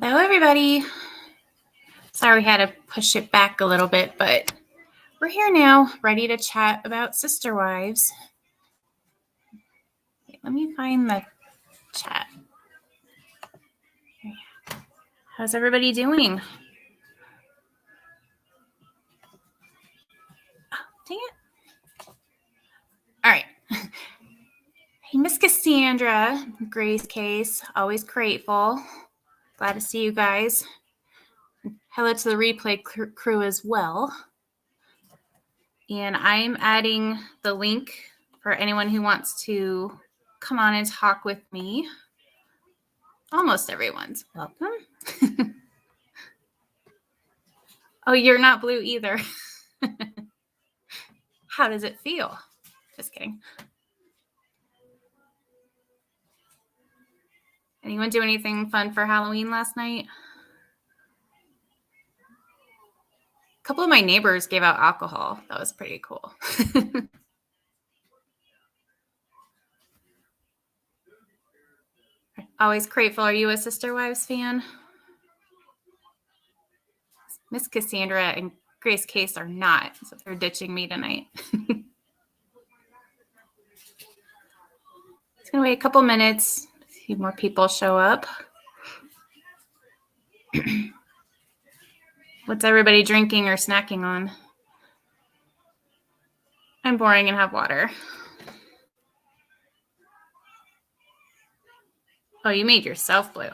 Hello, everybody. Sorry we had to push it back a little bit, but we're here now, ready to chat about sister wives. Okay, let me find the chat. How's everybody doing? Oh, dang it. All right. Hey, Miss Cassandra, Grace Case, always grateful. Glad to see you guys. Hello to the replay crew as well. And I'm adding the link for anyone who wants to come on and talk with me. Almost everyone's welcome. Oh, you're not blue either. How does it feel? Just kidding. Anyone do anything fun for Halloween last night? A couple of my neighbors gave out alcohol. That was pretty cool. Always grateful. Are you a Sister Wives fan? Miss Cassandra and Grace Case are not, so they're ditching me tonight. It's going to wait a couple minutes. See more people show up. What's everybody drinking or snacking on? I'm boring and have water. Oh, you made yourself blue.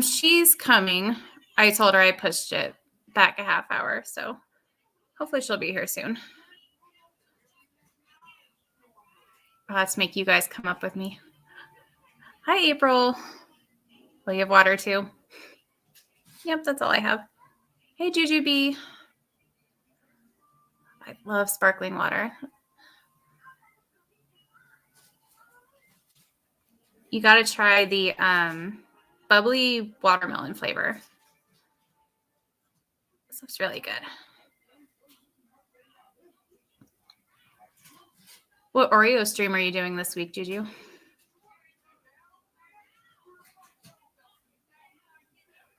She's coming. I told her I pushed it back a half hour, so hopefully she'll be here soon. I'll have to make you guys come up with me. Hi, April. Will you have water too? Yep, that's all I have. Hey, Juju B. I love sparkling water. You got to try the bubbly watermelon flavor. This looks really good. What Oreo stream are you doing this week, Juju?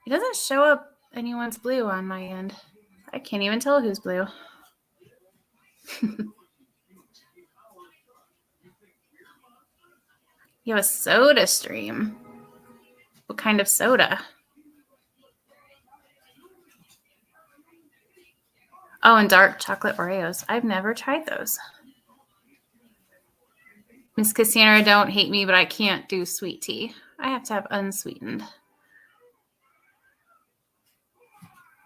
It doesn't show up anyone's blue on my end. I can't even tell who's blue. You have a soda stream. What kind of soda? Oh, and dark chocolate Oreos. I've never tried those. Miss Cassandra, don't hate me, but I can't do sweet tea. I have to have unsweetened.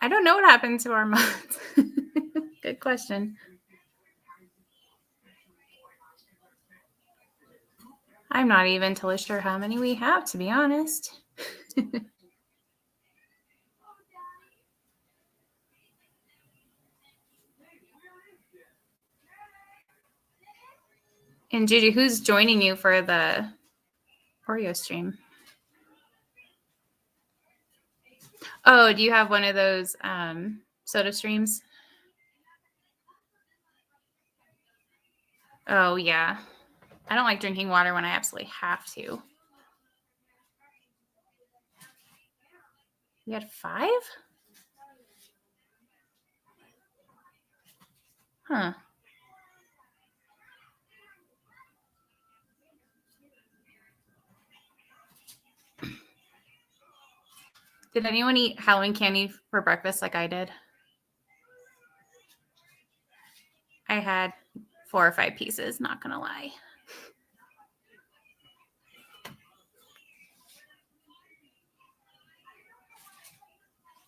I don't know what happened to our mods. Good question. I'm not even totally sure how many we have, to be honest. And Juju, who's joining you for the Oreo stream? Oh, do you have one of those soda streams? Oh, yeah. I don't like drinking water when I absolutely have to. You had 5? Huh. Did anyone eat Halloween candy for breakfast like I did? I had 4 or 5 pieces, not gonna lie.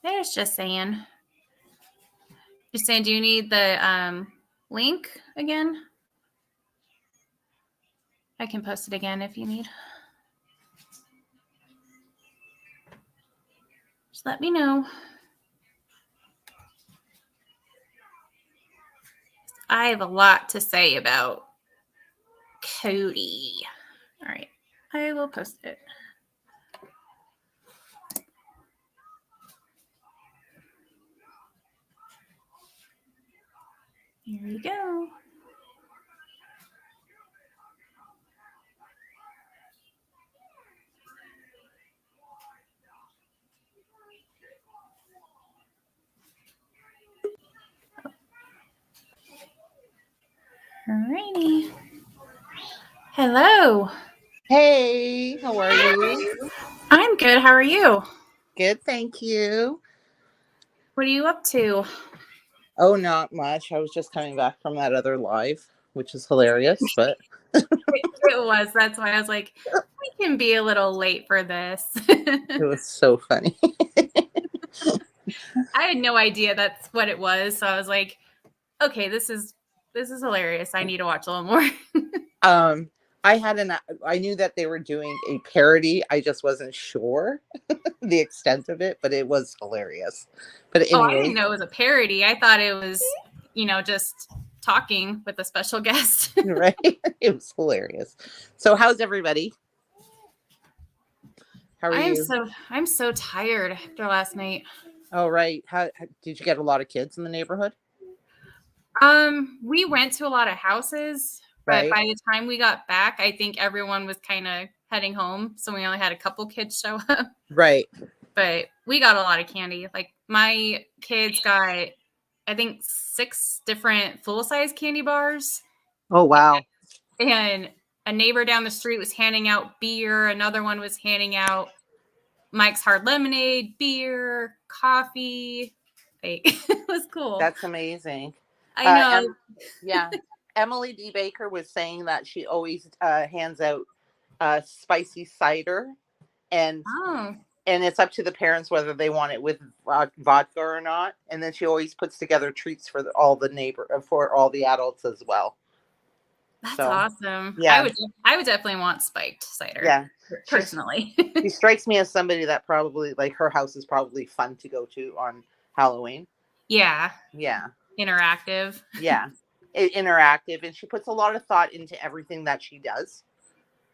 There's just saying. Just saying, do you need the link again? I can post it again if you need. Just let me know. I have a lot to say about Kody. All right, I will post it. Here we go. Alrighty. Hello. Hey, how are you? I'm good. How are you? Good, thank you. What are you up to? Oh, not much. I was just coming back from that other live, which is hilarious, but It was. That's why I was like, we can be a little late for this. it was so funny. I had no idea that's what it was, so I was like, okay, this is hilarious. I need to watch a little more. um, I knew that they were doing a parody. I just wasn't sure the extent of it, but it was hilarious. But Oh, I didn't anyway, know it was a parody. I thought it was, just talking with a special guest. right? It was hilarious. So, how's everybody? How are you? I'm so tired after last night. Oh, right. How did you get a lot of kids in the neighborhood? We went to a lot of houses, but Right. by the time we got back, I think everyone was kind of heading home, so we only had a couple kids show up. Right. But we got a lot of candy. Like my kids got, I think, 6 different full-size candy bars, Oh, wow. and a neighbor down the street was handing out beer. Another one was handing out Mike's Hard Lemonade, beer, coffee. Like, it was cool. That's amazing. I know. Yeah. Emily D. Baker was saying that she always hands out spicy cider, and Oh, it's up to the parents whether they want it with vodka or not. And then she always puts together treats for all the for all the adults as well. that's So awesome. yeah, I would definitely want spiked cider yeah. She's personally. she strikes me as somebody that probably, like, her house is probably fun to go to on Halloween. Yeah, Yeah. interactive. Yeah. Interactive, and she puts a lot of thought into everything that she does.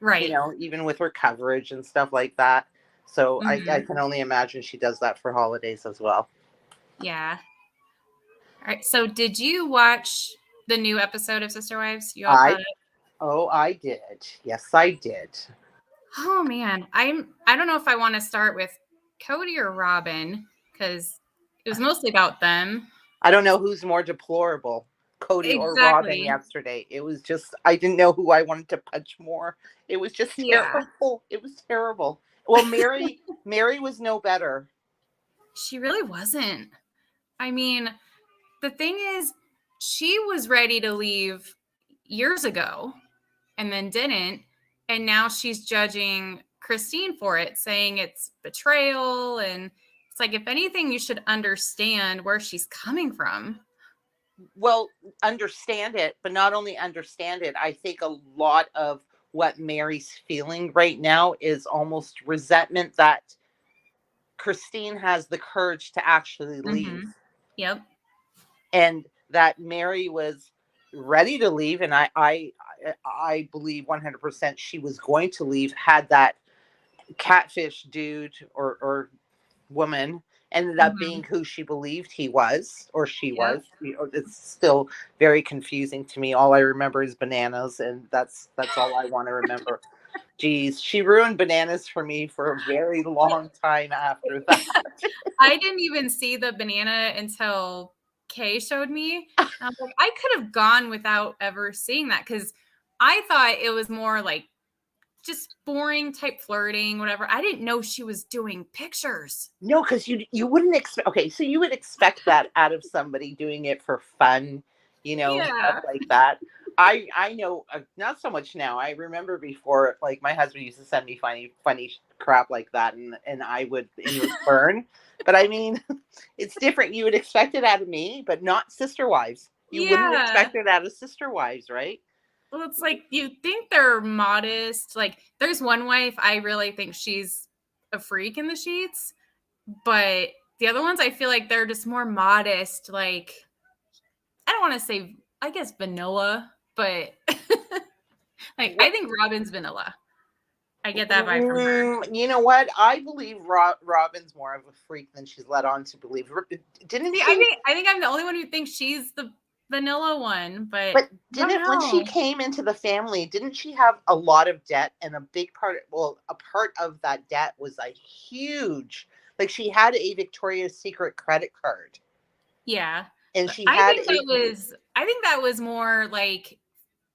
Right. Even with her coverage and stuff like that. So I Mhm. can only imagine she does that for holidays as well. Yeah. All right. So, did you watch the new episode of Sister Wives? You all I caught it? I did. Yes, I did. Oh man, I don't know if I want to start with Kody or Robin because it was mostly about them. I don't know who's more deplorable, Kody or Robin Exactly. yesterday. It was just, I didn't know who I wanted to punch more. It was just Yeah. terrible. It was terrible. Well, Mary was no better. She really wasn't. I mean, the thing is, she was ready to leave years ago and then didn't. And now she's judging Christine for it, saying it's betrayal. And it's like, if anything, you should understand where she's coming from. Well, understand it, but not only understand it, I think a lot of what Mary's feeling right now is almost resentment that Christine has the courage to actually leave, Mm-hmm. Yep. and that Mary was ready to leave, and I believe 100% she was going to leave had that catfish dude or woman ended up Mm-hmm. being who she believed he was, or she Yep. was. It's still very confusing to me. All I remember is bananas, and that's all I want to remember. Geez, she ruined bananas for me for a very long time after that. I didn't even see the banana until Kay showed me. I was like, I could have gone without ever seeing that because I thought it was more like just boring type flirting, whatever. I didn't know she was doing pictures. No, because you wouldn't expect. Okay, so you would expect that out of somebody doing it for fun, stuff Yeah. like that. I know, not so much now. I remember before, like, my husband used to send me funny crap like that, and I would in return. But I mean, it's different. You would expect it out of me, but not sister wives. You wouldn't Yeah. expect it out of sister wives, right? Well, it's like you think they're modest. Like, there's one wife I really think she's a freak in the sheets, but the other ones I feel like they're just more modest. Like, I don't want to say, I guess, vanilla, but like, I What? think Robin's vanilla. I get that vibe from her. You know what? I believe Robin's more of a freak than she's led on to believe. Didn't See, she? I think I'm the only one who thinks she's the vanilla one, but But I don't when she know. came into the family, didn't she have a lot of debt? And a big part, well, a part of that debt was a huge, like, she had a Victoria's Secret credit card, Yeah. and But she had a, I think that was more like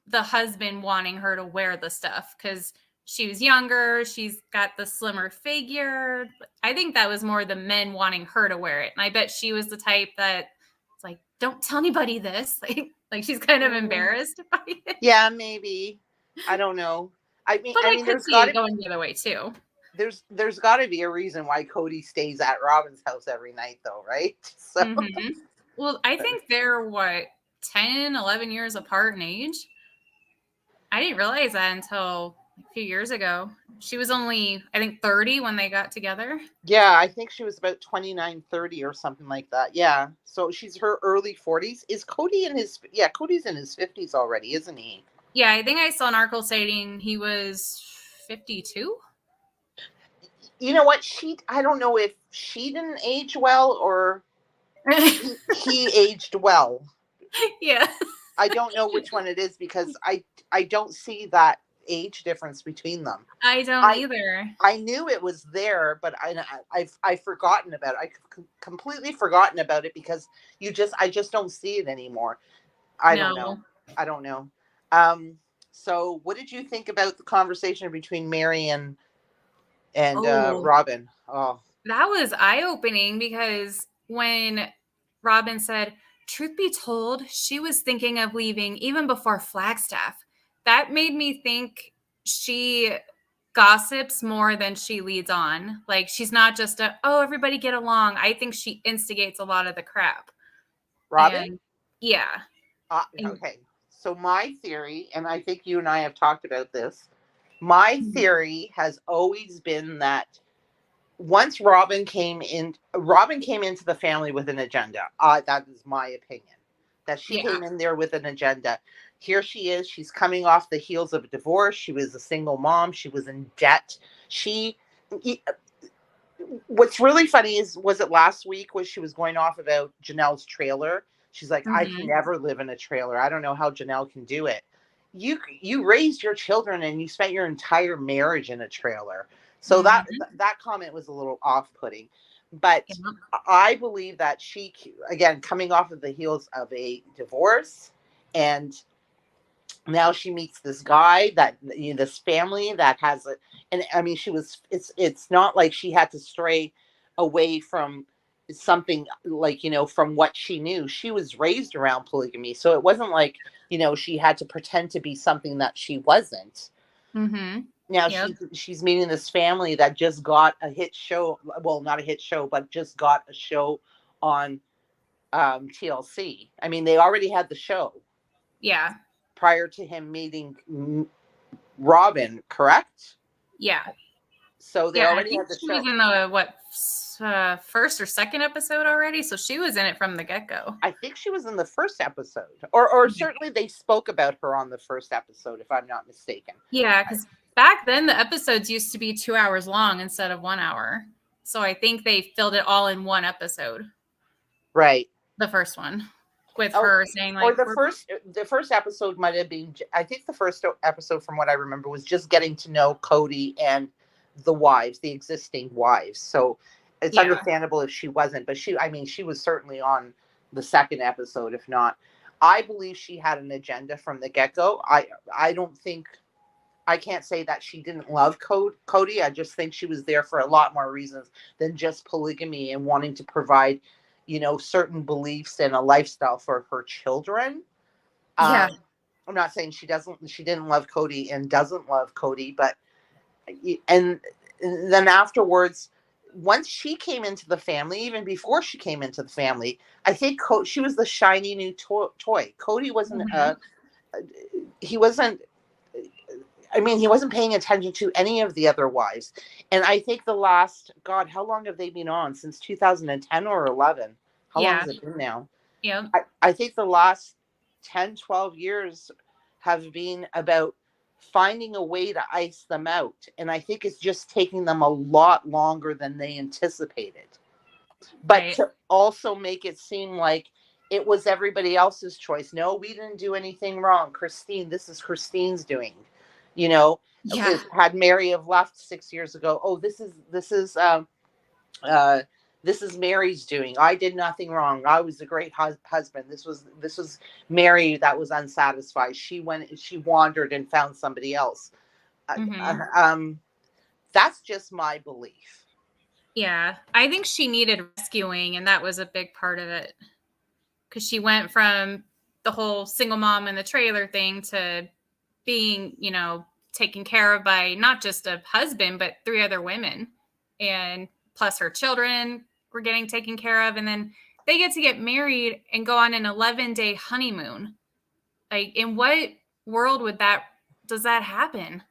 the husband wanting her to wear the stuff because she was younger. She's got the slimmer figure. I think that was more the men wanting her to wear it. And I bet she was the type that it's like, don't tell anybody this. Like she's kind of embarrassed by it. Yeah, maybe. I don't know. But I I mean, could see it going the other way too. there's got to be a reason why Kody stays at Robin's house every night, though, right? So Mm-hmm. Well, I think they're what, 10, 11 years apart in age. I didn't realize that until a few years ago. She was only, I think, 30 when they got together. yeah, I think she was about 29, 30 or something like that. Yeah. So she's her early 40s. Is Kody in his, yeah, Cody's in his 50s already, isn't he? Yeah, I think I saw an article stating he was 52. You know what? I don't know if she didn't age well or he aged well. Yeah. I don't know which one it is because I don't see that age difference between them. I don't either. I knew it was there, but I've forgotten about it. Completely forgotten about it because I just don't see it anymore. I don't know. No. I don't know. So what did you think about the conversation between Mary and Oh, Robin? Oh, that was eye-opening because when Robin said, truth be told, she was thinking of leaving even before Flagstaff. That made me think she gossips more than she leads on. Like she's not just oh, everybody get along. I think she instigates a lot of the crap. Robin? And yeah. And Okay. So my theory, and I think you and I have talked about this, my theory has always been that once Robin came into the family with an agenda. That is my opinion. That she yeah. came in there with an agenda. Here she is. She's coming off the heels of a divorce. She was a single mom. She was in debt. What's really funny was it last week where she was going off about Janelle's trailer? She's like, I can never live in a trailer. I don't know how Janelle can do it. You raised your children and you spent your entire marriage in a trailer. So that comment was a little off-putting. But Yeah. I believe that she, again, coming off of the heels of a divorce, and now she meets this guy that, you know, this family that has a, and I mean, it's not like she had to stray away from something, like, you know, from what she knew. She was raised around polygamy. So it wasn't like, you know, she had to pretend to be something that she wasn't. Now Yep. she's meeting this family that just got a hit show. Well, not a hit show, but just got a show on TLC. I mean, they already had the show. Yeah. Prior to him meeting Robin, correct? Yeah. So they Yeah. I already think had the she show. was in the first or second episode already. So she was in it from the get-go. I think she was in the first episode, or certainly they spoke about her on the first episode, if I'm not mistaken. Yeah, because back then the episodes used to be 2 hours long instead of 1 hour. So I think they filled it all in one episode. Right. The first one with her saying Or like, the first episode might have been, I think the first episode from what I remember was just getting to know Kody and the wives, the existing wives. So it's understandable if she wasn't, but she was certainly on the second episode, if not. I believe she had an agenda from the get-go. I don't think, I can't say that she didn't love Kody. I just think she was there for a lot more reasons than just polygamy and wanting to provide, you know, certain beliefs and a lifestyle for her children. I'm not saying she didn't love Kody and doesn't love Kody, but, and then afterwards, once she came into the family, even before she came into the family, I think she was the shiny new toy. Kody wasn't, he wasn't, I mean, he wasn't paying attention to any of the other wives. And I think the last, God, how long have they been on? Since 2010 or 11? How long has it been now? Yeah. I think the last 10, 12 years have been about finding a way to ice them out. And I think it's just taking them a lot longer than they anticipated. But to also make it seem like it was everybody else's choice. No, we didn't do anything wrong. This is Christine's doing. You know, had Mary have left 6 years ago, oh, this is This is Mary's doing. I did nothing wrong. I was a great husband. This was Mary that was unsatisfied. She wandered and found somebody else. Uh, Mm-hmm. uh, um, that's just my belief. Yeah, I think she needed rescuing, and that was a big part of it. Because she went from the whole single mom in the trailer thing to being, taken care of by not just a husband, but 3 other women. And plus her children were getting taken care of. And then they get married and go on an 11-day honeymoon. Like, in what world does that happen?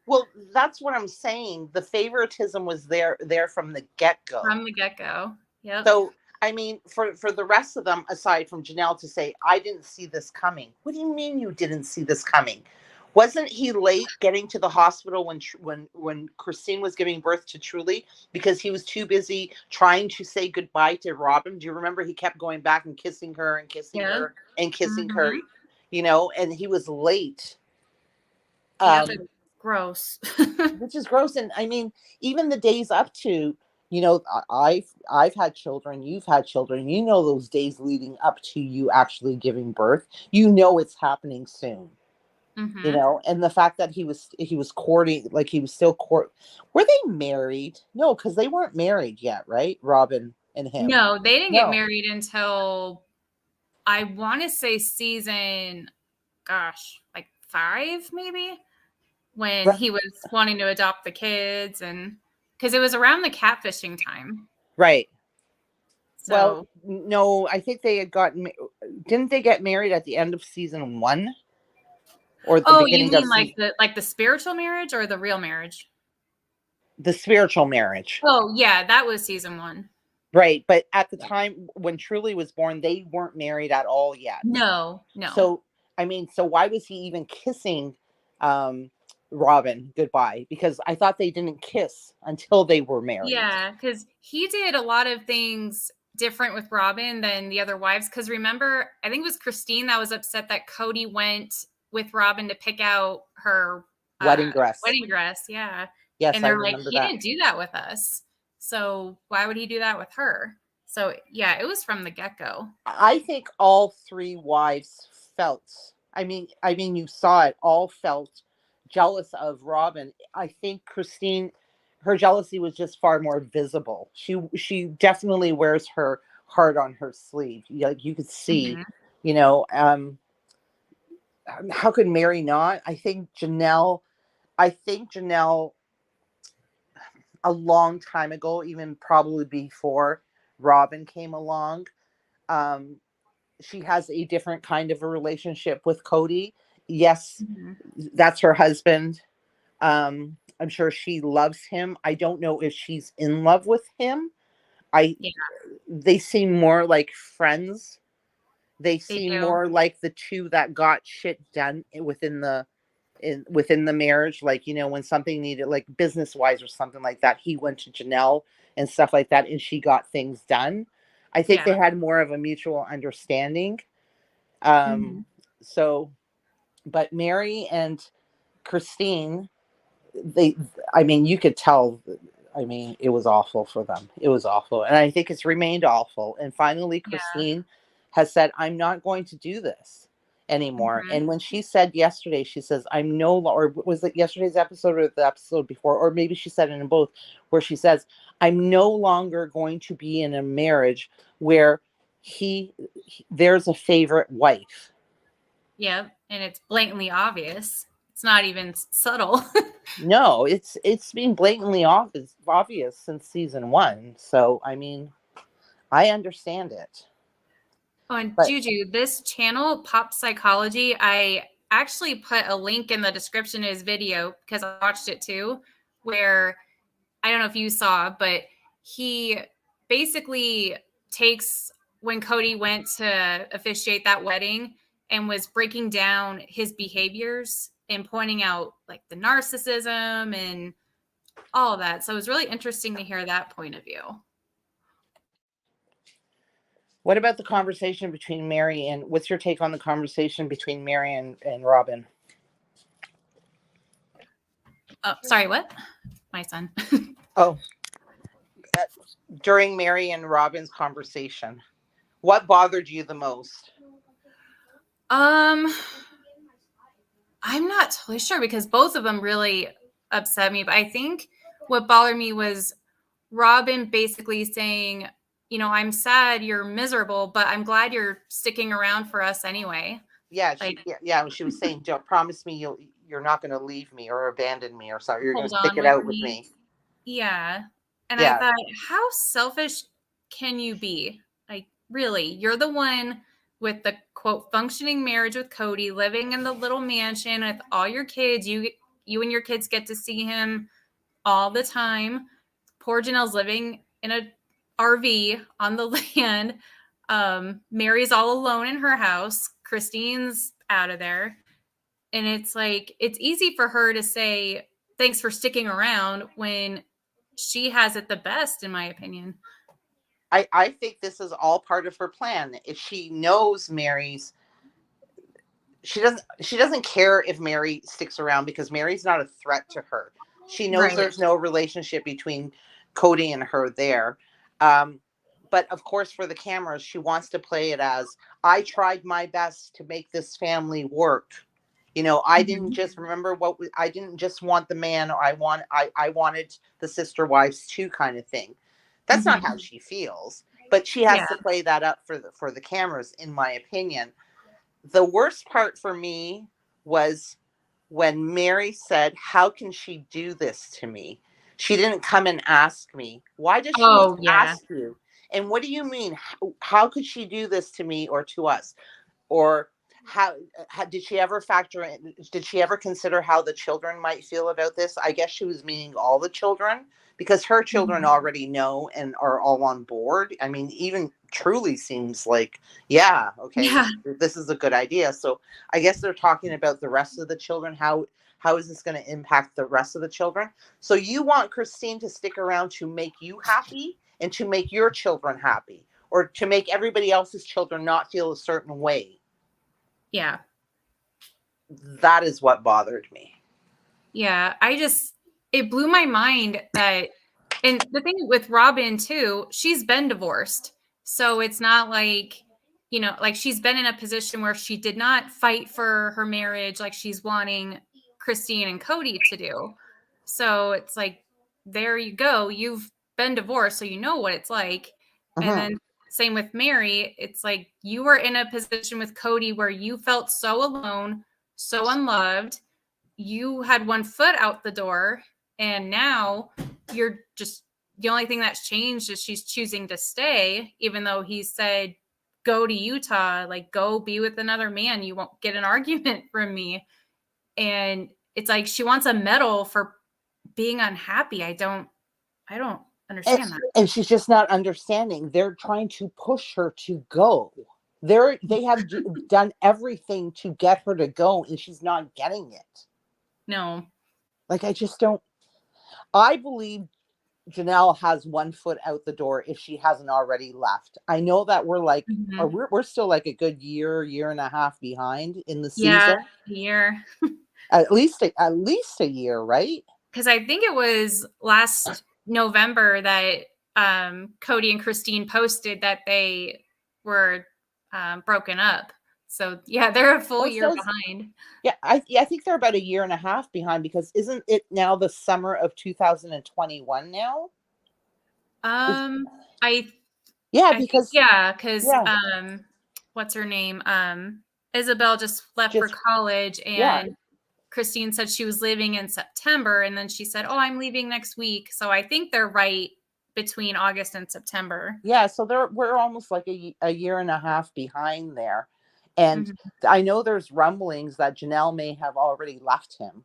Well, that's what I'm saying. The favoritism was there from the get-go. From the get-go. Yep. So, I mean, for the rest of them, aside from Janelle, to say, I didn't see this coming. What do you mean you didn't see this coming? Wasn't he late getting to the hospital when Christine was giving birth to Truly because he was too busy trying to say goodbye to Robin? Do you remember he kept going back and kissing her and kissing Yep. her and kissing her, Mm-hmm. and he was late. Yep. It's gross. Which is gross. And I mean, even the days up to, I've had children, you've had children, those days leading up to you actually giving birth, it's happening soon. Mm-hmm. And the fact that he was courting, like he was still were they married? No, because they weren't married yet, right? Robin and him. No, they didn't get No. married until, I want to say, season, gosh, like 5 maybe, when Right. he was wanting to adopt the kids, and because it was around the catfishing time. Right. Well, So, no, I think they had didn't they get married at the end of season 1 or the oh, you beginning of mean season? like the spiritual marriage or the real marriage? The spiritual marriage. Oh, yeah, that was season 1. Right. But at the time when Truly was born, they weren't married at all yet. No. So, I mean, so why was he even kissing Robin goodbye? Because I thought they didn't kiss until they were married. Yeah, because he did a lot of things different with Robin than the other wives. Because remember, I think it was Christine that was upset that Kody went with Robin to pick out her Wedding dress. wedding dress. Yeah. Yes, And I they're like, remember he that. didn't do that with us. So why would he do that with her? So yeah, it was from the get-go. I think all 3 wives felt, I mean, you saw it, all felt jealous of Robin. I think Christine, her jealousy was just far more visible. She definitely wears her heart on her sleeve. Like you could see, Mm-hmm. you know, how could Mary not? I think Janelle a long time ago, even probably before Robin came along, um, she has a different kind of a relationship with Kody. Yes, Mm-hmm. that's her husband. I'm sure she loves him. I don't know if she's in love with him. I Yeah, They seem more like friends. They they seem do. more like the two that got shit done within the marriage. Like, when something needed, like business wise or something like that, he went to Janelle and stuff like that, and she got things done. I think Yeah. they had more of a mutual understanding. Mm-hmm. Um, so, but Mary and Christine, they, I mean, you could tell. I mean, it was awful for them. It was awful, and I think it's remained awful. And finally, Yeah. Christine has said, "I'm not going to do this anymore." Mm-hmm. And when she said yesterday, she says, "I'm no longer." Or was it yesterday's episode or the episode before, or maybe she said it in both, where she says, "I'm no longer going to be in a marriage where there's a favorite wife." Yep. And it's blatantly obvious. It's not even subtle. No, it's been blatantly obvious since season 1. So I mean, I understand it. Oh, and But Juju, this channel, Pop Psychology, I actually put a link in the description of his video because I watched it too, where I don't know if you saw, but he basically takes when Kody went to officiate that wedding and was breaking down his behaviors and pointing out like the narcissism and all of that. So it was really interesting to hear that point of view. what about the conversation between Mary and what's your take on the conversation between Mary and Robin? Oh, sorry, what? My son. Oh, during Mary and Robin's conversation? What bothered you the most? Um, I'm not totally sure because both of them really upset me. But I think what bothered me was Robin basically saying, I'm sad you're miserable, but I'm glad you're sticking around for us anyway. Yeah, Like, she was saying, "Don't promise me you're not going to leave me or abandon me or something. You're going hold to stick on it with out with me. me." Yeah. And I Yeah, thought, how selfish can you be? Like, really, you're the one with the quote functioning marriage with Kody, living in the little mansion with all your kids. You and your kids get to see him all the time. Poor Janelle's living in a RV on the land. Mary's all alone in her house. Christine's out of there. And it's like, it's easy for her to say, thanks for sticking around when she has it the best, in my opinion. I think this is all part of her plan. If she knows Mary's, she doesn't care if Mary sticks around because Mary's not a threat to her. She knows Right. there's no relationship between Kody and her there. Um, but of course, for the cameras, she wants to play it as, I tried my best to make this family work. I didn't Mhm. just remember I didn't just want the man, or I wanted the sister wives too, kind of thing. That's not how Mhm. she feels, but she Yeah. has to play that up for the cameras, in my opinion. The worst part for me was when Mary said, "How can she do this to me? She didn't come and ask me. Why does she need Oh, to yeah. ask you? And what do you mean? How could she do this to me or to us? Or how did she ever factor in? Did she ever consider how the children might feel about this? I guess she was meaning all the children, because her children Mhm. already know and are all on board. I mean, even Truly seems like, yeah, okay, Yeah. this is a good idea. So I guess they're talking about the rest of the children. How is this going to impact the rest of the children? So you want Christine to stick around to make you happy and to make your children happy, or to make everybody else's children not feel a certain way. Yeah. That is what bothered me. Yeah. It blew my mind that, and the thing with Robin too, she's been divorced. So it's not like, like she's been in a position where she did not fight for her marriage like she's wanting Christine and Kody to do. So it's like, there you go. You've been divorced, so you know what it's like. And Mhm. then same with Mary. It's like you were in a position with Kody where you felt so alone, so unloved. You had one foot out the door, and now you're just, the only thing that's changed is she's choosing to stay, even though he said, go to Utah, like go be with another man. You won't get an argument from me. And it's like she wants a medal for being unhappy. I don't And, understand that. and she's just not understanding. They're trying to push her to go. They have done everything to get her to go, and she's not getting it. No. Like, I just don't. I believe Janelle has one foot out the door if she hasn't already left. I know that we're like, or Mhm. we're still like a good year and a half behind in the Yeah, season. a year. At least a year, right? Because I think it was last November that Kody and Christine posted that they were broken up. So yeah, they're a full Well, it year says, behind. yeah, I think they're about a year and a half behind, because isn't it now the summer of 2021 now? Is, I yeah, I think because yeah, because yeah, what's her name? Isabel just left for just college, yeah, and Christine said she was leaving in September, and then she said, "Oh, I'm leaving next week." So I think they're right between August and September. yeah. So we're almost like a year and a half behind there, and Mhm. I know there's rumblings that Janelle may have already left him,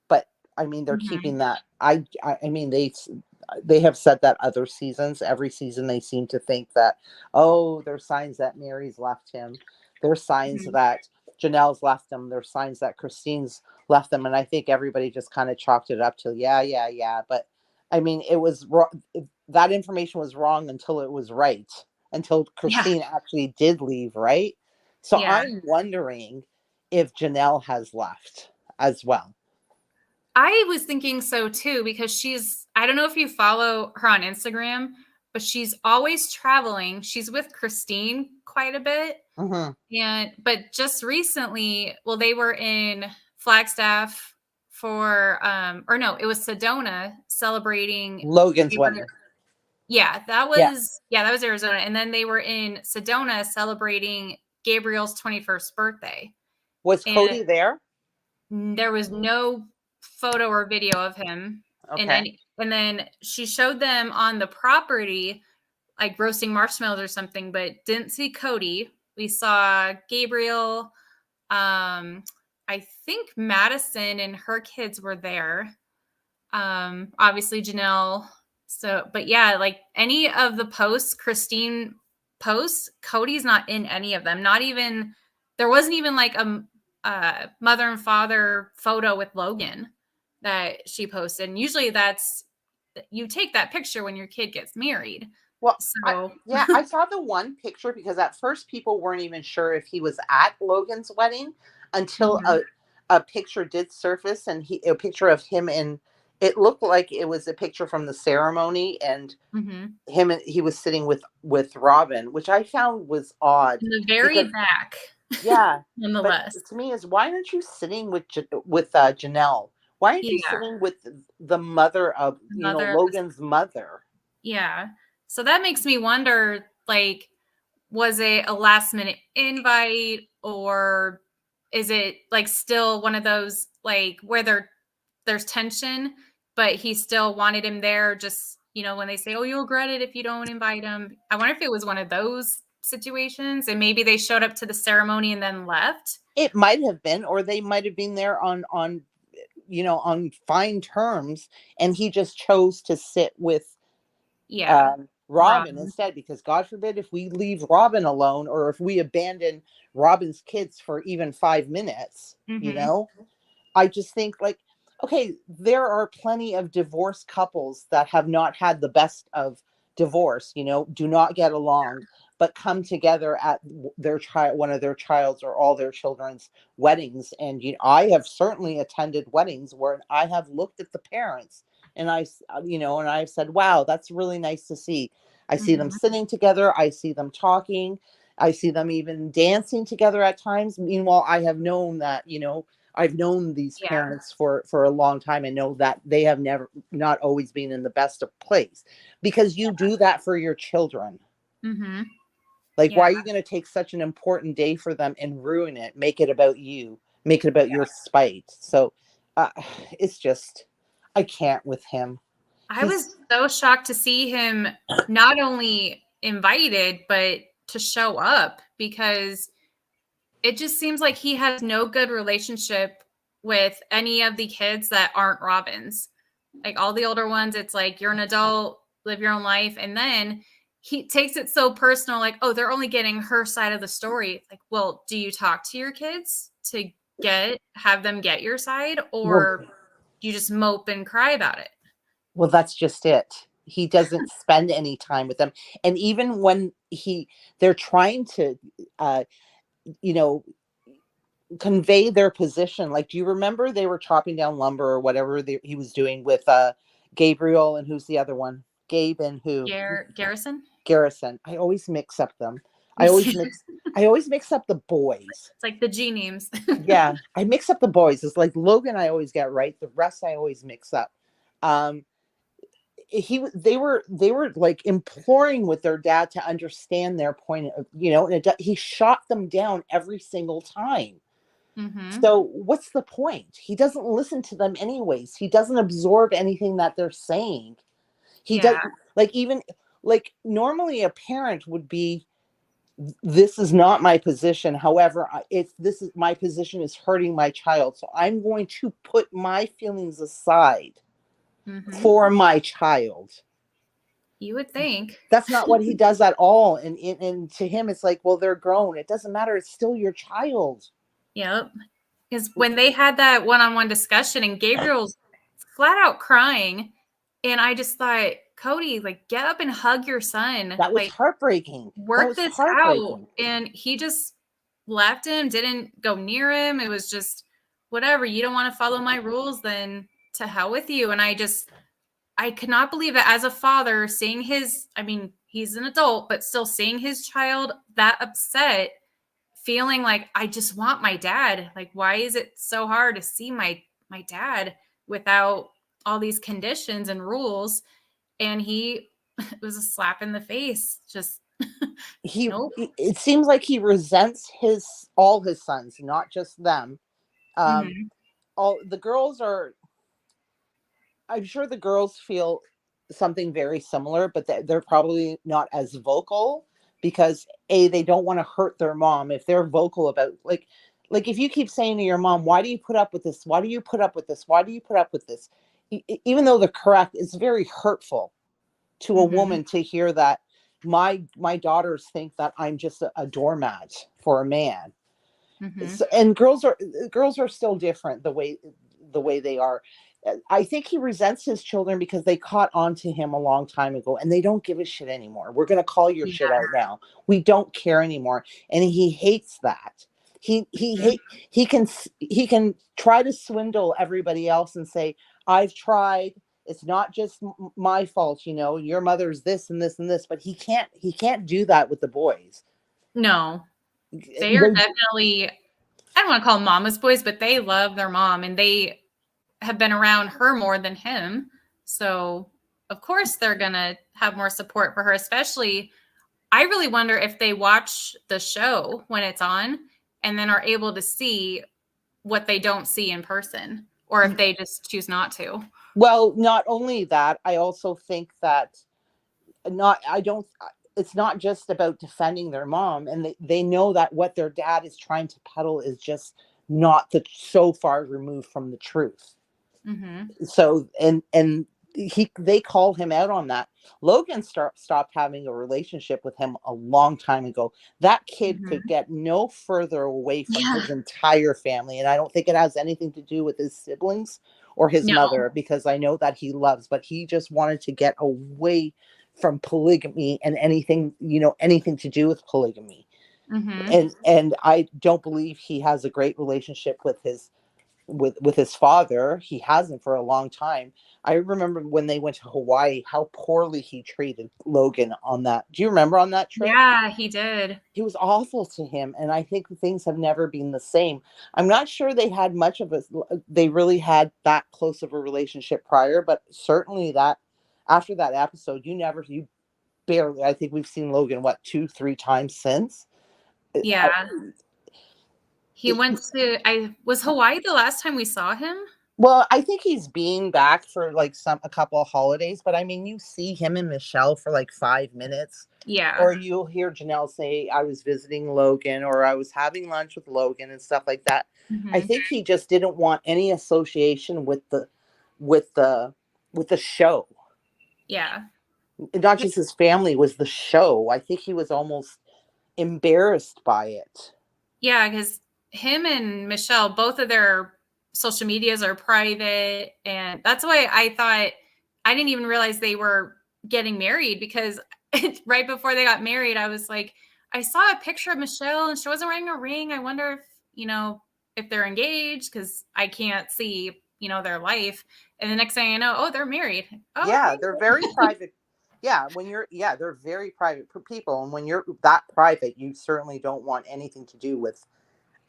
but I mean they're Mhm. keeping that. I mean they have said that other seasons, every season they seem to think that, oh, there's signs that Mary's left him, there's signs Mhm. that Janelle's left him, there's signs that Christine's left them, and I think everybody just kind of chalked it up to, yeah, but I mean it was wrong. That information was wrong until it was right, until Yeah. Christine actually did leave, right? So Yeah. I'm wondering if Janelle has left as well. I was thinking so too, because I don't know if you follow her on Instagram, but she's always traveling. She's with Christine quite a bit. Mm-hmm. But just recently, well, they were in Flagstaff for, or no, it was Sedona celebrating Logan's wedding. Yeah, Yeah. that was Arizona. And then they were in Sedona celebrating Gabriel's 21st birthday. Was And Kody there? there was no photo or video of him. Okay. And then she showed them on the property, like roasting marshmallows or something, but didn't see Kody. We saw Gabriel. I think Madison and her kids were there. Obviously Janelle. So, but yeah, like any of the posts, Christine posts, Kody's not in any of them. Not even, there wasn't even like a mother and father photo with Logan that she posted. And usually you take that picture when your kid gets married. Well, So I saw the one picture because at first people weren't even sure if he was at Logan's wedding until Mhm. a picture did surface, and a picture of him in, it looked like it was a picture from the ceremony, and he was sitting with Robin, which I found was odd In the very because back, yeah, but nonetheless. to me is, why aren't you sitting with Janelle? Why aren't you Yeah, sitting with the mother of mother of the, Logan's mother? yeah. So that makes me wonder, like, was it a last minute invite, or is it like still one of those like where there's tension, but he still wanted him there, just when they say, oh, you'll regret it if you don't invite him. I wonder if it was one of those situations, and maybe they showed up to the ceremony and then left. It might have been, or they might have been there on fine terms, and he just chose to sit with Yeah, Robin Robin. instead, because God forbid if we leave Robin alone, or if we abandon Robin's kids for even 5 minutes, I just think, like, okay, there are plenty of divorced couples that have not had the best of divorce, do not get along, but come together at one of their child's or all their children's weddings. And I have certainly attended weddings where I have looked at the parents, and I've said, wow, that's really nice to see. I see them sitting together. I see them talking. I see them even dancing together at times. Meanwhile, I have known that, I've known these Yeah, parents for a long time, and know that they have not always been in the best of place, because you do that for your children. Like, why yeah. are you going to take such an important day for them and ruin it? Make it about you. Make it about your spite. So uh, it's just, I can't with him. I He's was so shocked to see him not only invited, but to show up, because it just seems like he has no good relationship with any of the kids that aren't Robin's. Like all the older ones, it's like, you're an adult, live your own life. And then he takes it so personal, like, oh, they're only getting her side of the story. It's like, well, do you talk to your kids to have them get your side, well, or you just mope and cry about it? well, that's just it. He doesn't spend any time with them. And even when they're trying to, uh, you know, convey their position. Like, do you remember they were chopping down lumber or whatever he was doing with Gabriel, and who's the other one? Gabe and who? Garrison? Garrison. I always mix up them. I Me always too. mix I always mix up the boys. It's like the G names. Yeah, I mix up the boys. It's like Logan I always get right. The rest I always mix up. Um they were like imploring with their dad to understand their point of, and he shot them down every single time. So what's the point? He doesn't listen to them anyways. He doesn't absorb anything that they're saying. He does, Yeah. like, even like normally a parent would be, this is not my position. However, if this is my position is hurting my child, so I'm going to put my feelings aside for my child. You would think. That's not what he does at all. And to him, it's like, well, they're grown. It doesn't matter. It's still your child. Yep. Because when they had that one-on-one discussion and Gabriel's flat out crying, and I just thought, Kody, like, get up and hug your son. That was Like, heartbreaking. That work was this out. heartbreaking. And he just left him, didn't go near him. It was just, whatever. You don't want to follow my rules, then to hell with you. And I could not believe it as a father seeing he's an adult, but still seeing his child that upset, feeling like, I just want my dad. Like, why is it so hard to see my dad without all these conditions and rules? And it was a slap in the face. Just nope. It seems like he resents all his sons, not just them. Mm-hmm. All the girls are, I'm sure the girls feel something very similar, but they're probably not as vocal because they don't want to hurt their mom. If they're vocal about, like if you keep saying to your mom, why do you put up with this? Why do you put up with this? Why do you put up with this? Even though they're correct, it's very hurtful to a Mm-hmm. woman to hear that my daughters think that I'm just a doormat for a man. Mm-hmm. So, and girls are still different the way they are. I think he resents his children because they caught on to him a long time ago and they don't give a shit anymore. We're going to call your shit Yeah. out now. We don't care anymore. And he hates that. Mm-hmm. He can try to swindle everybody else and say, I've tried. It's not just my fault, your mother's this and this and this, but he can't do that with the boys. No, they are They, definitely, I don't want to call them mama's boys, but they love their mom and they have been around her more than him. So, of course, they're going to have more support for her, especially. I really wonder if they watch the show when it's on and then are able to see what they don't see in person, or if they just choose not to. well, not only that, I also think that not I don't it's not just about defending their mom, and they know that what their dad is trying to peddle is just not so far removed from the truth. Mm-hmm. So they call him out on that. Logan stopped having a relationship with him a long time ago. That kid could Mm-hmm. get no further away from Yeah. his entire family, and I don't think it has anything to do with his siblings or his No. mother, because I know that he loves, but he just wanted to get away from polygamy and anything to do with polygamy. Mm-hmm. And I don't believe he has a great relationship with his father. He hasn't for a long time. I remember when they went to Hawaii, how poorly he treated Logan on that. Do you remember on that trip? Yeah, he did. He was awful to him, and I think things have never been the same. I'm not sure they really had that close of a relationship prior, but certainly that after that episode, you barely. I think we've seen Logan what 2-3 times since. Yeah. He went to, I was Hawaii the last time we saw him. Well, I think he's being back for like a couple of holidays, but I mean, you see him and Michelle for like 5 minutes, Yeah. or you'll hear Janelle say, "I was visiting Logan," or "I was having lunch with Logan," and stuff like that. I Mm-hmm. think he just didn't want any association with the with the show. Yeah. Not just his family, was the show. I think he was almost embarrassed by it. Yeah, because him and Michelle, both of their social medias are private. And that's why I didn't even realize they were getting married, because right before they got married, I was like, I saw a picture of Michelle and she wasn't wearing a ring. I wonder if they're engaged, because I can't see, their life. And the next thing I know, oh, they're married. Oh, Yeah, okay. they're very private. They're very private people. And when you're that private, you certainly don't want anything to do with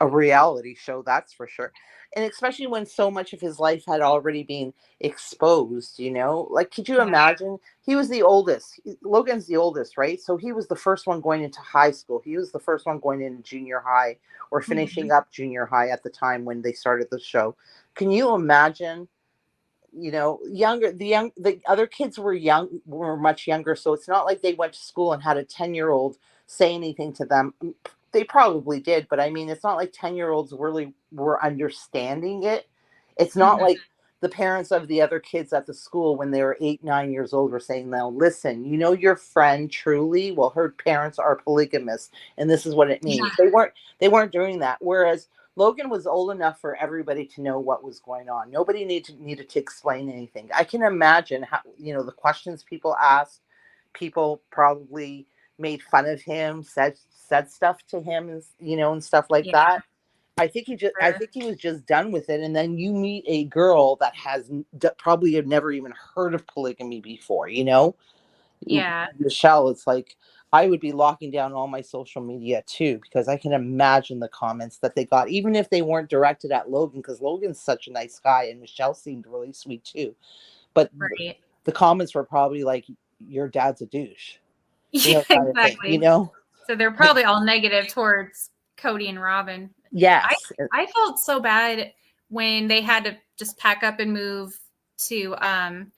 a reality show, that's for sure. And especially when so much of his life had already been exposed. Like, could you Yeah. imagine? He was the oldest. Logan's the oldest, right? So he was the first one going into high school. He was the first one going into junior high, or finishing Mhm. up junior high at the time when they started the show. Can you imagine? The other kids were much younger, so it's not like they went to school and had a 10-year-old say anything to them. They probably did, but I mean, it's not like 10-year-olds really were understanding it. It's not Mhm. like the parents of the other kids at the school, when they were 8, 9 years old, were saying, now listen, your friend Truly, well, her parents are polygamous and this is what it Yeah. means. They weren't doing that. Whereas Logan was old enough for everybody to know what was going on. Nobody needed to explain anything. I can imagine how, the questions people asked. People probably made fun of him, said stuff to him, and stuff like Yeah. that. I think he was just done with it. And then you meet a girl that has probably have never even heard of polygamy before, you know? Yeah. Michelle, it's like I would be locking down all my social media too, because I can imagine the comments that they got, even if they weren't directed at Logan, because Logan's such a nice guy and Michelle seemed really sweet too. But Right. the comments were probably like, your dad's a douche, you Yeah, know, kind of thing, you exactly. know? So they're Like, probably all negative towards Kody and Robin. I yes. I felt so bad when they had to just pack up and move to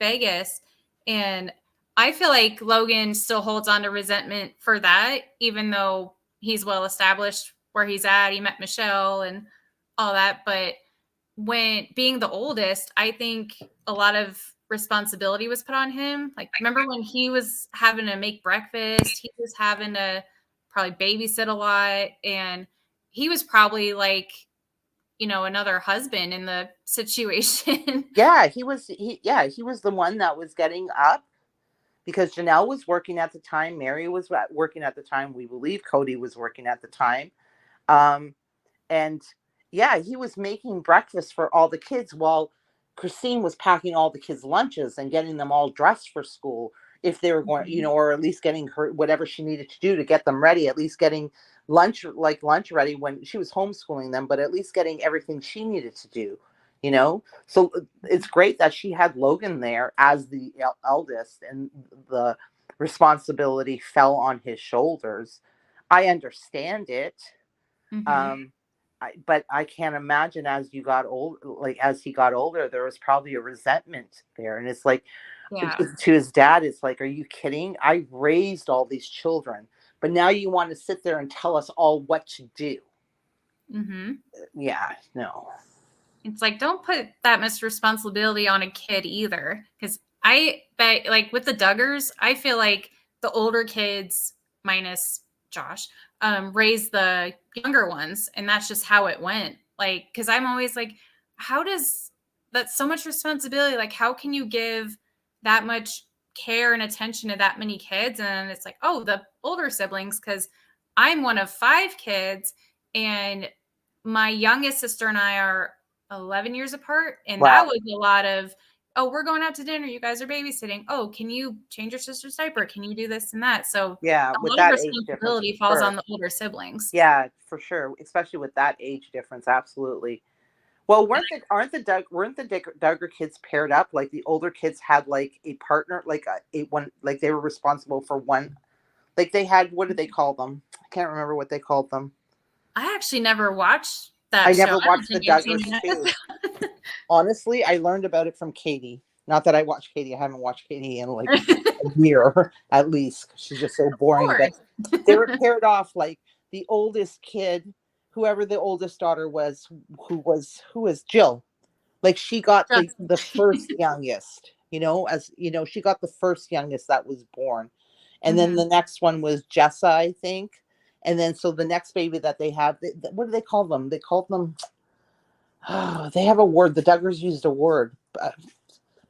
Vegas, and I feel like Logan still holds on to resentment for that, even though he's well established where he's at. He met Michelle and all that, but when being the oldest, I think a lot of responsibility was put on him. Like, remember when he was having to make breakfast, he was having to probably babysit a lot, and he was probably like, another husband in the situation. Yeah, he was the one that was getting up because Janelle was working at the time, Mary was working at the time, we believe Kody was working at the time. Um, and yeah, he was making breakfast for all the kids while Christine was packing all the kids' lunches and getting them all dressed for school if they were going, or at least getting her whatever she needed to do to get them ready, at least getting lunch ready when she was homeschooling them, but at least getting everything she needed to do, you know? So it's great that she had Logan there as the eldest and the responsibility fell on his shoulders. I understand it. Mm-hmm. Um, but I can't imagine as you got old, like as he got older, there was probably a resentment there. And it's like, Yeah. to his dad, it's like, are you kidding? I raised all these children, but now you want to sit there and tell us all what to do. Mm-hmm. Yeah, no. It's like, don't put that much responsibility on a kid either. Because I bet, like with the Duggars, I feel like the older kids, minus Josh, raised the younger ones. And that's just how it went. Like, because I'm always like, how does that's so much responsibility? Like, how can you give that much care and attention to that many kids? And it's like, oh, the older siblings, because I'm one of 5 kids, and my youngest sister and I are 11 years apart, and that Wow. was a lot of, oh, we're going out to dinner, you guys are babysitting, oh, can you change your sister's diaper, can you do this and that? So Yeah, a with lot of that age difference, responsibility for falls sure. on the older siblings. Yeah, for sure, especially with that age difference, absolutely. Well, weren't the Duggar kids paired up? Like the older kids had like a partner, like a one, like they were responsible for one. Like they had, what did they call them? I can't remember what they called them. I actually never watched that I show. never I don't watched the think I've seen Duggars an too. episode. Honestly, I learned about it from Katie. Not that I watched Katie. I haven't watched Katie in like a year at least. 'Cause she's just so Of boring. But course. they were paired off like the oldest kid, whoever the oldest daughter was, who was Jill. Like she got the first youngest, as you know, she got the first youngest that was born. And then Mhm. the next one was Jessa, I think. And then so the next baby that they have, what do they call them? They called them, oh, they have a word. The Duggars used a word.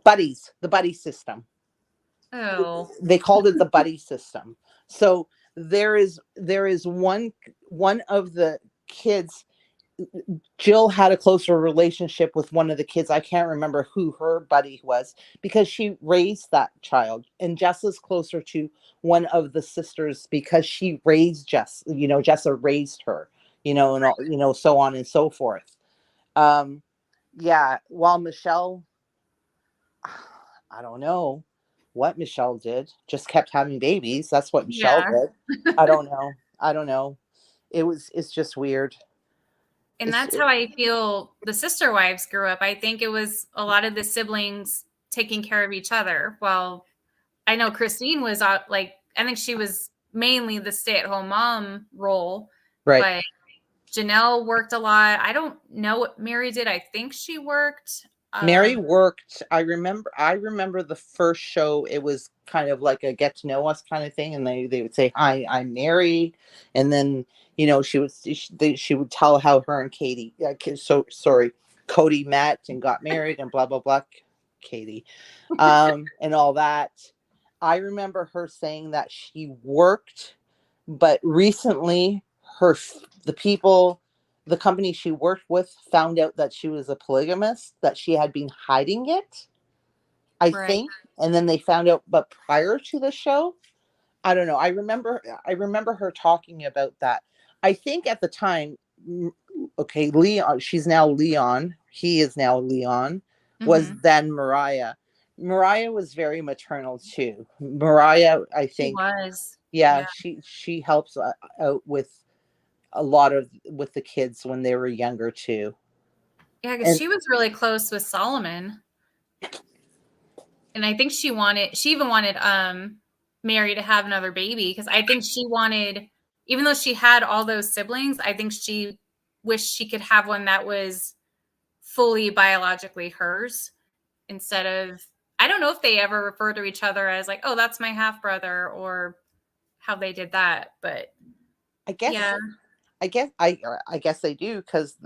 Buddies, the buddy system. Oh. They called it the buddy system. So there is one of the kids. Jill had a closer relationship with one of the kids. I can't remember who her buddy was because she raised that child. And Jess is closer to one of the sisters because she raised Jess. Jessa raised her. And all, so on and so forth. Um, yeah. While Michelle, I don't know what Michelle did. Just kept having babies. That's what Michelle Yeah. did. I don't know. I don't know. It's just weird. And It's that's how I feel the sister wives grew up. I think it was a lot of the siblings taking care of each other. Well, I know Christine was like, I think she was mainly the stay-at-home mom role, right. but Janelle worked a lot. I don't know what Mary did. I think she worked. Mary worked. I remember the first show. It was kind of like a get to know us kind of thing, and they would say, "Hi, I'm Mary," and then she would tell how her and Katie, so sorry, Kody met and got married and blah blah blah, Katie, and all that. I remember her saying that she worked, but recently the people the company she worked with found out that she was a polygamist, that she had been hiding it, I Right. think. And then they found out, but prior to the show, I don't know. I remember her talking about that. I think at the time, okay, Leon, she's now Leon. He is now Leon, was Mm-hmm. then Mariah. Mariah was very maternal too. Mariah, I She think, was. yeah, Yeah. she helps out with a lot of with the kids when they were younger too. Yeah, because And she was really close with Solomon. And I think she even wanted Mary to have another baby because I think she wanted, even though she had all those siblings, I think she wished she could have one that was fully biologically hers instead of, I don't know if they ever refer to each other as like, oh, that's my half brother, or how they did that. But I guess yeah, I guess they do, because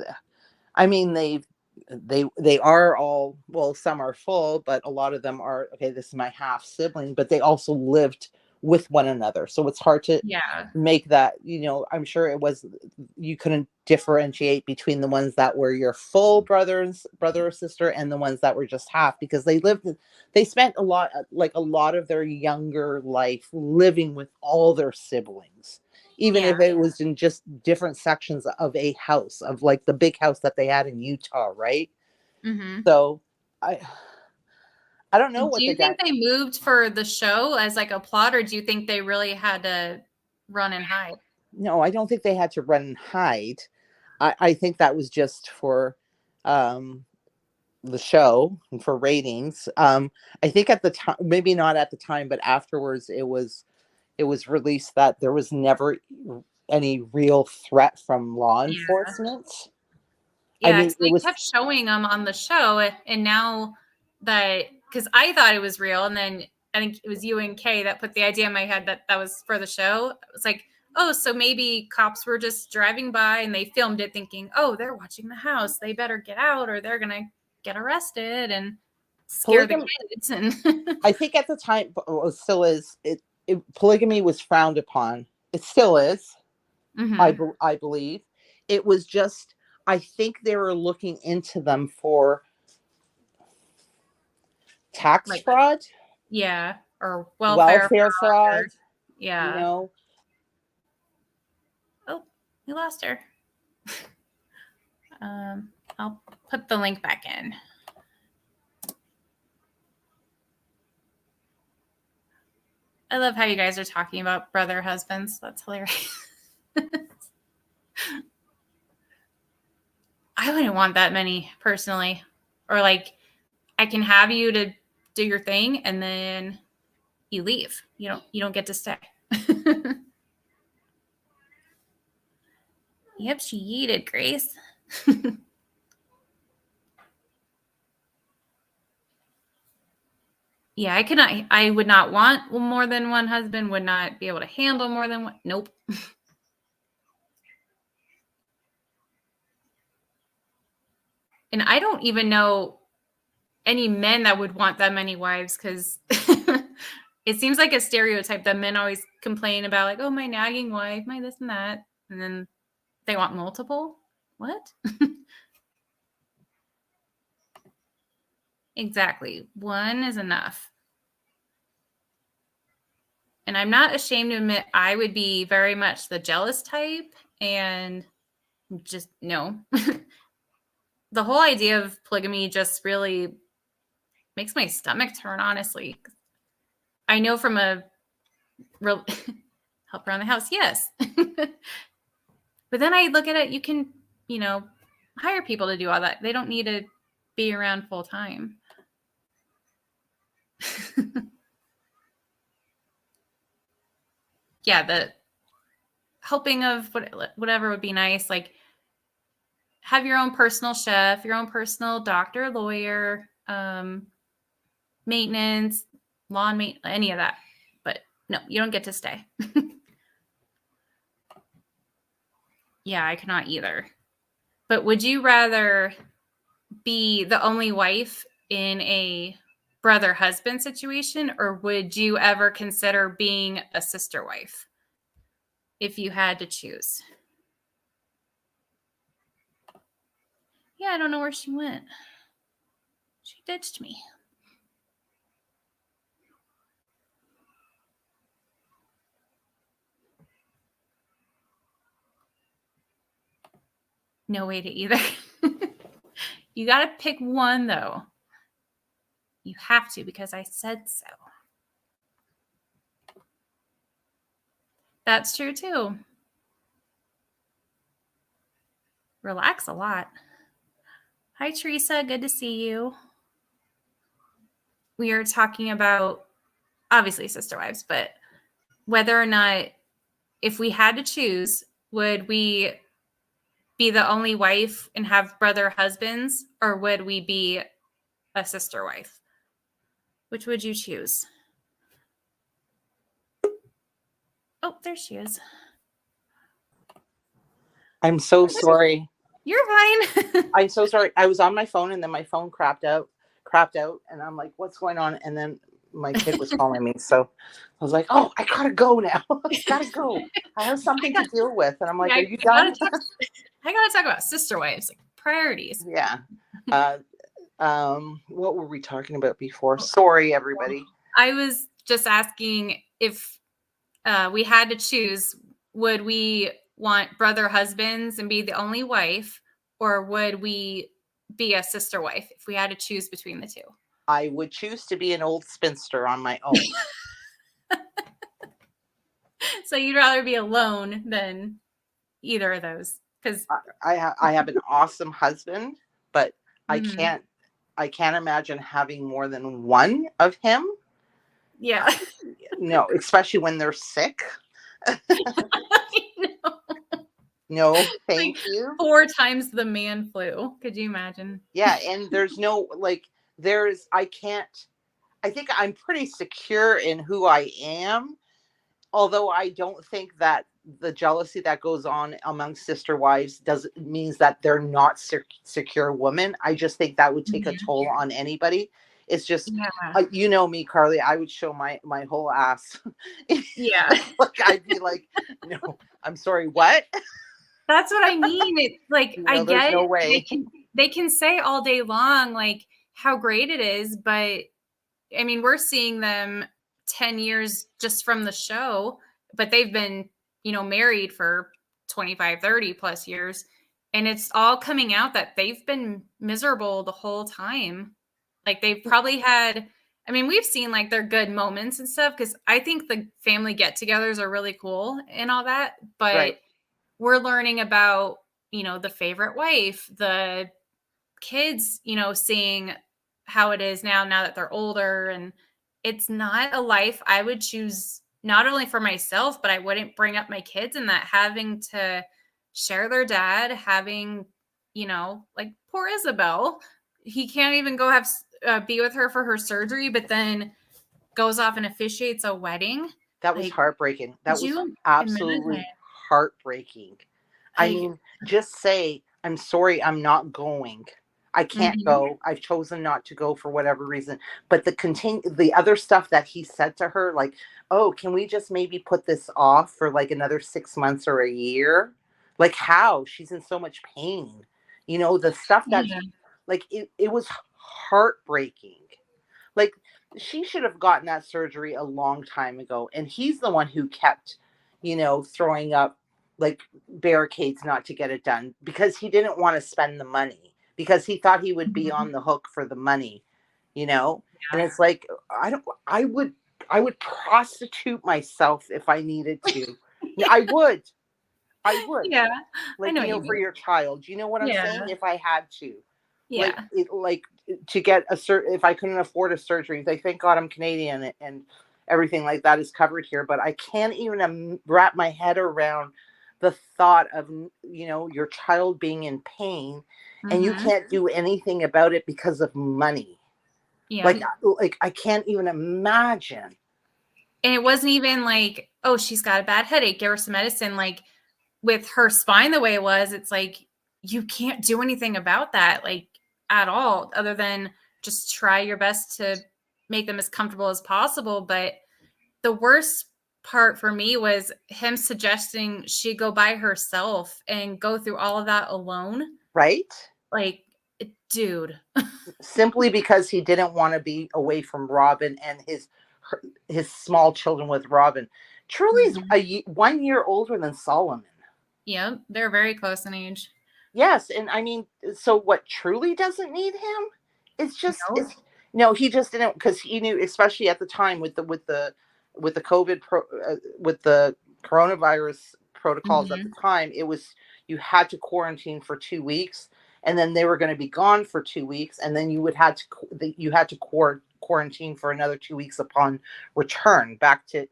I mean, they are all, well, some are full, but a lot of them are, okay, this is my half sibling, but they also lived with one another. So it's hard to yeah, make that, I'm sure it was, you couldn't differentiate between the ones that were your full brother or sister and the ones that were just half, because they spent a lot, like a lot of their younger life living with all their siblings, even yeah. if it was in just different sections of a house, of like the big house that they had in Utah, right? Mm-hmm. So I I don't know Do what the you guy. think they moved for the show as like a plot, or do you think they really had to run and hide? No, I don't think they had to run and hide. I think that was just for um the show and for ratings. I think at the time, maybe not at the time, but afterwards, it was released that there was never any real threat from law Yeah. enforcement. I Yeah, mean, because it they was kept showing them on the show, and now that, because I thought it was real, and then I think it was you and Kay that put the idea in my head that that was for the show. It was like, oh, so maybe cops were just driving by and they filmed it, thinking, oh, they're watching the house, they better get out, or they're gonna get arrested and scare the polygamy. kids. And I think at the time, well, it still is. Polygamy was frowned upon. It still is. hmm I believe it was just. I think they were looking into them for tax like, fraud, yeah, or welfare welfare fraud, fraud. or You yeah. know, Oh, we lost her. I'll put the link back in. I love how you guys are talking about brother husbands. That's hilarious. I wouldn't want that many personally. Or like, I can have you to do your thing and then you leave. You don't get to stay. Yep, she yeeted, Grace. Yeah, I would not want more than one husband, would not be able to handle more than one. Nope. And I don't even know any men that would want that many wives, because it seems like a stereotype that men always complain about, like, oh, my nagging wife, my this and that. And then they want multiple. What? Exactly. One is enough. And I'm not ashamed to admit I would be very much the jealous type, and just no. The whole idea of polygamy just really makes my stomach turn, honestly. I know from a real help around the house, yes. But then I look at it, you can, you know, hire people to do all that. They don't need to be around full time. Yeah, the helping of whatever would be nice. Like, have your own personal chef, your own personal doctor, lawyer, maintenance, lawn maintenance, any of that. But no, you don't get to stay. Yeah, I cannot either. But would you rather be the only wife in a brother husband situation, or would you ever consider being a sister wife if you had to choose? Yeah, I don't know where she went. She ditched me. No way to either. You got to pick one, though. You have to, because I said so. That's true, too. Relax a lot. Hi, Teresa. Good to see you. We are talking about, obviously, sister wives, but whether or not, if we had to choose, would we be the only wife and have brother husbands, or would we be a sister wife? Which would you choose? Oh, there she is. I'm so sorry. You're fine. I'm so sorry. I was on my phone and then my phone crapped out, and I'm like, what's going on? And then my kid was calling me. So I was like, oh, I gotta go now. I gotta go. I have something to deal with. And I'm like, are you done? I gotta talk about sister wives, like priorities. Yeah. What were we talking about before? Sorry, everybody. I was just asking if we had to choose, would we want brother husbands and be the only wife, or would we be a sister wife if we had to choose between the two? I would choose to be an old spinster on my own. So you'd rather be alone than either of those? Because I have an awesome husband, but I can't imagine having more than one of him. Yeah. No, especially when they're sick. No, thank you. 4 times the man flu. Could you imagine? Yeah, and there's no I think I'm pretty secure in who I am, although I don't think that the jealousy that goes on among sister wives means that they're not secure women. I just think that would take a toll on anybody. It's just, you know me, Carly, I would show my whole ass. Yeah. Like, I'd be like, no, I'm sorry, what? That's what I mean. It's like, I get no it. way. They can say all day long, like, how great it is. But I mean, we're seeing them 10 years just from the show, but they've been, married for 25, 30 plus years. And it's all coming out that they've been miserable the whole time. Like, they've probably had, I mean, we've seen like their good moments and stuff, because I think the family get-togethers are really cool and all that. But Right. we're learning about, the favorite wife, the kids, seeing how it is now that they're older. And it's not a life I would choose, not only for myself, but I wouldn't bring up my kids in that, having to share their dad, having, like poor Isabel, he can't even go be with her for her surgery, but then goes off and officiates a wedding. That was heartbreaking. That was absolutely heartbreaking. I mean, just say, I'm sorry, I'm not going. I can't go. I've chosen not to go for whatever reason. But the other stuff that he said to her, like, oh, can we just maybe put this off for like another 6 months or a year? Like, how? She's in so much pain. The stuff that, it was heartbreaking. Like, she should have gotten that surgery a long time ago. And he's the one who kept, throwing up like barricades not to get it done, because he didn't want to spend the money, because he thought he would be on the hook for the money, And it's like, I would prostitute myself if I needed to. I would. Yeah. Like, I know for your child. You know what I'm saying? If I had to. Yeah. Like to get if I couldn't afford a surgery, thank God I'm Canadian and everything like that is covered here. But I can't even wrap my head around the thought of, your child being in pain and you can't do anything about it because of money. Yeah. Like I can't even imagine. And it wasn't even like, oh, she's got a bad headache, give her some medicine. Like, with her spine the way it was, it's like, you can't do anything about that, like, at all, other than just try your best to make them as comfortable as possible. But the worst part for me was him suggesting she go by herself and go through all of that alone. Right. Like, Dude. simply because he didn't want to be away from Robin and his small children with Robin. Truly's Mm-hmm. 1 year older than Solomon. Yep, they're very close in age. Yes, and I mean, so what? Truly doesn't need him. Nope. It's no, he just didn't, because he knew, especially at the time with the COVID with the coronavirus protocols at the Mm-hmm. time. It was, you had to quarantine for 2 weeks, and then they were going to be gone for 2 weeks, and then you had to quarantine for another 2 weeks upon return back to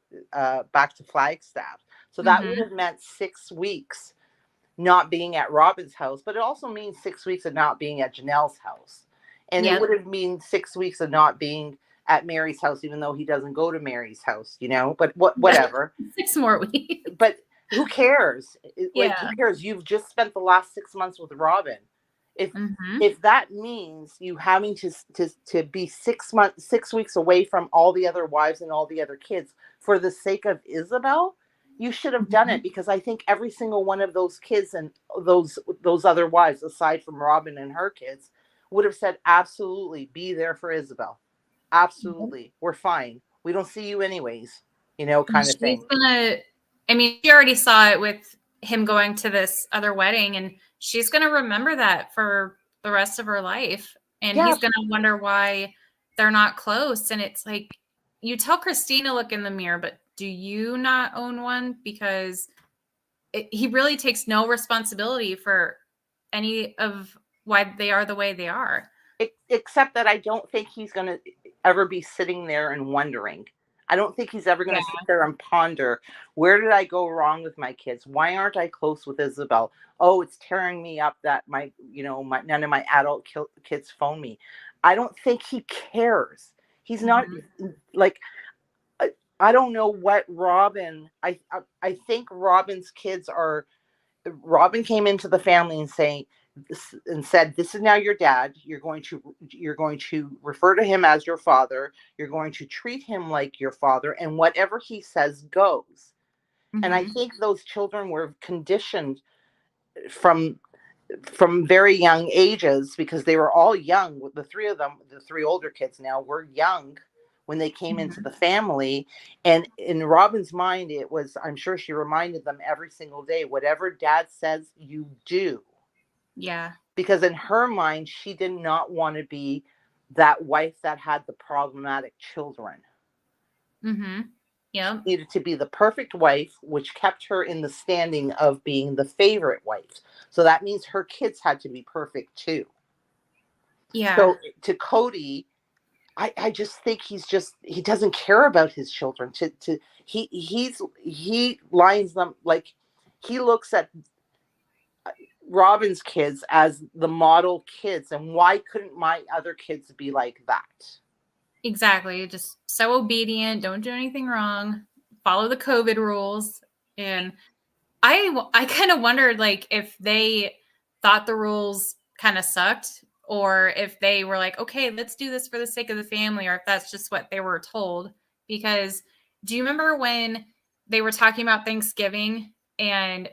Flagstaff. So that would Mm-hmm. have meant 6 weeks not being at Robin's house, but it also means 6 weeks of not being at Janelle's house. And it Yep. would have mean 6 weeks of not being at Mary's house, even though he doesn't go to Mary's house, but whatever. 6 more weeks. But who cares? Like, who Yeah. cares? You've just spent the last 6 months with Robin. If Mm-hmm. if that means you having to be 6 months, 6 weeks away from all the other wives and all the other kids for the sake of Isabel, you should have done Mm-hmm. it, because I think every single one of those kids and those other wives, aside from Robin and her kids, would have said, absolutely, be there for Isabel. Absolutely. We're fine. We don't see you anyways, And kind of she's thing. gonna, I mean, she already saw it with him going to this other wedding, and she's gonna remember that for the rest of her life. And Yeah. he's gonna wonder why they're not close. And it's like, you tell Christine to look in the mirror, but do you not own one? Because he really takes no responsibility for any of why they are the way they are. Except that I don't think he's going to ever be sitting there and wondering. I don't think he's ever going Yeah. to sit there and ponder, where did I go wrong with my kids? Why aren't I close with Isabel? Oh, it's tearing me up that none of my adult kids phone me. I don't think he cares. He's not, Mm-hmm. like, I don't know what Robin. I think Robin's kids are. Robin came into the family and said, "This is now your dad. You're going to refer to him as your father. You're going to treat him like your father, and whatever he says goes." And I Mm-hmm. think those children were conditioned from very young ages, because they were all young. The three of them, the three older kids now, were young when they came into Mm-hmm. the family. And in Robin's mind, it was, I'm sure she reminded them every single day, whatever dad says, you do. Yeah. Because in her mind, she did not want to be that wife that had the problematic children. Mm-hmm. She Yep. needed to be the perfect wife, which kept her in the standing of being the favorite wife. So that means her kids had to be perfect too. Yeah. So to Kody, I just think he doesn't care about his children. He lines them, like, he looks at Robin's kids as the model kids, and why couldn't my other kids be like that? Exactly. Just so obedient. Don't do anything wrong. Follow the COVID rules. And I kind of wondered, like, if they thought the rules kind of sucked, or if they were like, okay, let's do this for the sake of the family, or if that's just what they were told. Because do you remember when they were talking about Thanksgiving and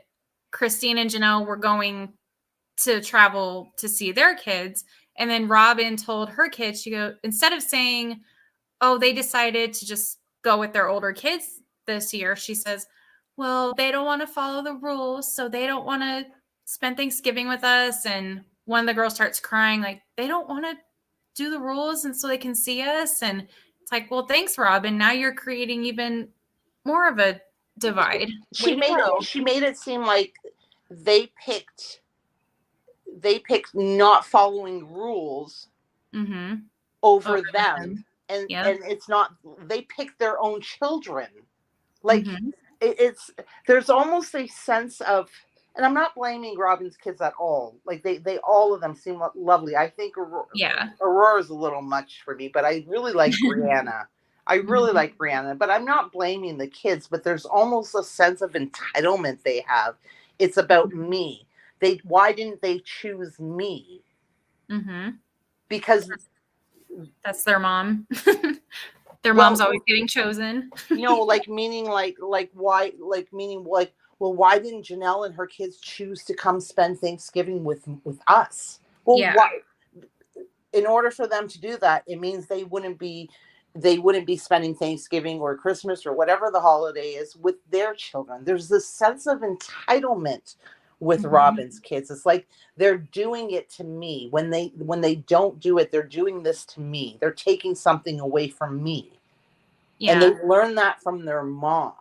Christine and Janelle were going to travel to see their kids? And then Robin told her kids, she go, instead of saying, oh, they decided to just go with their older kids this year, she says, well, they don't want to follow the rules, so they don't want to spend Thanksgiving with us. And one of the girls starts crying, like, they don't want to do the rules and so they can see us. And it's like, well, thanks, Robin. Now you're creating even more of a divide. Way to go. She made it seem like they picked not following rules Mm-hmm. Over over them. them. And Yep. it's not, they picked their own children. Like, Mm-hmm. it's there's almost a sense of, and I'm not blaming Robin's kids at all. Like, they all of them seem lovely. I think Yeah. Aurora's a little much for me, but I really like Brianna. I really Mm-hmm. like Brianna, but I'm not blaming the kids. But there's almost a sense of entitlement they have. It's about me. Why didn't they choose me? Mm-hmm. Because, That's their mom. Their mom's well, always getting chosen. no, like, meaning, like why, like, meaning, like, well, why didn't Janelle and her kids choose to come spend Thanksgiving with us? Well, Yeah. why? in order for them to do that, it means they wouldn't be spending Thanksgiving or Christmas or whatever the holiday is with their children. There's this sense of entitlement with Robin's kids. It's like they're doing it to me. When they don't do it, they're doing this to me. They're taking something away from me. And Yeah. they learn that from their mom.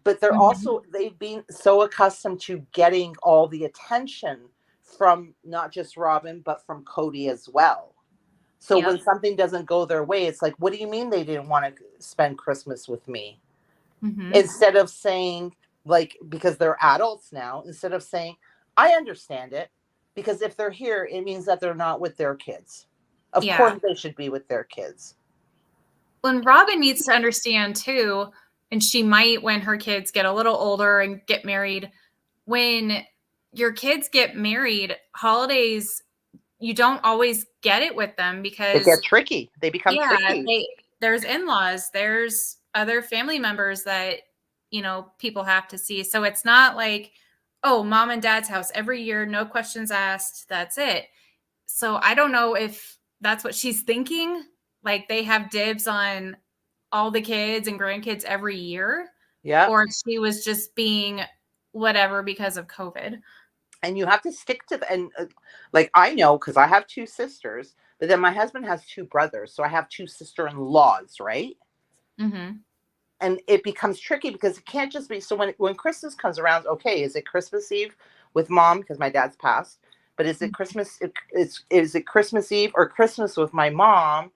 But they've been so accustomed to getting all the attention from not just Robin, but from Kody as well. So when Yep. something doesn't go their way, it's like, what do you mean they didn't want to spend Christmas with me? Mm-hmm. Instead of saying, like, because they're adults now, instead of saying, I understand it, because if they're here, it means that they're not with their kids. Of Yeah. course they should be with their kids. When Robin needs to understand too, and she might when her kids get a little older and get married, when your kids get married, holidays, you don't always get it with them They because get tricky. They become yeah, tricky. there's in-laws, there's other family members that, people have to see. So it's not like, oh, mom and dad's house every year, no questions asked, that's it. So I don't know if that's what she's thinking. Like they have dibs on all the kids and grandkids every year, Yeah. or she was just being whatever because of COVID. And you have to stick to the, and like, I know, because I have two sisters, but then my husband has two brothers. So I have two sister-in-laws, right? Mm-hmm. And it becomes tricky because it can't just be, so when Christmas comes around, okay, is it Christmas Eve with mom because my dad's passed, but is it Christmas, is it Christmas Eve or Christmas with my mom?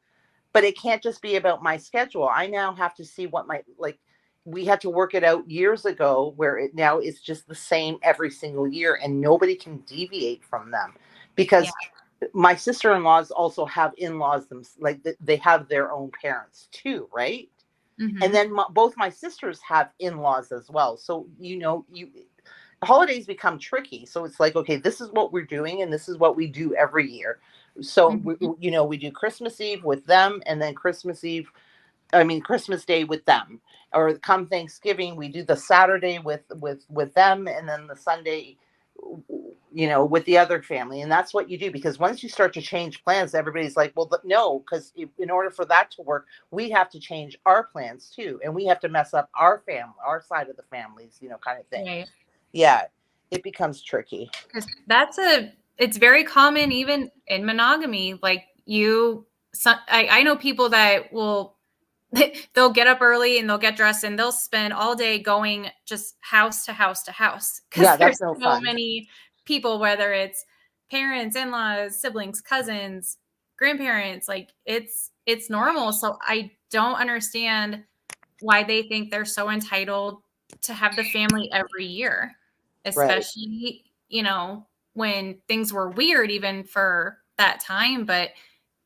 But it can't just be about my schedule. I now have to see what my, like, we had to work it out years ago where it now is just the same every single year and nobody can deviate from them, Yeah. because my sister-in-laws also have in-laws like they have their own parents too, right? And Mm-hmm. then both my sisters have in-laws as well. So holidays become tricky. So it's like, okay, this is what we're doing and this is what we do every year. So Mm-hmm. we do Christmas Eve with them, and then Christmas Day with them. Or come Thanksgiving, we do the Saturday with them, and then the Sunday, with the other family. And that's what you do, because once you start to change plans, everybody's like, well, no, because in order for that to work, we have to change our plans too, and we have to mess up our family, our side of the families, kind of thing. Right. Yeah, it becomes tricky. Because it's very common even in monogamy. Like I know people that will, they'll get up early and they'll get dressed and they'll spend all day going just house to house to house because Yeah, there's that's no so fun. many people, whether it's parents, in-laws, siblings, cousins, grandparents, like it's normal. So I don't understand why they think they're so entitled to have the family every year, Right. especially, when things were weird even for that time. But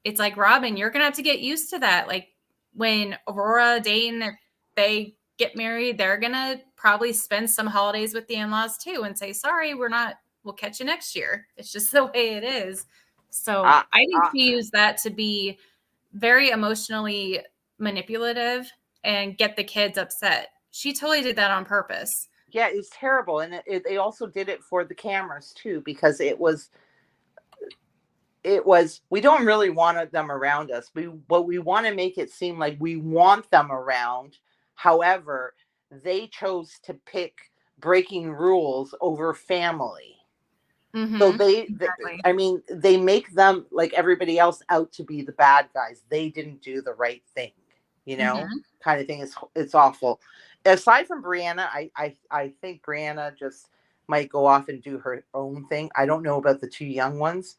it's like, Robin, you're going to have to get used to that. Like when Aurora, Dayton, if they get married, they're going to probably spend some holidays with the in-laws too and say, sorry, we'll catch you next year. It's just the way it is. So Uh, I think uh, she used that to be very emotionally manipulative and get the kids upset. She totally did that on purpose. yeah, it's terrible, and they also did it for the cameras too, because it was we don't really want them around us, but we want to make it seem like we want them around. However, they chose to pick breaking rules over family. So Mm-hmm. Exactly. they make them, like everybody else, out to be the bad guys. They didn't do the right thing, Mm-hmm. kind of thing. It's awful. Aside from Brianna, I think Brianna just might go off and do her own thing. I don't know about the two young ones,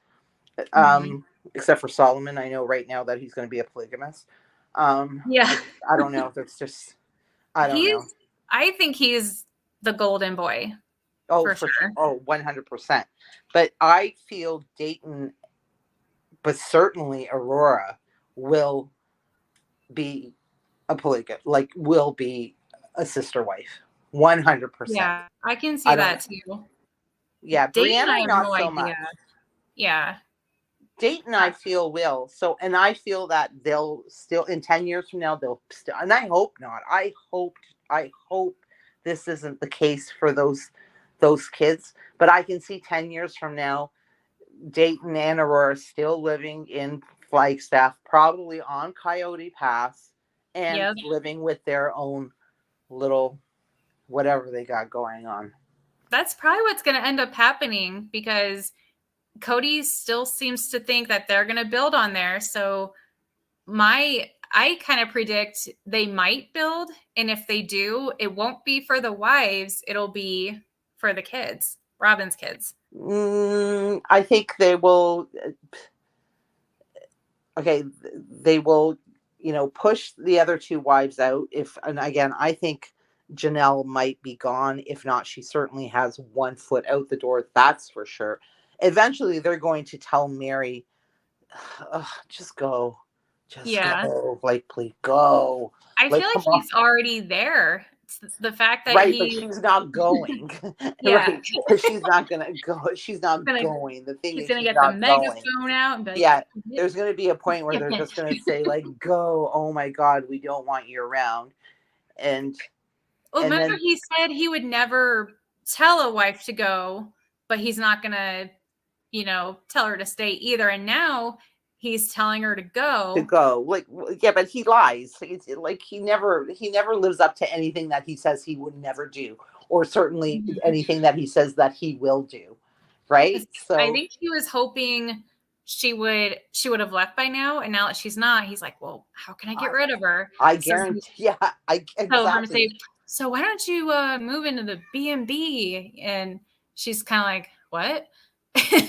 Mm-hmm. except for Solomon. I know right now that he's going to be a polygamist. Yeah. I don't know if it's just, I don't know. I think he's the golden boy Oh, for for sure. sure. Oh, 100%. But I feel Dayton, but certainly Aurora will be a polygamy, like will be a sister wife. 100%. Yeah. I can see I don't, that too. yeah, Dayton, I Brianna, have not no so idea. much. Yeah. Dayton, I feel will. So, and I feel that they'll still, in 10 years from now, they'll still, and I hope not. I hope this isn't the case for those kids, but I can see 10 years from now, Dayton and Aurora still living in Flagstaff, probably on Coyote Pass, and Yep. living with their own little whatever they got going on. That's probably what's going to end up happening because Kody still seems to think that they're going to build on there. So I kind of predict they might build, and if they do, it won't be for the wives, it'll be for the kids, Robin's kids. I think they will. Okay, they will, push the other two wives out. And again, I think Janelle might be gone. If not, she certainly has one foot out the door. That's for sure. Eventually, they're going to tell Mary, just go. Just Yeah. go. Like, please go. I Like, feel like come on. he's already there. It's the fact that Right, but he, she's not going. yeah, Right. But she's not gonna go. She's not gonna, going. The thing he's is gonna she's get the not going. megaphone out and be like, Yeah. There's gonna be a point where they're skip just gonna it. say, like, go, oh my God, we don't want you around. And Well, and remember then he said he would never tell a wife to go, but he's not gonna, tell her to stay either. And now he's telling her to to go. go. Like, yeah, but he lies. It's like he never lives up to anything that he says he would never do, or certainly anything that he says that he will do. Right? I So think he was hoping she would have left by now, and now that she's not, he's like, well, how can I get I, rid of her? I So guarantee, yeah, I tell her to say, exactly. so why don't you move into the B&B? And she's kind of like, what?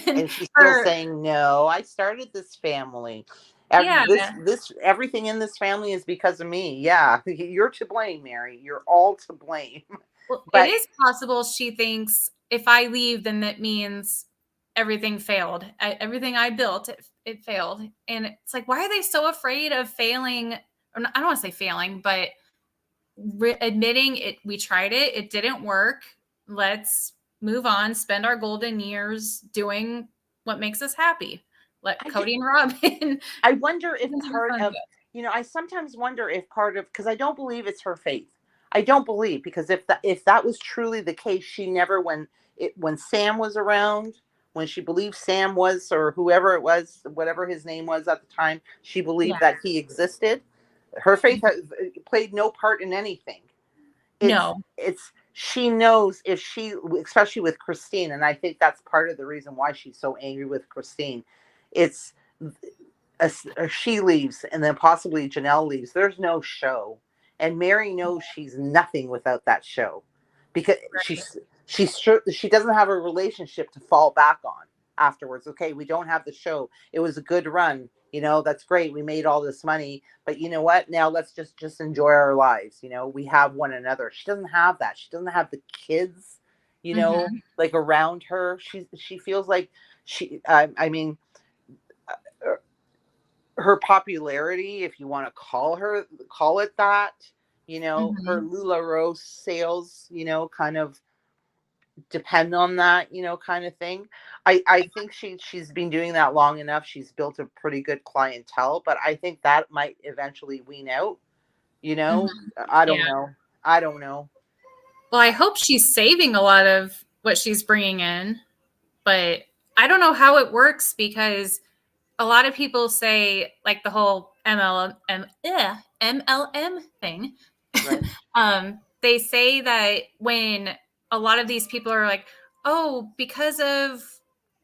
And she's still Or saying, no, I started this family. yeah, This everything in this family is because of me. Yeah, you're to blame, Mary. You're all to blame. well, it But is possible she thinks if I leave, then that means everything failed. Everything I built, it failed. And it's like, why are they so afraid of failing? Or I don't want to say failing, but admitting it, we tried it, it didn't work. Let's move on, spend our golden years doing what makes us happy. Let I, Kody and Robin. I wonder if part Fun. of, I sometimes wonder if part of, because I don't believe it's her faith. I don't believe, because if that was truly the case, she never, when Sam was around, when she believed Sam was, or whoever it was, whatever his name was at the time, she Yeah. believed that he existed. Her faith played no part in anything. it's No. it's she knows, if she, especially with Christine, and I think that's part of the reason why she's so angry with Christine. It's she leaves, and then possibly Janelle leaves. There's no show, and Mary knows she's nothing without that show, because Right. she doesn't have a relationship to fall back on afterwards. Okay, we don't have the show. It was a good run. That's great. We made all this money, but you know what? Now let's just enjoy our lives. We have one another. She doesn't have that. She doesn't have the kids, Mm-hmm. like around her. She feels like I mean, her popularity, if you want to call it that, her Mm-hmm. LuLaRoe sales, kind of depend on that, kind of thing. I think she's been doing that long enough. She's built a pretty good clientele, but I think that might eventually wean out, you Mm-hmm. know. I don't Yeah. know. I don't know. Well, I hope she's saving a lot of what she's bringing in, but I don't know how it works because a lot of people say like the whole MLM thing. Right. They say that when a lot of these people are like, oh, because of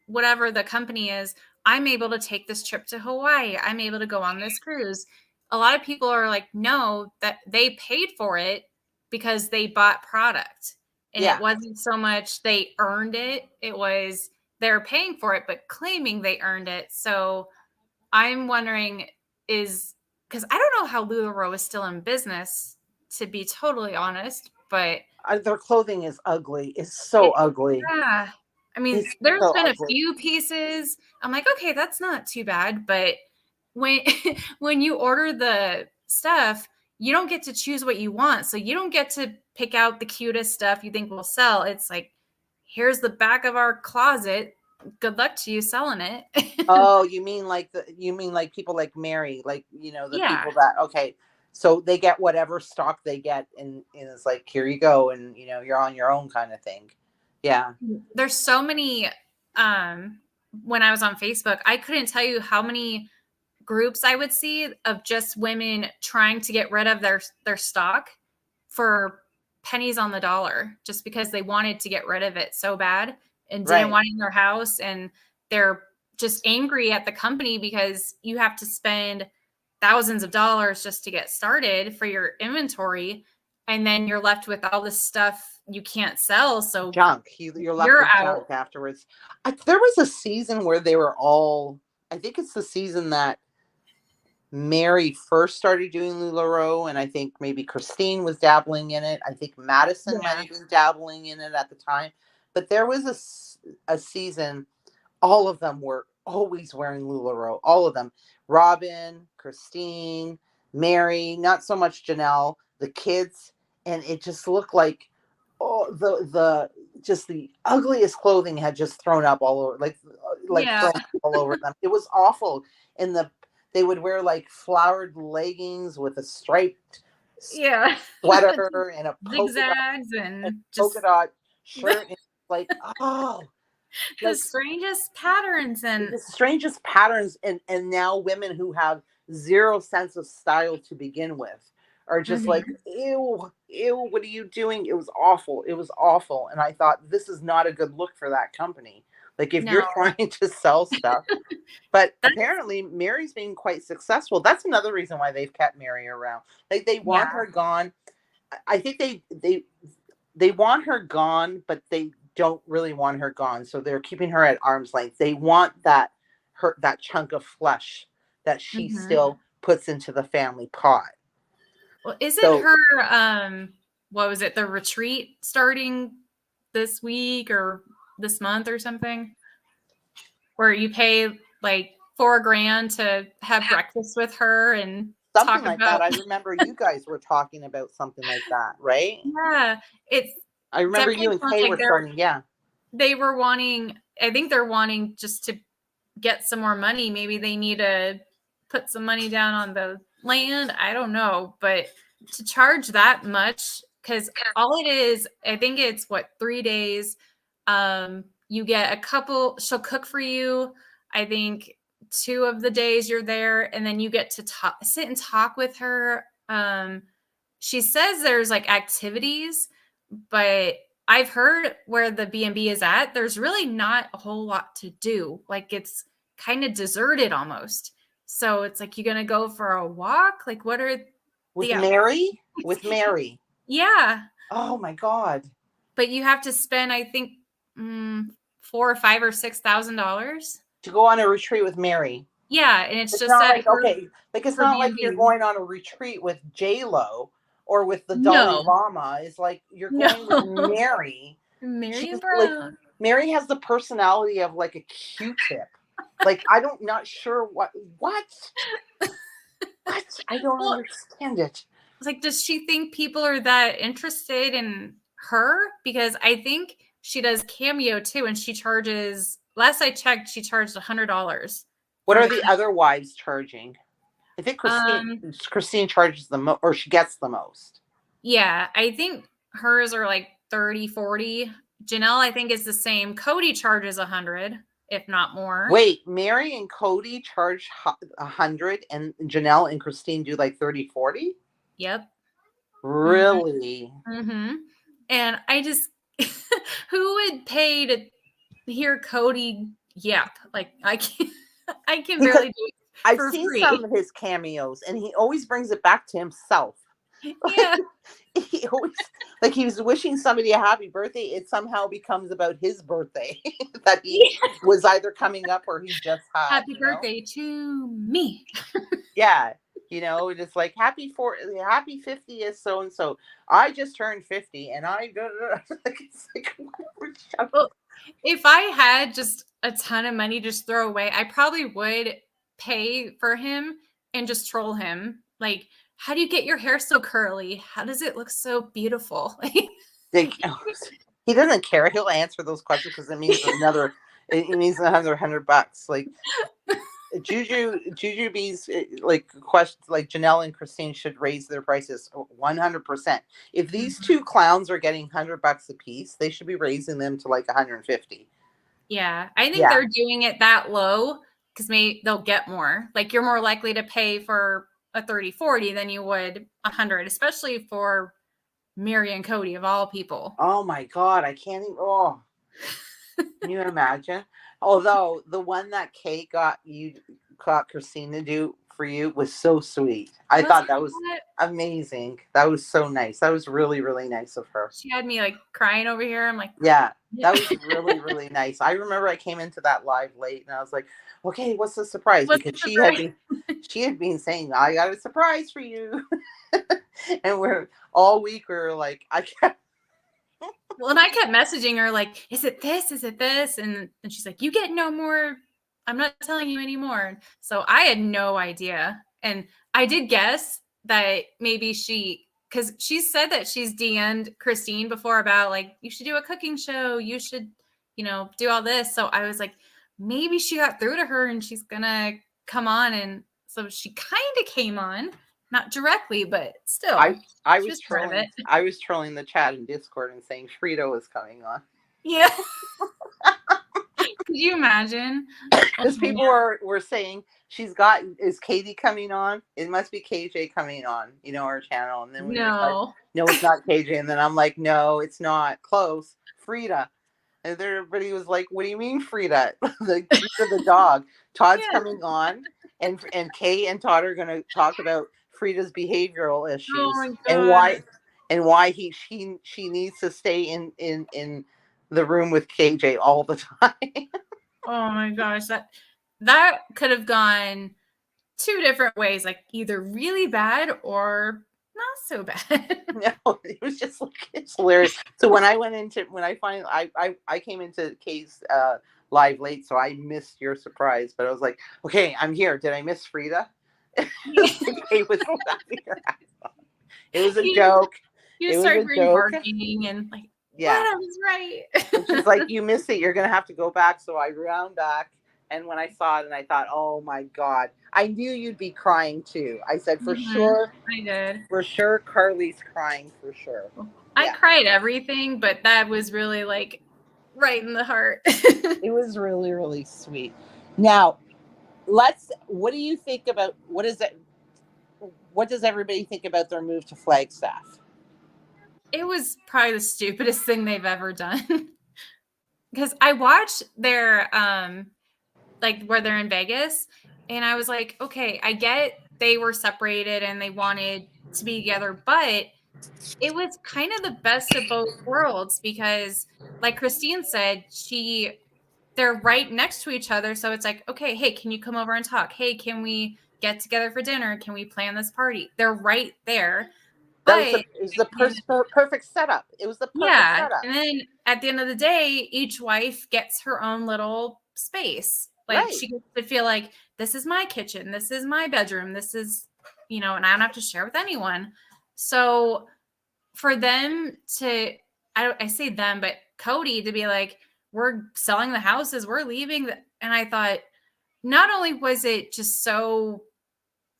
whatever the company is, I'm able to take this trip to Hawaii. I'm able to go on this cruise. A lot of people are like, no, that they paid for it because they bought product. And it Yeah. wasn't so much they earned it, it was they're paying for it, but claiming they earned it. So I'm wondering is because I don't know how LuLaRoe is still in business, to be totally honest, but Their clothing is ugly. It's so it, ugly. yeah. I mean, It's there's so been a ugly. few pieces. I'm like, okay, that's not too bad. But when when you order the stuff, you don't get to choose what you want. So you don't get to pick out the cutest stuff you think will sell. It's like, here's the back of our closet. Good luck to you selling it. Oh, you mean like people like Mary, like, the Yeah. people that, okay, so they get whatever stock they get, and it's like, here you go, and you're on your own, kind of thing. Yeah. There's so many when I was on Facebook, I couldn't tell you how many groups I would see of just women trying to get rid of their stock for pennies on the dollar just because they wanted to get rid of it so bad and didn't Right. want it in their house, and they're just angry at the company because you have to spend thousands of dollars just to get started for your inventory, and then you're left with all this stuff you can't sell, so Junk. You're left you're with out. junk afterwards. There was a season where they were all. I think it's the season that Mary first started doing LuLaRoe, and I think maybe Christine was dabbling in it. I think Madison might Yeah. have been dabbling in it at the time. But there was a season, all of them were always wearing LuLaRoe. All of them. Robin, Christine, Mary, not so much Janelle, the kids. And it just looked like the just the ugliest clothing had just thrown up all over, like Yeah. thrown up all over them. It was awful. And they would wear like flowered leggings with a striped Yeah. sweater and Zigzags a and polka just dot shirt. And like, oh, the like strangest patterns. And the strangest patterns. And now women who have zero sense of style to begin with are just like, Mhm. ew, what are you doing? It was awful. It was awful. And I thought, this is not a good look for that company. Like, if No, you're trying to sell stuff, but that's apparently Mary's being quite successful. That's another reason why they've kept Mary around. Like, they yeah. want her gone. I think they want her gone, but they don't really want her gone. So they're keeping her at arm's length. They want that chunk of flesh that she Mhm. still puts into the family pot. Well, isn't So her what was it, the retreat starting this week or this month or something? Where you pay like $4,000 to have breakfast with her and something talk like that. about I remember you guys were talking about something like that, right? yeah, it's I remember you definitely and sounds Kay like were starting. Yeah. they were wanting, I think they're wanting just to get some more money. Maybe they need to put some money down on the land. I don't know, but to charge that much, because all it is, I think it's what, 3 days. You get a couple, she'll cook for you. I think 2 of the days you're there, and then you get to sit and talk with her. She says there's like activities, but I've heard where the B&B is at, there's really not a whole lot to do. Like it's kind of deserted almost. So it's like, you're going to go for a walk? Like what are With the Mary? With Mary. Yeah, Oh my God. but you have to spend, I think, four or five or $6,000. To go on a retreat with Mary. Yeah, and it's It's just not at like, okay, like it's her not like you're B&B. going on a retreat with J Lo or with the Dalai No, Lama. It's like you're going with no. Mary. Marion She's like, Brown. Mary has the personality of like a Q-tip. Like, I don't, not sure what? I don't Well, understand it. it's like, does she think people are that interested in her? Because I think she does Cameo too, and she charges. Last I checked, she charged $100 What for are the. the other wives charging? I think Um, Christine charges the most, or she gets the most. yeah, I think hers are like 30, 40. Janelle, I think, is the same. Kody charges 100, if not more. Wait, Mary and Kody charge 100, and Janelle and Christine do like 30, 40? Yep. Mm-hmm. Really? Mm-hmm. And I just, who would pay to hear Kody yap? Like I can, I can Because barely do it I've for seen some free. of his cameos, and he always brings it back to himself. Yeah. He always, like, he was wishing somebody a happy birthday. It somehow becomes about his birthday that he Yeah. was either coming up or he just had, Happy birthday to me. Yeah. It's like happy 50th so and so. I just turned 50 and I like, it's like, shut Well, if I had just a ton of money to just throw away, I probably would pay for him and just troll him. Like, how do you get your hair so curly? How does it look so beautiful? like, he doesn't care. He'll answer those questions because it means another $100. Like, Jujubee's like questions, like Janelle and Christine should raise their prices 100%. If these two clowns are getting $100 a piece, they should be raising them to like 150. Yeah, I think Yeah. they're doing it that low because maybe they'll get more. Like you're more likely to pay for a 30-40 than you would 100, especially for Mary and Kody of all people. Oh my God, I can't even. Oh, can you imagine? Although the one that Kate got Christina to do for you was so sweet. I thought that was amazing. That was so nice. That was really, really nice of her. She had me like crying over here. I'm like, yeah, that was really, really nice. I remember I came into that live late and I was like, okay, what's the surprise? Because she had been saying, I got a surprise for you. And we're all week we were like, I kept well, and I kept messaging her like, is it this? Is it this? And she's like, you get no more. I'm not telling you anymore. So I had no idea. And I did guess that maybe because she said that she's DM'd Christine before about like, you should do a cooking show. You should, do all this. So I was like, maybe she got through to her and she's going to come on. And so she kind of came on. Not directly, but still. I was trolling the chat in Discord and saying Frito was coming on. Yeah. Could you imagine? Because people were saying is Katie coming on? It must be KJ coming on, our channel. And then we were like, no, it's not KJ. And then I'm like, no, it's not. Close. Frida. And everybody was like, what do you mean Frida? Frida the dog. Todd's coming on. And Kay and Todd are going to talk about Frida's behavioral issues and why she needs to stay in the room with KJ all the time. Oh my gosh, that could have gone two different ways, like either really bad or not so bad. No, it was just like, it's hilarious. So when I came into Kay's live late, so I missed your surprise, but I was like, okay, I'm here. Did I miss Frida? It was it was a joke. You started remarking and like, yeah, I was right. And she's like, you missed it. You're gonna have to go back. So I ran back, and when I saw it, and I thought, oh my God, I knew you'd be crying too. I said for sure. I did. For sure, Carly's crying for sure. I cried everything, but that was really like right in the heart. It was really, really sweet. Now, what do you think about, what does everybody think about their move to Flagstaff? It was probably the stupidest thing they've ever done. Because I watched their, like where they're in Vegas, and I was like, okay, I get they were separated and they wanted to be together, but it was kind of the best of both worlds because, like Christine said, they're right next to each other. So it's like, okay, hey, can you come over and talk? Hey, can we get together for dinner? Can we plan this party? They're right there. It was the perfect setup. It was the perfect setup. And then at the end of the day, each wife gets her own little space. Like she gets to feel like, this is my kitchen. This is my bedroom. This is, and I don't have to share with anyone. So for them to, I say them, but Kody to be like, we're selling the houses, we're leaving. And I thought, not only was it just so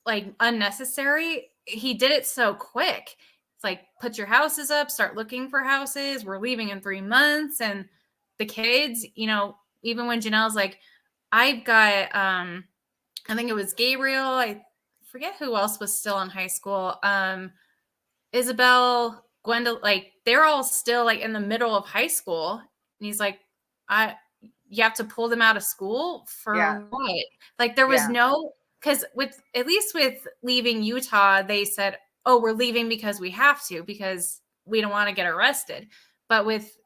like unnecessary, he did it so quick. It's like, put your houses up, start looking for houses. We're leaving in 3 months. And the kids, even when Janelle's like, I've got, I think it was Gabriel. I forget who else was still in high school. Isabel, Gwendolyn, like they're all still like in the middle of high school. And he's like, you have to pull them out of school for what? Like there was no, because at least with leaving Utah, they said, oh, we're leaving because we have to, because we don't want to get arrested. But with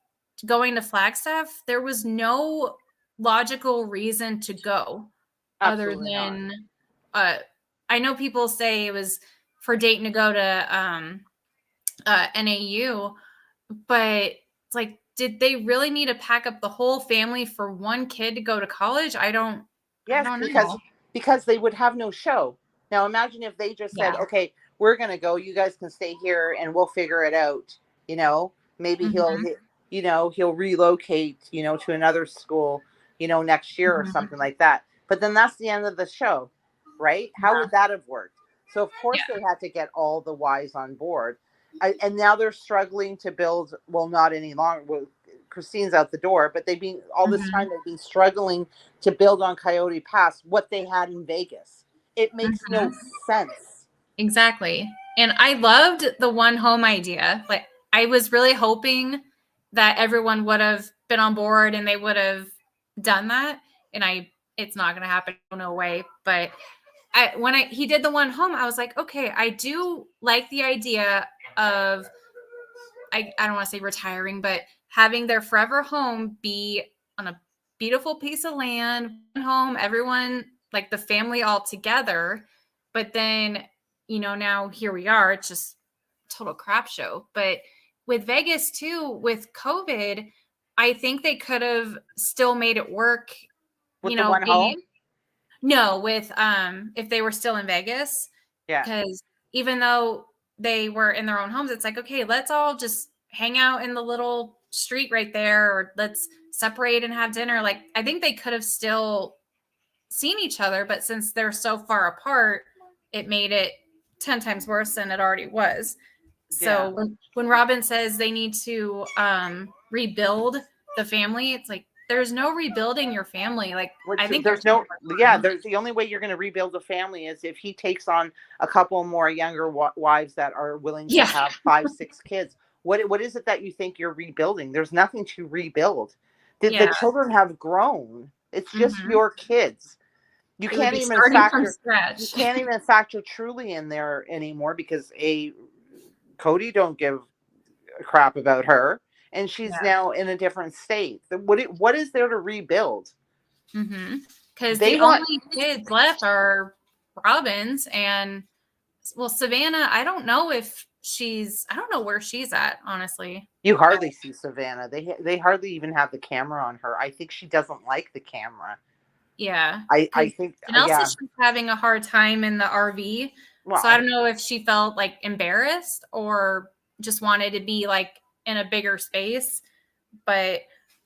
going to Flagstaff, there was no logical reason to go. Absolutely other than, I know people say it was for Dayton to go to NAU, but it's like, did they really need to pack up the whole family for one kid to go to college? I don't know. Because they would have no show. Now imagine if they just said, okay, we're going to go, you guys can stay here and we'll figure it out. Maybe he'll relocate, to another school, next year or something like that. But then that's the end of the show, right? How would that have worked? So of course they had to get all the wives on board. And now they're struggling to build, well, not any longer. Christine's out the door, but they've been all this time Mhm. they've been struggling to build on Coyote Pass what they had in Vegas. It makes no Mhm. sense. Exactly. And I loved the one home idea. Like, I was really hoping that everyone would have been on board and they would have done that. And it's not going to happen. No way. But when he did the one home, I was like, okay, I do like the idea of, I don't want to say retiring, but having their forever home be on a beautiful piece of land, one home, everyone, like the family all together. But then, now here we are. It's just total crap show. But with Vegas too, with COVID, I think they could have still made it work, With the one being home? no, with if they were still in Vegas, Yeah. because even though they were in their own homes, it's like, okay, let's all just hang out in the little street right there, or let's separate and have dinner. Like, I think they could have still seen each other, but since they're so far apart, it made it 10 times worse than it already was. Yeah. So when Robin says they need to rebuild the family, it's like, there's no rebuilding your family. Like, I think There's you're no, too far yeah, behind. there's the only way you're going to rebuild a family is if he takes on a couple more younger wives that are willing to Yeah. have 5, 6 kids. What is it that you think you're rebuilding? There's nothing to rebuild. The Yeah. children have grown. It's just Hmm. your kids. You It would can't be even starting from factor you scratch. can't even factor Truly in there anymore because Kody don't give a crap about her, and she's Yeah. now in a different state. What is there to rebuild? Because They the want only kids left are Robin's, and well, Savannah, I don't know where she's at, honestly. You hardly see Savannah. They hardly even have the camera on her. I think she doesn't like the camera. Yeah. I Because think Janelle yeah. says she's having a hard time in the RV. So I Well, don't know if she felt like embarrassed or just wanted to be like in a bigger space. But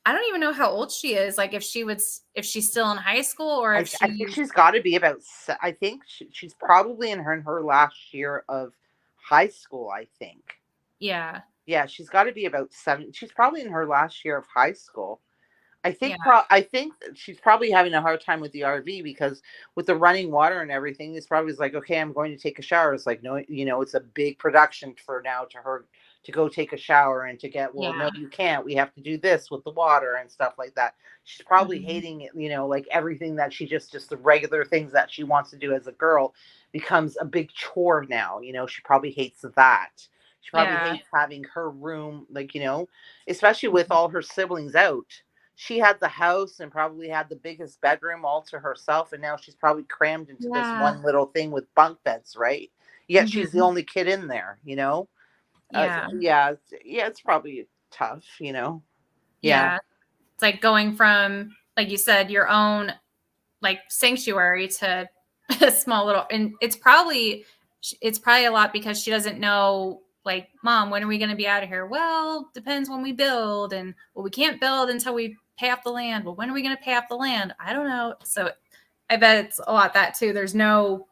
I don't even know how old she is. Like, if she's still in high school, or if I think she's, she's got to be about. I think she's probably in her last year of high school. I think. yeah, Yeah, she's got to be about 7. She's probably in her last year of high school. yeah, I think that she's probably having a hard time with the RV because with the running water and everything, it's probably like, okay, I'm going to take a shower. It's like, no, it's a big production for now to her to go take a shower and to get, well, no, yeah. you can't. We have to do this with the water and stuff like that. She's probably Mhm. hating it, like everything that she just the regular things that she wants to do as a girl becomes a big chore now. She probably hates that. She probably Yeah. hates having her room, like, especially with Mhm. all her siblings out. She had the house and probably had the biggest bedroom all to herself, and now she's probably crammed into this Yeah. one little thing with bunk beds, right? Yet she's the Mhm. only kid in there. Yeah. Yeah, yeah, it's probably tough. Yeah, Yeah. It's like going from, like you said, your own like sanctuary to a small little, and it's probably a lot because she doesn't know, like, mom, when are we going to be out of here? Well, depends when we build, and well, we can't build until we pay off the land. Well, when are we going to pay off the land? I don't know. So I bet it's a lot that too. There's no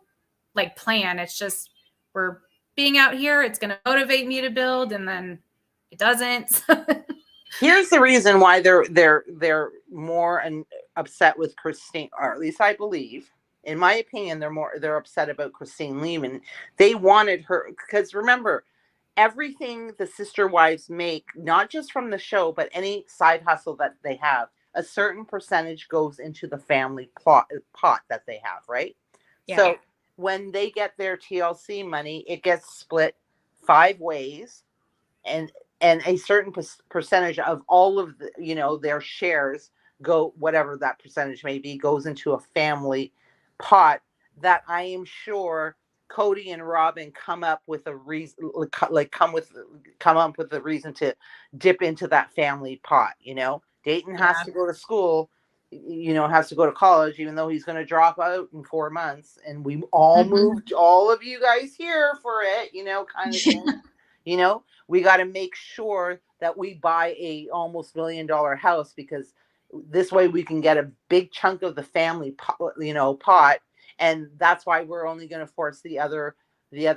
like plan. It's just, we're being out here. It's going to motivate me to build, and then it doesn't. here's the reason why they're more and upset with Christine, or at least I believe. In my opinion, they're upset about Christine Lehman. They wanted her because remember, everything the sister wives make, not just from the show, but any side hustle that they have, a certain percentage goes into the family pot that they have, right? Yeah. So when they get their TLC money, it gets split 5 ways, and a certain percentage of all of their shares go, whatever that percentage may be, goes into a family pot that I am sure Kody and Robin come up with a reason, like come up with a reason to dip into that family pot. Dayton has Yeah. to go to school, has to go to college, even though he's going to drop out in 4 months, and we all Mhm. moved all of you guys here for it, kind of thing. We got to make sure that we buy a almost $1 million house, because this way we can get a big chunk of the family pot, and that's why we're only going to force the other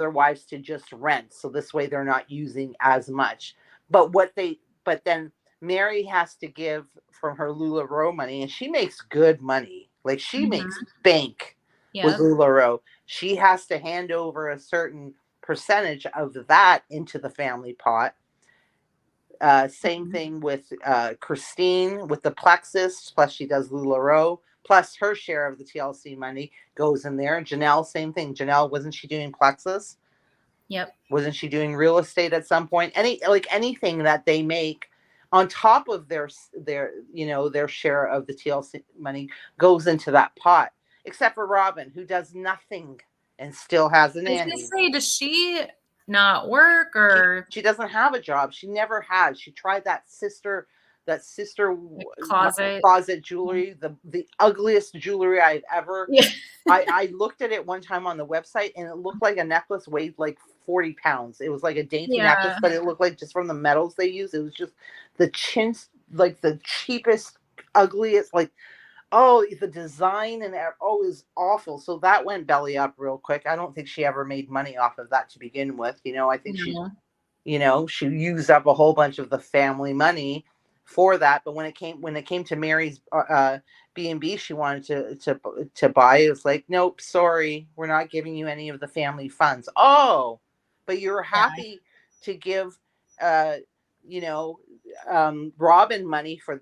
wives to just rent, so this way they're not using as much. But then Mary has to give from her LuLaRoe money, and she makes good money. Like she makes bank with Yep. LuLaRoe. She has to hand over a certain percentage of that into the family pot. Same thing with Christine with the Plexus, plus she does LuLaRoe, plus her share of the TLC money goes in there. Janelle, same thing. Janelle, wasn't she doing Plexus? Yep. Wasn't she doing real estate at some point? Anything that they make on top of their their share of the TLC money goes into that pot, except for Robin, who does nothing and still has a I was gonna nanny. say, does she not work, or She doesn't have a job. She never had. She tried that sister closet? closet jewelry, the ugliest jewelry I've ever. Yeah. I looked at it one time on the website, and it looked like a necklace weighed like 40 pounds. It was like a dainty necklace, Yeah. but it looked like just from the metals they use. It was just the chintz, like the cheapest, ugliest, like, oh, the design and oh, it was awful. So that went belly up real quick. I don't think she ever made money off of that to begin with. I think No. she used up a whole bunch of the family money for that. But when it came to Mary's B&B, she wanted to buy. It was like, nope, sorry, we're not giving you any of the family funds. Oh, but you're happy to give, uh, you know, Robin money for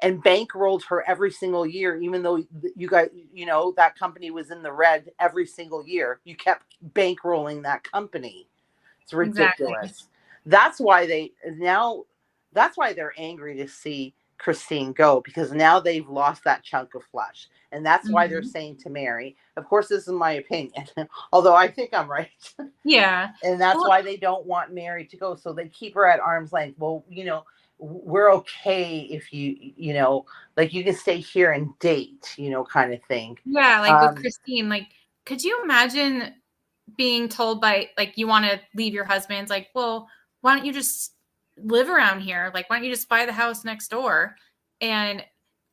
and bankrolled her every single year, even though you guys, that company was in the red every single year. You kept bankrolling that company. It's Exactly. ridiculous. That's why they're angry to see Christine go, because now they've lost that chunk of flesh. And that's why they're saying to Mary, of course, this is my opinion, although I think I'm right. Yeah. And that's Well, why they don't want Mary to go. So they keep her at arm's length. Well, we're okay if like you can stay here and date, kind of thing. yeah, like with Christine, like, could you imagine being told by, like, you want to leave your husband? It's like, well, why don't you just live around here? Like, why don't you just buy the house next door? And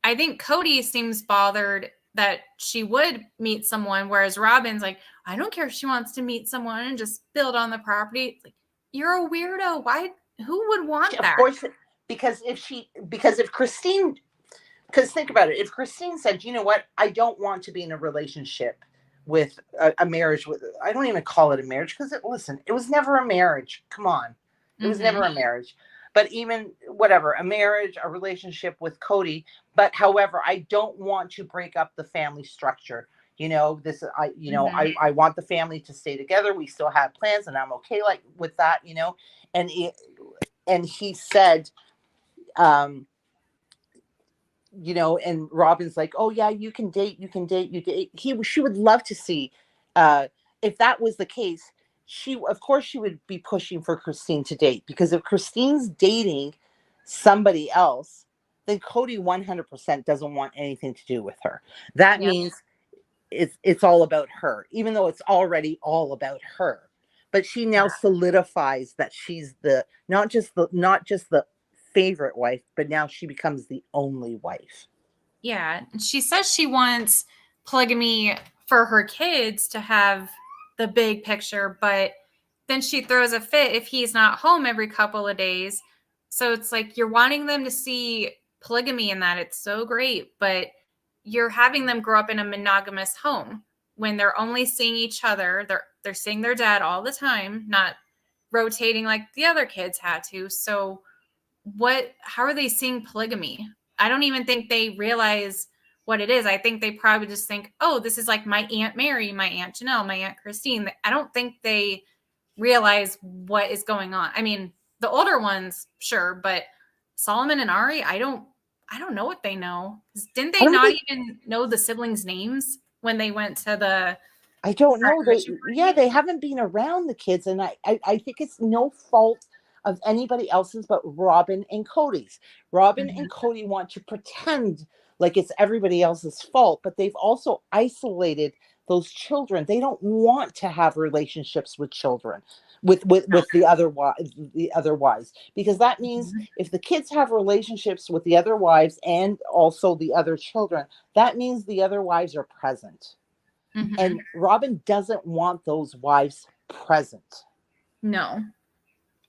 I think Kody seems bothered that she would meet someone, whereas Robin's like, I don't care if she wants to meet someone and just build on the property. It's like, you're a weirdo. Why? Who would want Of that? course, because if Christine, because think about it, if Christine said, you know what, I don't want to be in a relationship with a marriage with, I don't even call it a marriage, because listen, it was never a marriage. Come on. It was never a marriage. But even whatever, a marriage, a relationship with Kody. But however, I don't want to break up the family structure. I want the family to stay together. We still have plans, and I'm okay like with that. And he said, um, and Robin's like, oh yeah, you can date, you date. She would love to see, if that was the case. Of course, she would be pushing for Christine to date, because if Christine's dating somebody else, then Kody 100% doesn't want anything to do with her. That Yep. means it's all about her, even though it's already all about her. But she now solidifies that she's not just the favorite wife, but now she becomes the only wife. Yeah. She says she wants polygamy for her kids to have the big picture, but then she throws a fit if he's not home every couple of days. So it's like you're wanting them to see polygamy in that. It's so great, but you're having them grow up in a monogamous home when they're only seeing each other. They're seeing their dad all the time, not rotating like the other kids had to. So how are they seeing polygamy? I don't even think they realize what it is. I think they probably just think, oh, this is like my Aunt Mary, my Aunt Janelle, my Aunt Christine. I don't think they realize what is going on. I mean, the older ones, sure, but Solomon and Ari, I don't know what they know. Didn't they not even know the siblings' names when they went to the I don't know. party? They haven't been around the kids, and I think it's no fault of anybody else's but Robin and Kody's. Robin and Kody want to pretend like it's everybody else's fault, but they've also isolated those children. They don't want to have relationships with children, with the other wives, because that means if the kids have relationships with the other wives and also the other children, that means the other wives are present. And Robin doesn't want those wives present. No.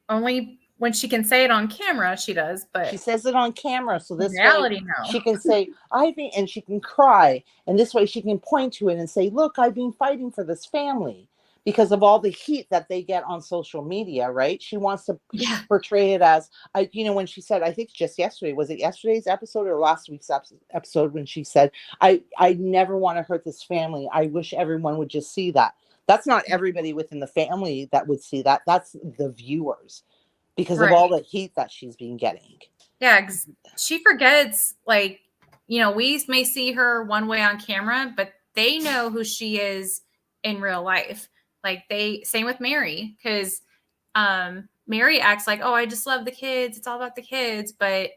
Only when she can say it on camera, she does, but She says it on camera, so in this way reality, no. she can say, and she can cry, and this way she can point to it and say, look, I've been fighting for this family because of all the heat that they get on social media, right? She wants to Yeah. portray it as, when she said, I think just yesterday, was it yesterday's episode or last week's episode when she said, I never want to hurt this family. I wish everyone would just see that. That's not everybody within the family that would see that. That's the viewers because of Right. all the heat that she's been getting. Yeah, 'cause she forgets, like, we may see her one way on camera, but they know who she is in real life. Like, same with Mary, because Mary acts like, oh, I just love the kids. It's all about the kids. But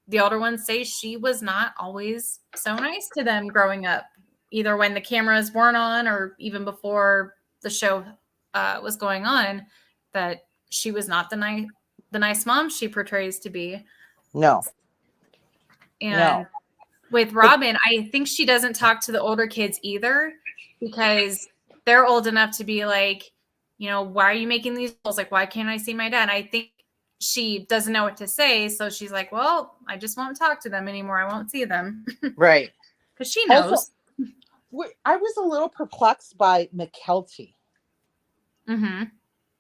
the older ones say she was not always so nice to them growing up, either when the cameras weren't on or even before the show was going on, that she was not the nice mom she portrays to be. No. And with Robin, I think she doesn't talk to the older kids either because they're old enough to be like, why are you making these rules? Like, why can't I see my dad? I think she doesn't know what to say. So she's like, well, I just won't talk to them anymore. I won't see them. Right. Because she knows. Also, I was a little perplexed by McKelty. Mm-hmm.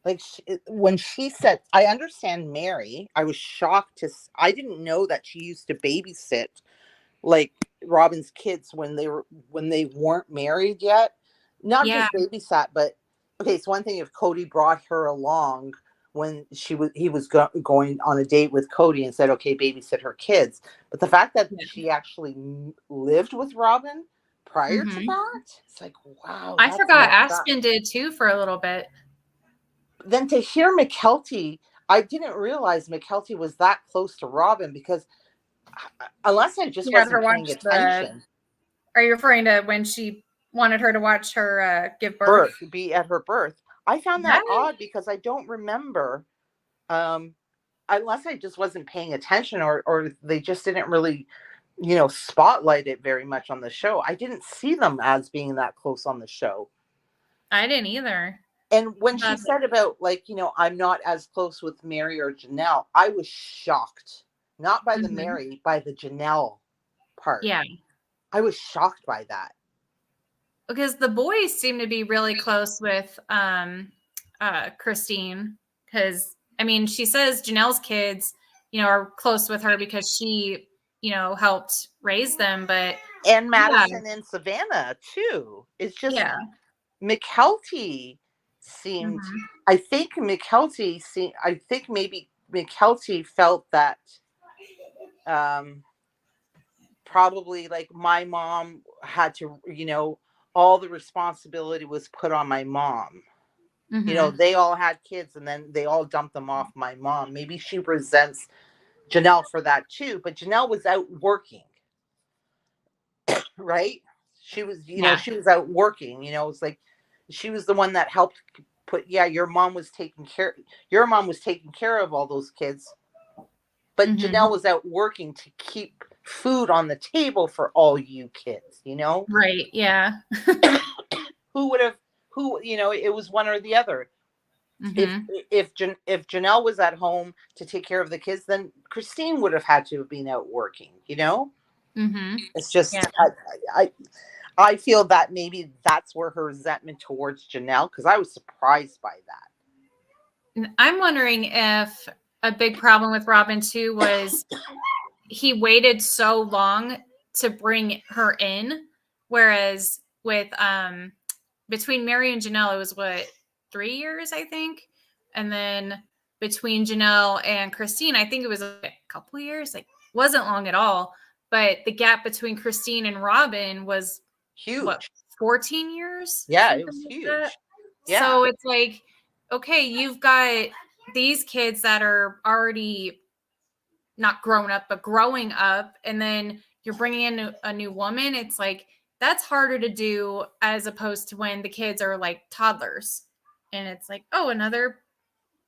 Like when she said, I understand Mary, I was shocked I didn't know that she used to babysit like Robin's kids when they weren't married yet. Not just babysat, but okay, it's one thing if Kody brought her along when he was going on a date with Kody and said, okay, babysit her kids. But the fact that she actually lived with Robin prior to that, it's like, wow. I forgot Aspen did too for a little bit. Then to hear McKelty, I didn't realize McKelty was that close to Robin because unless I just wasn't paying attention. Are you referring to when she wanted her to watch her give birth? Be at her birth. I found that odd because I don't remember, unless I just wasn't paying attention or they just didn't really, spotlight it very much on the show. I didn't see them as being that close on the show. I didn't either. And when she said about I'm not as close with Mary or Janelle, I was shocked. Not by the Mary, by the Janelle part. Yeah. I was shocked by that. Because the boys seem to be really close with Christine. Because, she says Janelle's kids, are close with her because she, helped raise them. And Madison and Savannah, too. It's just McKelty seemed, I think maybe McKelty felt that probably like my mom had to, all the responsibility was put on my mom. They all had kids and then they all dumped them off my mom. Maybe she resents Janelle for that too, but Janelle was out working. Right? She was, she was out working, it's like she was the one that helped your mom was taking care of all those kids. But Janelle was out working to keep food on the table for all you kids, Right, yeah. It was one or the other. If Janelle was at home to take care of the kids, then Christine would have had to have been out working, It's just, I feel that maybe that's where her resentment towards Janelle, because I was surprised by that. I'm wondering if a big problem with Robin too was he waited so long to bring her in, whereas with between Mary and Janelle, it was 3 years, I think, and then between Janelle and Christine, I think it was a couple years, like wasn't long at all. But the gap between Christine and Robin was huge. 14 years? Yeah, it was huge. Yeah. So it's like, okay, you've got these kids that are already not grown up, but growing up, and then you're bringing in a new woman. It's like, that's harder to do as opposed to when the kids are like toddlers. And it's like, oh, another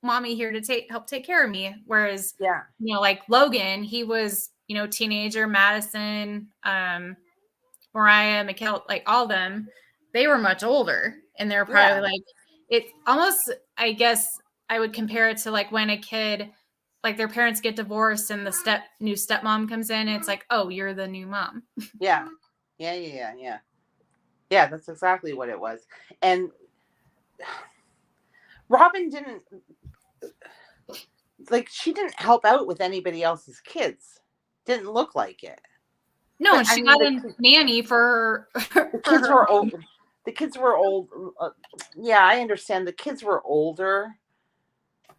mommy here to help take care of me. Whereas, like Logan, he was, teenager, Madison, Mariah, Mikkel, like all of them, they were much older. And they're probably like, it's almost, I guess I would compare it to like when a kid like their parents get divorced and the new stepmom comes in and it's like, oh, you're the new mom. Yeah. Yeah, that's exactly what it was. And Robin didn't, like, she didn't help out with anybody else's kids. Didn't look like it. No, But and I she mean, got a nanny for the for kids her. were old. The kids were old. Yeah, I understand. The kids were older.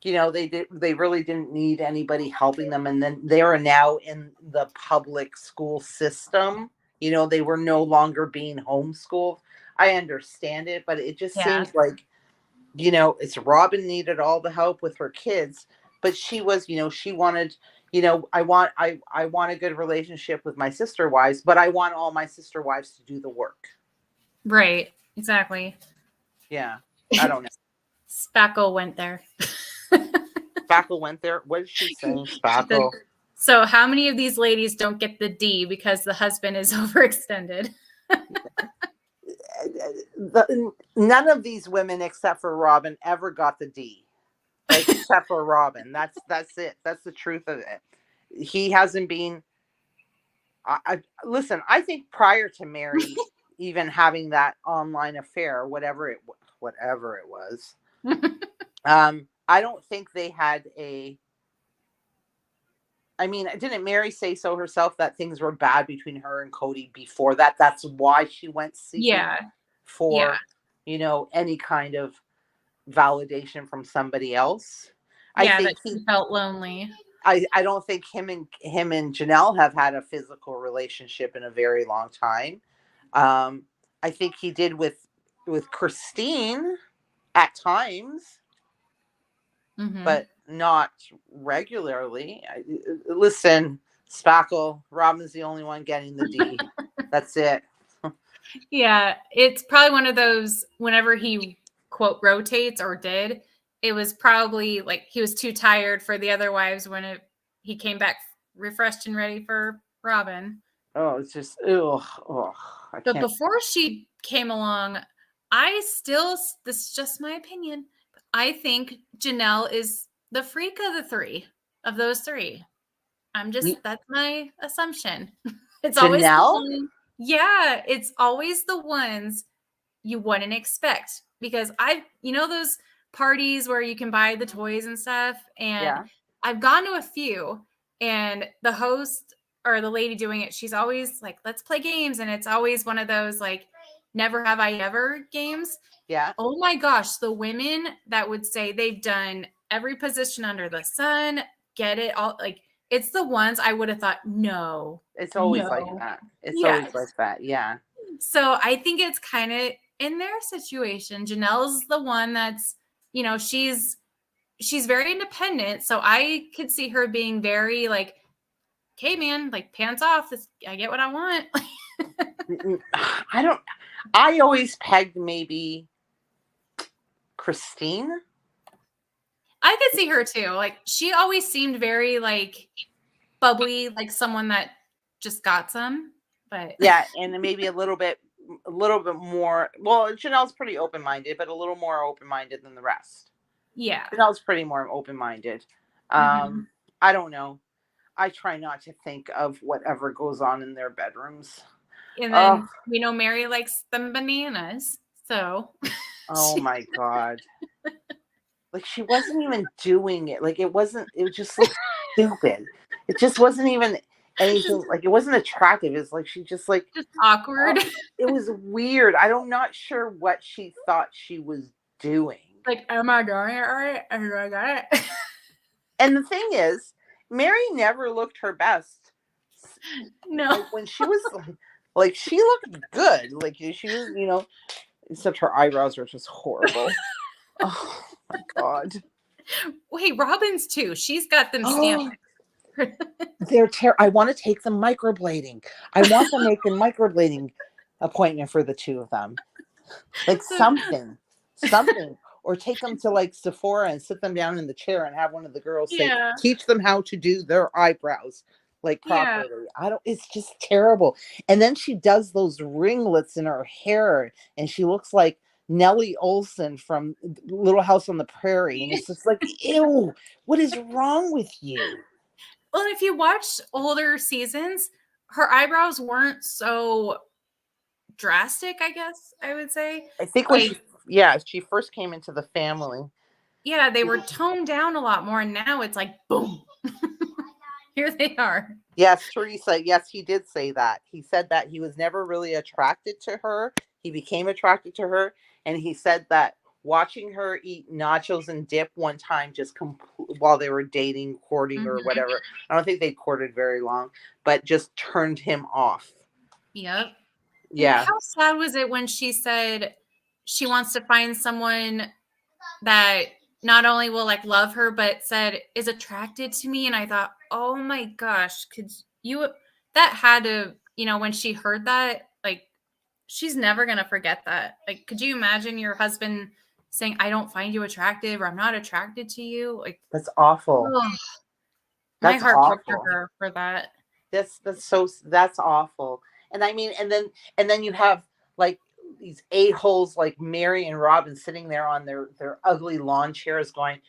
You know, they really didn't need anybody helping them, and then they are now in the public school system. You know, they were no longer being homeschooled. I understand it, but it just Yeah. seems like, you know, it's Robin needed all the help with her kids, but she was, you know, she wanted, you know, I want a good relationship with my sister wives, but I want all my sister wives to do the work. Right. Exactly. Yeah. I don't know. Spackle went there. Spackle went there. What is she saying? She said, Spackle. so how many of these ladies don't get the D because the husband is overextended? None of these women except for Robin ever got the D. Like, except for Robin. That's it. That's the truth of it. He hasn't been. Listen. I think prior to Mary even having that online affair, whatever it was, I don't think they had a. I mean, didn't Mary say so herself that things were bad between her and Kody before that? That's why she went seeking for, you know, any kind of validation from somebody else. I think that she felt lonely. I don't think him and Janelle have had a physical relationship in a very long time. I think he did with Christine at times, but not regularly. Listen, Spackle, Robin's the only one getting the D. That's it. Yeah, it's probably one of those, whenever he quote rotates or did, it was probably like he was too tired for the other wives when he came back refreshed and ready for Robin. Oh, it's just, ugh. I But can't. before she came along, this is just my opinion, I think Janelle is the freak of those three. That's my assumption. It's always the Janelle? one. Yeah, it's always the ones you wouldn't expect, because those parties where you can buy the toys and stuff, and Yeah. I've gone to a few, and the host or the lady doing it, she's always like, let's play games, and it's always one of those like never have I ever games. Yeah. Oh my gosh, the women that would say they've done every position under the sun, get it all, like, it's the ones I would have thought, no. It's always like that. It's always like that. Yeah. So I think it's kind of in their situation. Janelle's the one that's, she's very independent. So I could see her being very like, okay, man, like, pants off. I get what I want. I always pegged maybe Christine. I could see her too. Like, she always seemed very like bubbly, like someone that just got some. But yeah, and maybe a little bit more. Well, Janelle's pretty open-minded, but a little more open-minded than the rest. Yeah, Janelle's pretty more open-minded. I don't know. I try not to think of whatever goes on in their bedrooms. And then we know Mary likes them bananas. So. Oh my God. Like, she wasn't even doing it. Like, it was just like stupid. It just wasn't even anything. Like, it wasn't attractive. It's like, she just like. Just awkward. It was weird. I'm not sure what she thought she was doing. Like, am I doing it right? Am I doing it? And the thing is, Mary never looked her best. No. Like, when she was like she looked good. Like, she was, except her eyebrows were just horrible. Oh my God. Wait, Robin's too. She's got them stamped. They're I want to take them microblading. I want to make a microblading appointment for the two of them. Like, something. Or take them to like Sephora and sit them down in the chair and have one of the girls say, teach them how to do their eyebrows like properly. It's just terrible. And then she does those ringlets in her hair and she looks like Nellie Olson from Little House on the Prairie, and it's just like, ew, what is wrong with you? Well, if you watch older seasons, her eyebrows weren't so drastic, I guess I would say. I think when Like, she first came into the family. yeah, they were toned down a lot more, and now it's like, boom, here they are. Yes, Teresa. Yes, he did say that. He said that he was never really attracted to her. He became attracted to her. And he said that watching her eat nachos and dip one time, while they were dating, courting, or whatever, I don't think they courted very long, but just turned him off. Yep. Yeah. How sad was it when she said she wants to find someone that not only will like love her, but said is attracted to me? And I thought, oh my gosh, that had to, when she heard that, like, she's never going to forget that. Like, could you imagine your husband saying, I don't find you attractive, or I'm not attracted to you? Like, That's awful. ugh, my That's heart broke for awful. her for that. That's awful. And I mean, and then you have like these a-holes like Mary and Robin sitting there on their ugly lawn chairs going,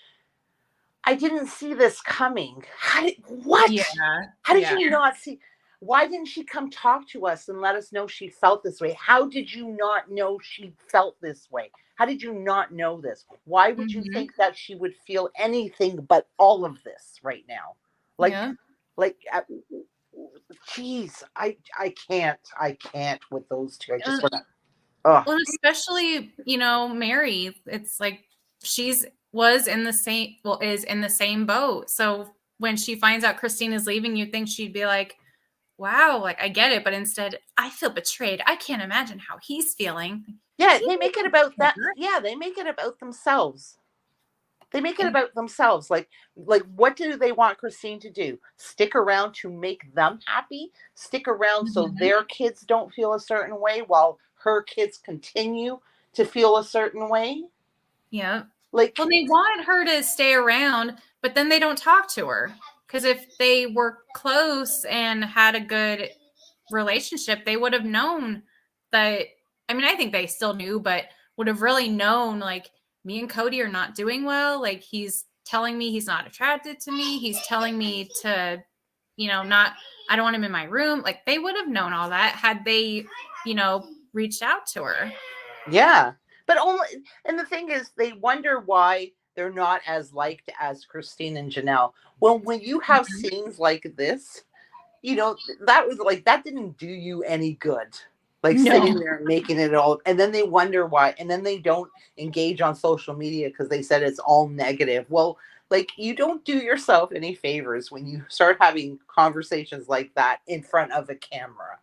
I didn't see this coming. What? Yeah. How did you not see? Why didn't she come talk to us and let us know she felt this way? How did you not know she felt this way? How did you not know this? Why would you think that she would feel anything but all of this right now? Geez, I can't with those two. I just want to. Oh. Well, especially, Mary, it's like is in the same boat. So when she finds out Christine is leaving, you'd think she'd be like, wow, like I get it. But instead, I feel betrayed. I can't imagine how he's feeling. Yeah, they make it about that. Yeah, they make it about themselves. They make it about themselves. Like what do they want Christine to do? Stick around to make them happy? Stick around so their kids don't feel a certain way while her kids continue to feel a certain way? Yeah. Like, well, they want her to stay around, but then they don't talk to her. Because if they were close and had a good relationship, they would have known that. I mean, I think they still knew, but would have really known, like, me and Kody are not doing well. Like, he's telling me he's not attracted to me. He's telling me to, I don't want him in my room. Like, they would have known all that had they, reached out to her. Yeah. But and the thing is, they wonder why they're not as liked as Christine and Janelle. Well, when you have scenes like this, that didn't do you any good. Like sitting there and making it all, and then they wonder why, and then they don't engage on social media because they said it's all negative. Well, like, you don't do yourself any favors when you start having conversations like that in front of a camera.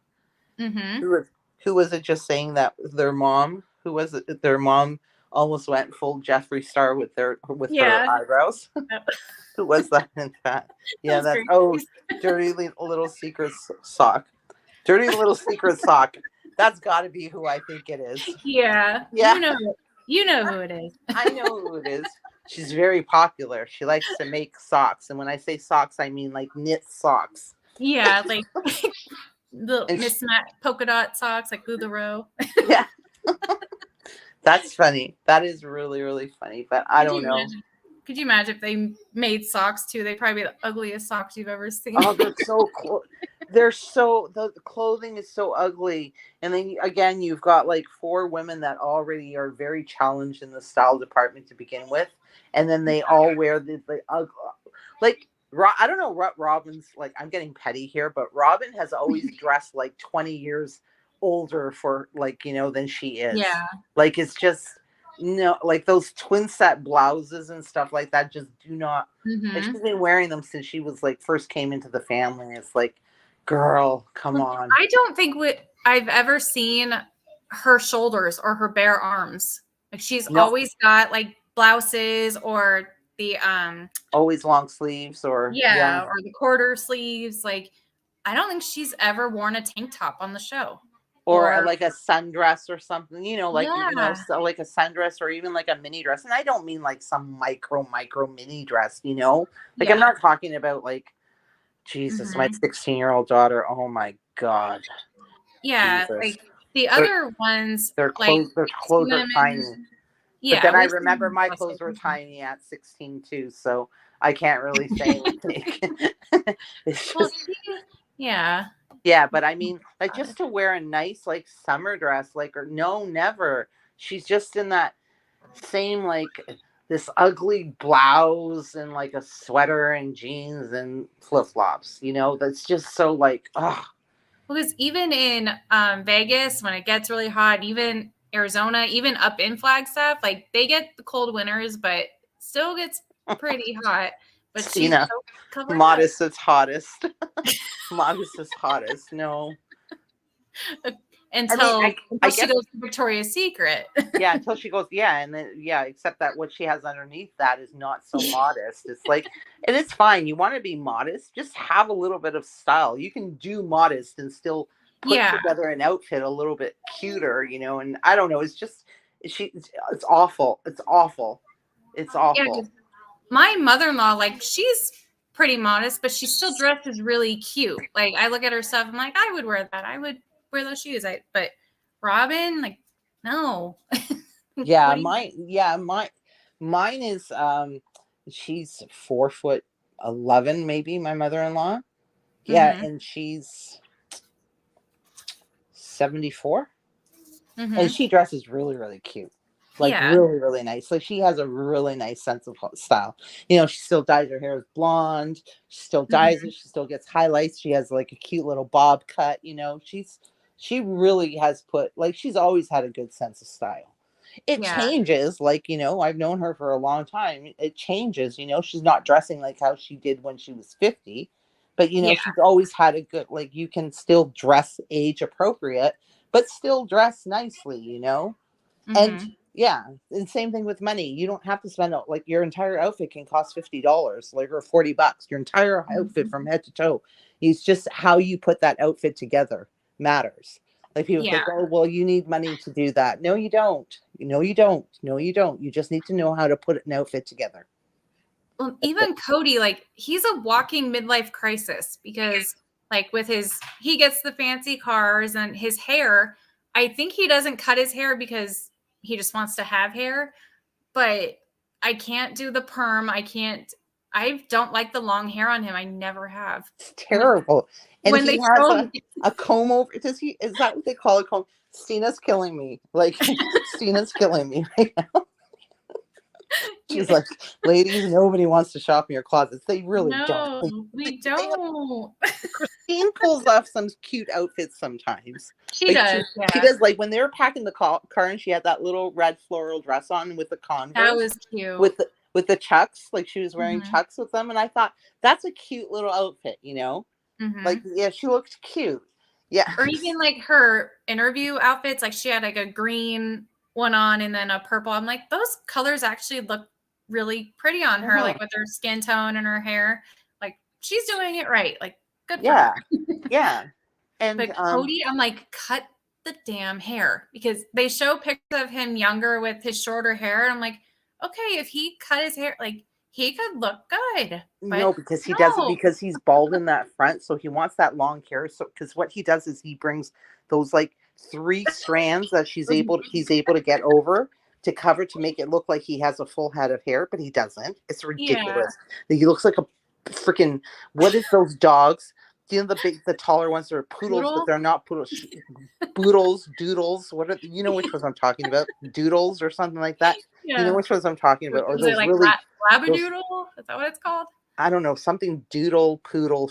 Who was it just saying that their mom? Who was it? Their mom almost went full Jeffree Star with her eyebrows. Who was that in that? Yeah, that's dirty little secret sock. Dirty little secret sock. That's got to be who I think it is. Yeah. Yeah. You know who it is. I know who it is. She's very popular. She likes to make socks, and when I say socks, I mean like knit socks. Yeah, like the mismatched polka dot socks, like Gudaro. Yeah. That's funny. That is really, really funny. But I don't know. Could you imagine if they made socks too? They'd probably be the ugliest socks you've ever seen. Oh, they're so cool. The clothing is so ugly. And then again, you've got like 4 women that already are very challenged in the style department to begin with. And then they all wear the ugly, like, I don't know what Robin's like. I'm getting petty here, but Robin has always dressed like 20 years older for than she is. Yeah. Like, it's just, like those twin set blouses and stuff like that just do not. And she's been wearing them since she was like first came into the family. It's like, girl, come on. I don't think I've ever seen her shoulders or her bare arms. Like, she's always got like blouses or the always long sleeves or or the quarter sleeves. Like, I don't think she's ever worn a tank top on the show. Or like a sundress or something, like like a sundress or even like a mini dress. And I don't mean like some micro mini dress, like I'm not talking about like, Jesus, my 16-year-old daughter. Oh my God. Yeah. Jesus. Like, The other ones, Their like clothes are tiny. But yeah, then I we've remember seen my muscle. clothes were tiny at 16 too, so I can't really say anything. It's Well, just yeah. yeah, but I mean, like just to wear a nice like summer dress, like or no, never. She's just in that same like this ugly blouse and like a sweater and jeans and flip flops. You know, that's just so like oh Because even in Vegas, when it gets really hot, even Arizona, even up in Flagstaff, like they get the cold winters, but still gets pretty hot. But she's Stina, so covered up modest is hottest. Modest is hottest. No, I mean, until I she guess goes to Victoria's Secret. yeah, until she goes, yeah, and then yeah, except that what she has underneath that is not so modest. It's like, and it's fine. You want to be modest, just have a little bit of style. You can do modest and still put Yeah. together an outfit a little bit cuter, you know. And I don't know, it's just it's awful. It's awful. It's Yeah. awful. My mother-in-law, like she's pretty modest, but she still dresses really cute. Like I look at her stuff, I'm like, I would wear that. I would wear those shoes. But Robin, like, no. Yeah, What do you mine is she's 4'11", maybe my mother-in-law. Yeah, mm-hmm. and she's 74. And Mm-hmm. she dresses really, really cute. Like Yeah. really, really nice. Like she has a really nice sense of style. You know, she still dyes her hair blonde. She still dyes Mm-hmm. it. She still gets highlights. She has like a cute little bob cut. You know, she really has put like she's always had a good sense of style. It Yeah. changes, like you know, I've known her for a long time. It changes. You know, she's not dressing like how she did when she was 50, but you know, Yeah. she's always had a good like you can still dress age appropriate but still dress nicely, you know? And Mm-hmm. yeah, and same thing with money. You don't have to spend like your entire outfit can cost $50, like or $40. Your entire outfit Mm-hmm. from head to toe. It's just how you put that outfit together matters. Like people Yeah. think, oh, well, you need money to do that. No, you don't. No, you don't. No, you don't. You just need to know how to put an outfit together. Well, That's it. even Kody, like he's a walking midlife crisis because like with he gets the fancy cars and his hair, I think he doesn't cut his hair because he just wants to have hair, but I can't do the perm. I don't like the long hair on him. I never have. It's When terrible. And when they he has show him, a comb over. Does he? Is that what they call a comb? Stina's killing me. Like Stina's killing me right now. She's like, ladies, nobody wants to shop in your closets. They really don't. no, They, we they don't. Christine pulls off some cute outfits sometimes. She Like does, she yeah. does. Like when they were packing the car and she had that little red floral dress on with the That Converse was cute. with the chucks. Like she was wearing Mhm. chucks with them, and I thought that's a cute little outfit. You know, like Mhm. yeah, she looked cute. Yeah. Or even like her interview outfits, like she had like a green one on and then a purple. I'm like, those colors actually look really pretty on her, Mhm. like with her skin tone and her hair. Like she's doing it right. Like good for Yeah. her. Yeah. And But Kody, I'm like, cut the damn hair because they show pictures of him younger with his shorter hair. And I'm like, okay, if he cut his hair, like he could look good. no, But because he doesn't no. because he's bald in that front, so he wants that long hair. So because what he does is he brings those like three strands that he's able to get over to cover to make it look like he has a full head of hair, but he doesn't. It's Yeah. ridiculous. He looks like a freaking what is those dogs? You know the taller ones that are poodles, but Little. they're not poodles. Boodles, doodles. What are you know which ones I'm talking about? Doodles or something like that. You know Yeah. which ones I'm talking about? Or Is it those like really those labradoodle? Is that what it's called? I don't know, something doodle poodle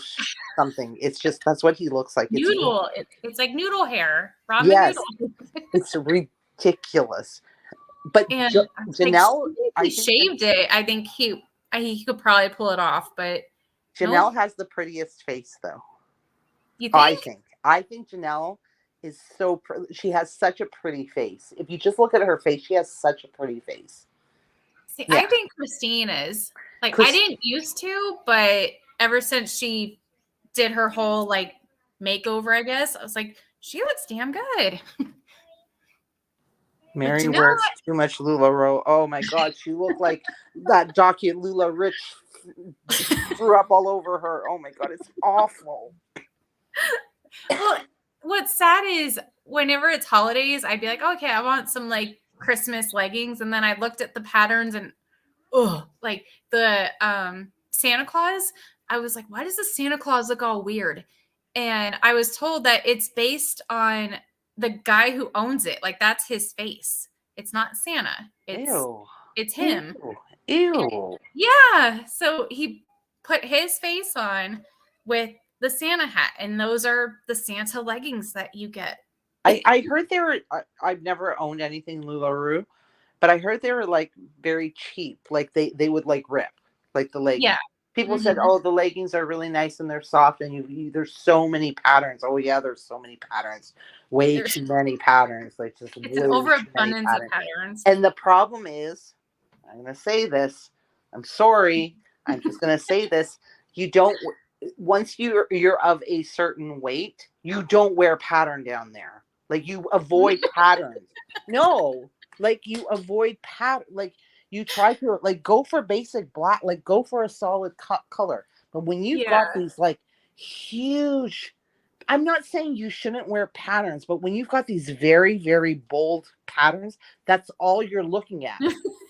something. It's just that's what he looks like. It's Noodle. It's like noodle hair. Ramen yes, noodle. it's ridiculous. But And I was like, Janelle, even if I he think shaved it, I think he could probably pull it off. But nope. Janelle has the prettiest face, though. You think? I think Janelle is she has such a pretty face. If you just look at her face, she has such a pretty face. See, I Yeah, think Christine is. Like I Chris. didn't used to, but ever since she did her whole like makeover, I guess, I was like, she looks damn good. But Mary Janelle, wears too much LuLaRoe. Oh my God, she looked like that docu Lula Rich threw up all over her. Oh my God, it's awful. well, what's sad is whenever it's holidays, I'd be like, okay, I want some like Christmas leggings. And then I looked at the patterns and like the Santa Claus, I was like, why does the Santa Claus look all weird? And I was told that it's based on the guy who owns it. Like that's his face. It's not Santa. Ew. It's him. Ew. Yeah. So he put his face on with the Santa hat, and those are the Santa leggings that you get. I heard they were. I've never owned anything LuLaRoe, but I heard they were like very cheap. Like they would like rip like the leggings. Yeah. People said, "Oh, the leggings are really nice and they're soft." And there's so many patterns. Oh yeah, there's so many patterns. There's too many patterns. Like just it's an overabundance of patterns. And the problem is, I'm gonna say this. I'm sorry. I'm just gonna say this. You don't. Once you're of a certain weight, you don't wear pattern down there. Like you avoid patterns. No, like you avoid like you try to like go for basic black, like go for a solid color. But when you've got these like huge, I'm not saying you shouldn't wear patterns, but when you've got these very, very bold patterns, that's all you're looking at.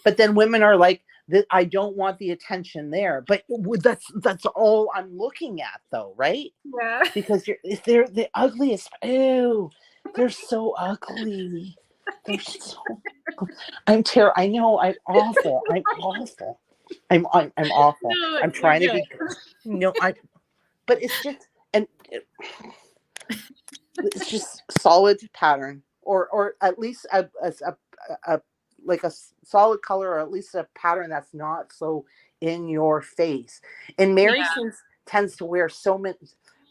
But then women are like, I don't want the attention there. But that's all I'm looking at though, right? Yeah. Because they're the ugliest. Ew. They're so ugly. They're so. I'm terrible. I know. I'm awful. I'm awful. I'm awful. No, I'm trying to be. No, But it's just it's just solid pattern, or at least a like a solid color, or at least a pattern that's not so in your face. And Mary tends to wear so many.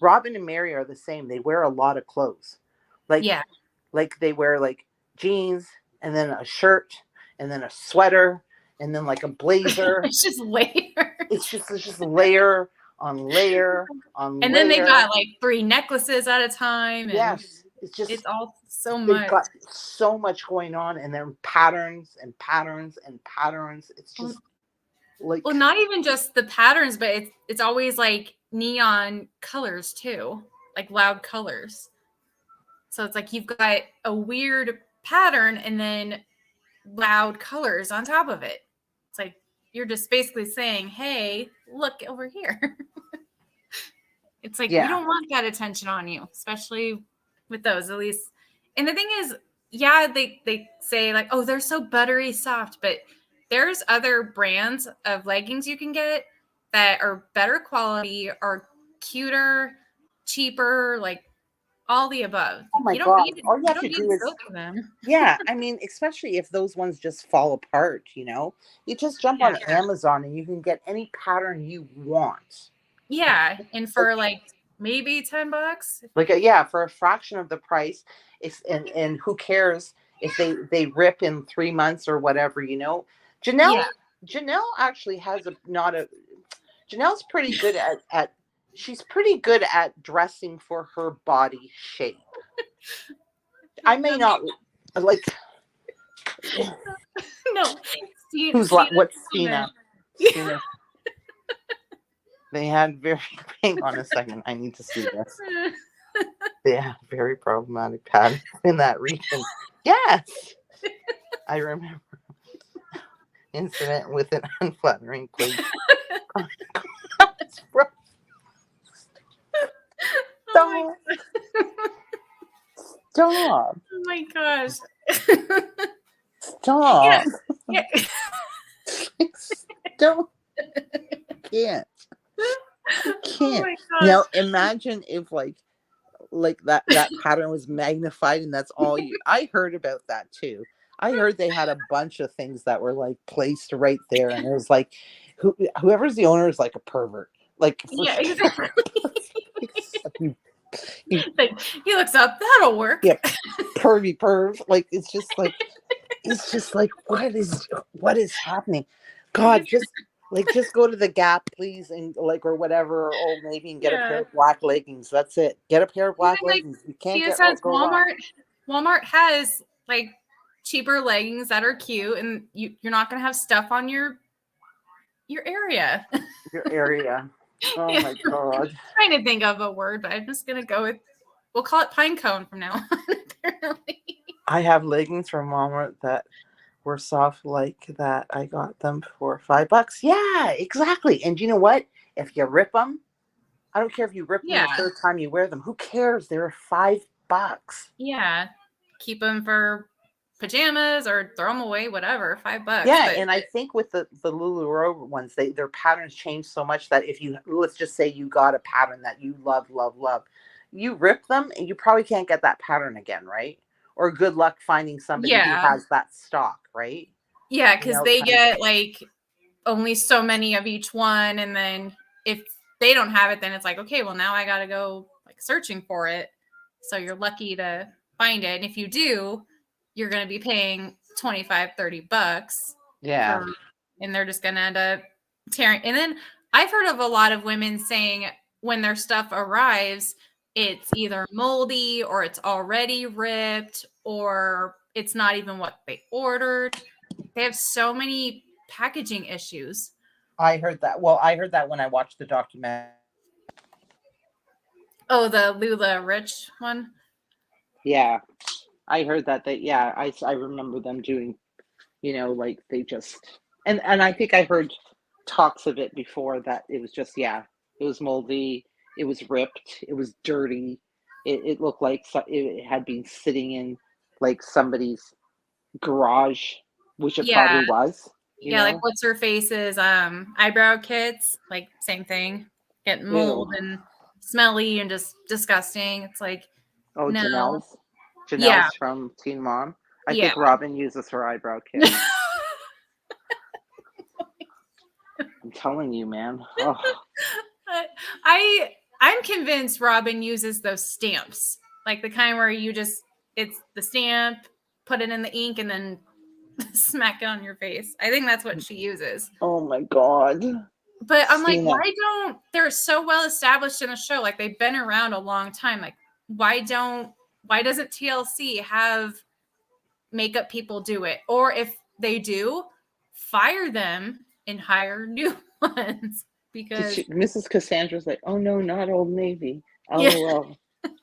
Robin and Mary are the same. They wear a lot of clothes. Like they wear like jeans and then a shirt and then a sweater and then like a blazer. It's just layer. It's just layer on layer on and layer. Then they got like 3 necklaces at a time. And yes. It's all so much. They've got so much going on, and then patterns and patterns and patterns. It's just like, well, not even just the patterns, but it's always like neon colors too, like loud colors. So it's like you've got a weird pattern and then loud colors on top of it. It's like you're just basically saying, hey, look over here. It's like you don't want that attention on you, especially with those, at least. And the thing is, they say like, oh, they're so buttery soft, but there's other brands of leggings you can get that are better quality, are cuter, cheaper, like all the above. Oh my God. All you have to do is, I mean, especially if those ones just fall apart, you just jump on Amazon and you can get any pattern you want. Yeah. And for like maybe $10. Like, for a fraction of the price. And who cares if they rip in 3 months or whatever, Janelle actually has Janelle's pretty good at she's pretty good at dressing for her body shape. I may not like. No. What's Stina? Stina. They had hang on a second. I need to see this. They have very problematic patterns in that region. Yes. I remember incident with an unflattering plate. Stop. Stop. Oh my gosh. Stop. Yeah. Don't. Can't. I can't. Now imagine if like that pattern was magnified and that's all you. I heard about that too. I heard they had a bunch of things that were like placed right there, and it was like whoever's the owner is like a pervert. Like exactly. He looks up, that'll work. Yeah, pervy perv. Like it's just like what is happening? God, just go to the Gap, please, and or whatever, or Old Navy, and get a pair of black leggings. That's it. Get a pair of black leggings. You can't get Walmart. Walmart has like cheaper leggings that are cute, and you're not gonna have stuff on your area. Your area. Oh my God. I'm trying to think of a word, but I'm just gonna go with. We'll call it pine cone from now on. literally. I have leggings from Walmart that were soft like that. I got them for $5. Yeah, exactly. And you know what? If you rip them, I don't care if you rip them the Yeah. third time you wear them. Who cares? They're $5. Yeah. Keep them for pajamas or throw them away, whatever. $5. Yeah, But and I think with the Lululemon ones, their patterns change so much that if you, let's just say you got a pattern that you love, love, love, you rip them and you probably can't get that pattern again, right? Or good luck finding somebody who yeah. has that stock, right? Yeah, You because know, they kind of. get like only so many of each one. And then if they don't have it, then it's like, okay, well, now I got to go like searching for it. So you're lucky to find it. And if you do, you're going to be paying 25, $30 Yeah, for, and they're just going to end up tearing. And then I've heard of a lot of women saying when their stuff arrives, it's either moldy or it's already ripped or it's not even what they ordered. They have so many packaging issues. I heard that. Well, I heard that when I watched the documentary. Oh, the Lula Rich one? Yeah, I heard that. Yeah, I remember them doing, like they just, and I think I heard talks of it before that it was just, yeah, it was moldy, it was ripped, it was dirty, it looked like it had been sitting in like somebody's garage, which it Yeah. probably was, you Yeah, like know. what's her face's eyebrow kits, like same thing. Get Ew. mold and smelly and just disgusting. It's like, Oh, no. Yeah. Janelle's from Teen Mom. I Yeah. think Robin uses her eyebrow kit. I'm telling you, man. Oh, I I'm convinced Robin uses those stamps. Like the kind where you just it's the stamp, put it in the ink and then smack it on your face. I think that's what she uses. oh my God. But I'm like, Seeing that. why don't they're so well established in the show? Like they've been around a long time. Like, why doesn't TLC have makeup people do it? Or if they do, fire them and hire new ones. Because Mrs. Cassandra's like, oh no, not Old Navy. yeah, LOL.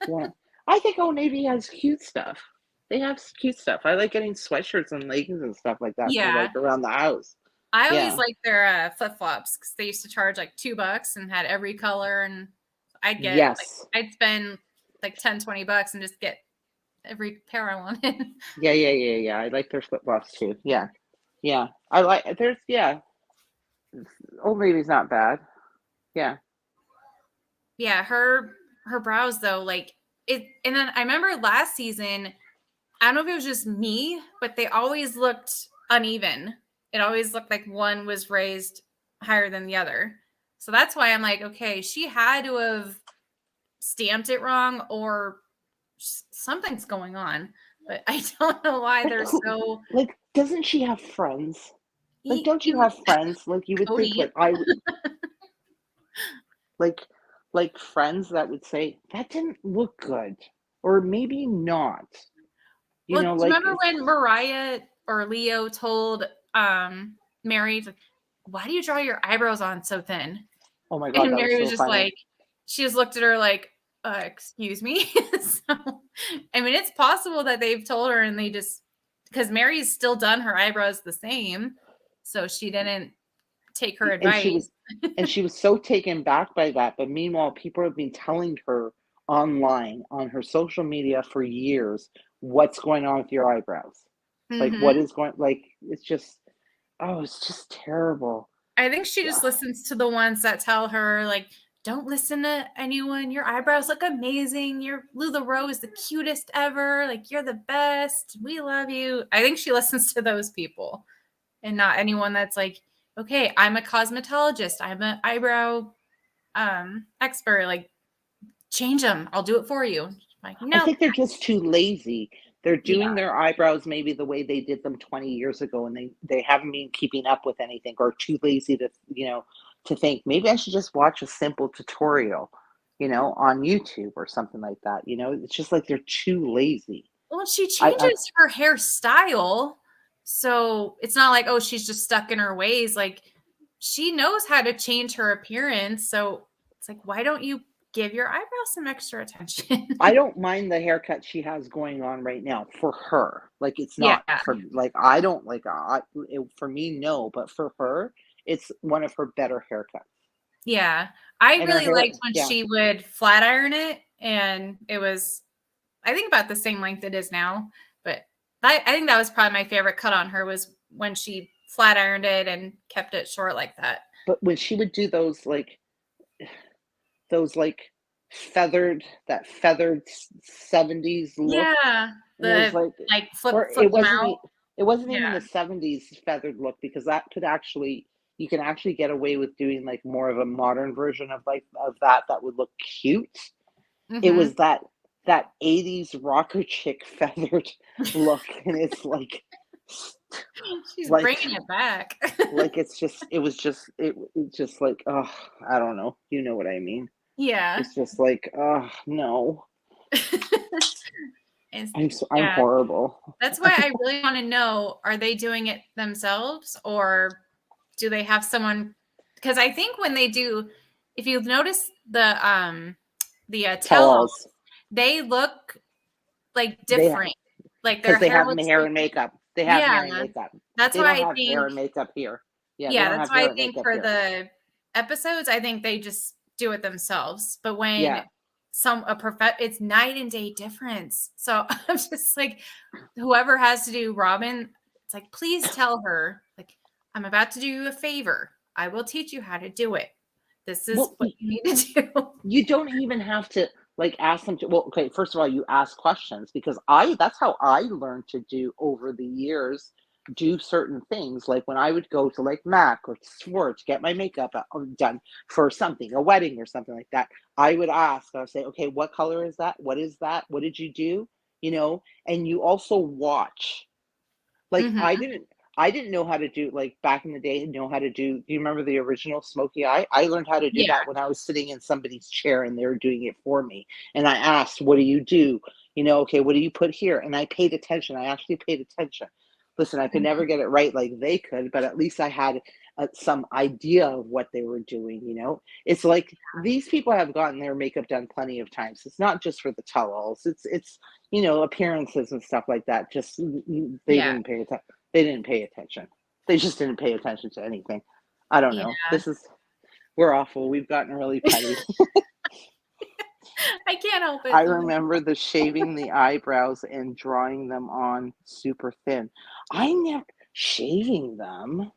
Yeah. I think Old Navy has cute stuff. They have cute stuff. I like getting sweatshirts and leggings and stuff like that for yeah. like around the house. I always Yeah. like their flip flops because they used to charge like $2 and had every color. And Yes. I'd spend like 10, $20 and just get every pair I wanted. Yeah. I like their flip flops too. Yeah. Yeah. Yeah. Old Navy's not bad. Yeah. Yeah, her brows though, like it. And then I remember last season, I don't know if it was just me, but they always looked uneven. It always looked like one was raised higher than the other. So that's why I'm like, okay, she had to have stamped it wrong or something's going on. But I don't know why they're so Like, doesn't she have friends? Like, don't you have friends? Like, you would think, Kody. like, like, friends that would say, that didn't look good. Or maybe not. Well, do you Like, remember when Mariah or Leo told Mary, like, why do you draw your eyebrows on so thin? oh my God, And that was Mary was so just funny. like, she just looked at her like, excuse me. So, I mean, it's possible that they've told her and they just, because Mary's still done her eyebrows the same. So she didn't take her And she advice. was, so taken back by that. But meanwhile, people have been telling her online on her social media for years what's going on with your eyebrows. Like, Hmm. what is going, like, it's just, oh, it's just terrible. I think she Yeah. just listens to the ones that tell her, like, don't listen to anyone. Your eyebrows look amazing. Your LuLaRoe is the cutest ever. Like, you're the best. We love you. I think she listens to those people and not anyone that's like, okay, I'm a cosmetologist. I'm an eyebrow expert. Like, change them. I'll do it for you. Like, I no. think they're just too lazy. They're Yeah. doing their eyebrows maybe the way they did them 20 years ago, and they haven't been keeping up with anything, or too lazy to, to think maybe I should just watch a simple tutorial, on YouTube or something like that. It's just like they're too lazy. Well, she I changes her hairstyle. So it's not like, oh, she's just stuck in her ways. Like she knows how to change her appearance. So it's like, why don't you give your eyebrows some extra attention. I don't mind the haircut she has going on right now for her. Like, it's Yeah. not for, like, I don't, like, for me, no, but for her, it's one of her better haircuts. Yeah. I And her really hair, liked when yeah. she would flat iron it, and it was, I think, about the same length it is now. But I think that was probably my favorite cut on her, was when she flat ironed it and kept it short like that. But when she would do those, like, feathered, that feathered 70s look, Yeah. and it was The, like, like, or flip them out. it wasn't even Yeah. the 70s feathered look, because that could actually, you can actually get away with doing like more of a modern version of like of that would look cute. It was Mm-hmm. that 80s rocker chick feathered look, and it's like She's like bringing it back. like it's just like, oh, I don't know, you know what I mean. Yeah. It's just like, oh no, It's, I'm yeah. horrible. That's why I really want to know, are they doing it themselves, or do they have someone? Because I think when they do, if you've noticed the tell-alls, Tell-alls. they look like They different. Like their Because they hair have looks hair like, and makeup. They have yeah. hair and makeup. That's They why don't I have hair think, and makeup here. Yeah, they yeah, don't that's have why I hair and think makeup for here. the episodes, I think they just do it themselves. But when Yeah. it's night and day difference. So I'm just like, whoever has to do Robin, it's like, please tell her, like, I'm about to do you a favor. I will teach you how to do it. This is Well, what you need to do. you don't even have to like ask them to. Well, okay, first of all, you ask questions, because that's how I learned to do over the years. Do certain things, like when I would go to like Mac or Swore to get my makeup done for something, a wedding or something like that. I would ask. I would say, okay, what color is that? What is that? What did you do? You know, and you also watch. Like, Mm-hmm. I didn't know how to do, like, back in the day, know how to do you remember the original smoky eye? I learned how to do Yeah. that when I was sitting in somebody's chair and they were doing it for me. And I asked, "What do you do?" You know, "Okay, what do you put here?" And I paid attention. I actually paid attention. Listen, I could never get it right like they could, but at least I had some idea of what they were doing, you know? It's like these people have gotten their makeup done plenty of times. It's not just for the tell-alls. It's appearances and stuff like that. Just they Yeah. didn't pay attention. They didn't pay attention. They just didn't pay attention to anything. I don't know. Yeah. We're awful. We've gotten really petty. I can't help it I though. remember the shaving the eyebrows and drawing them on super thin. I never shaving them.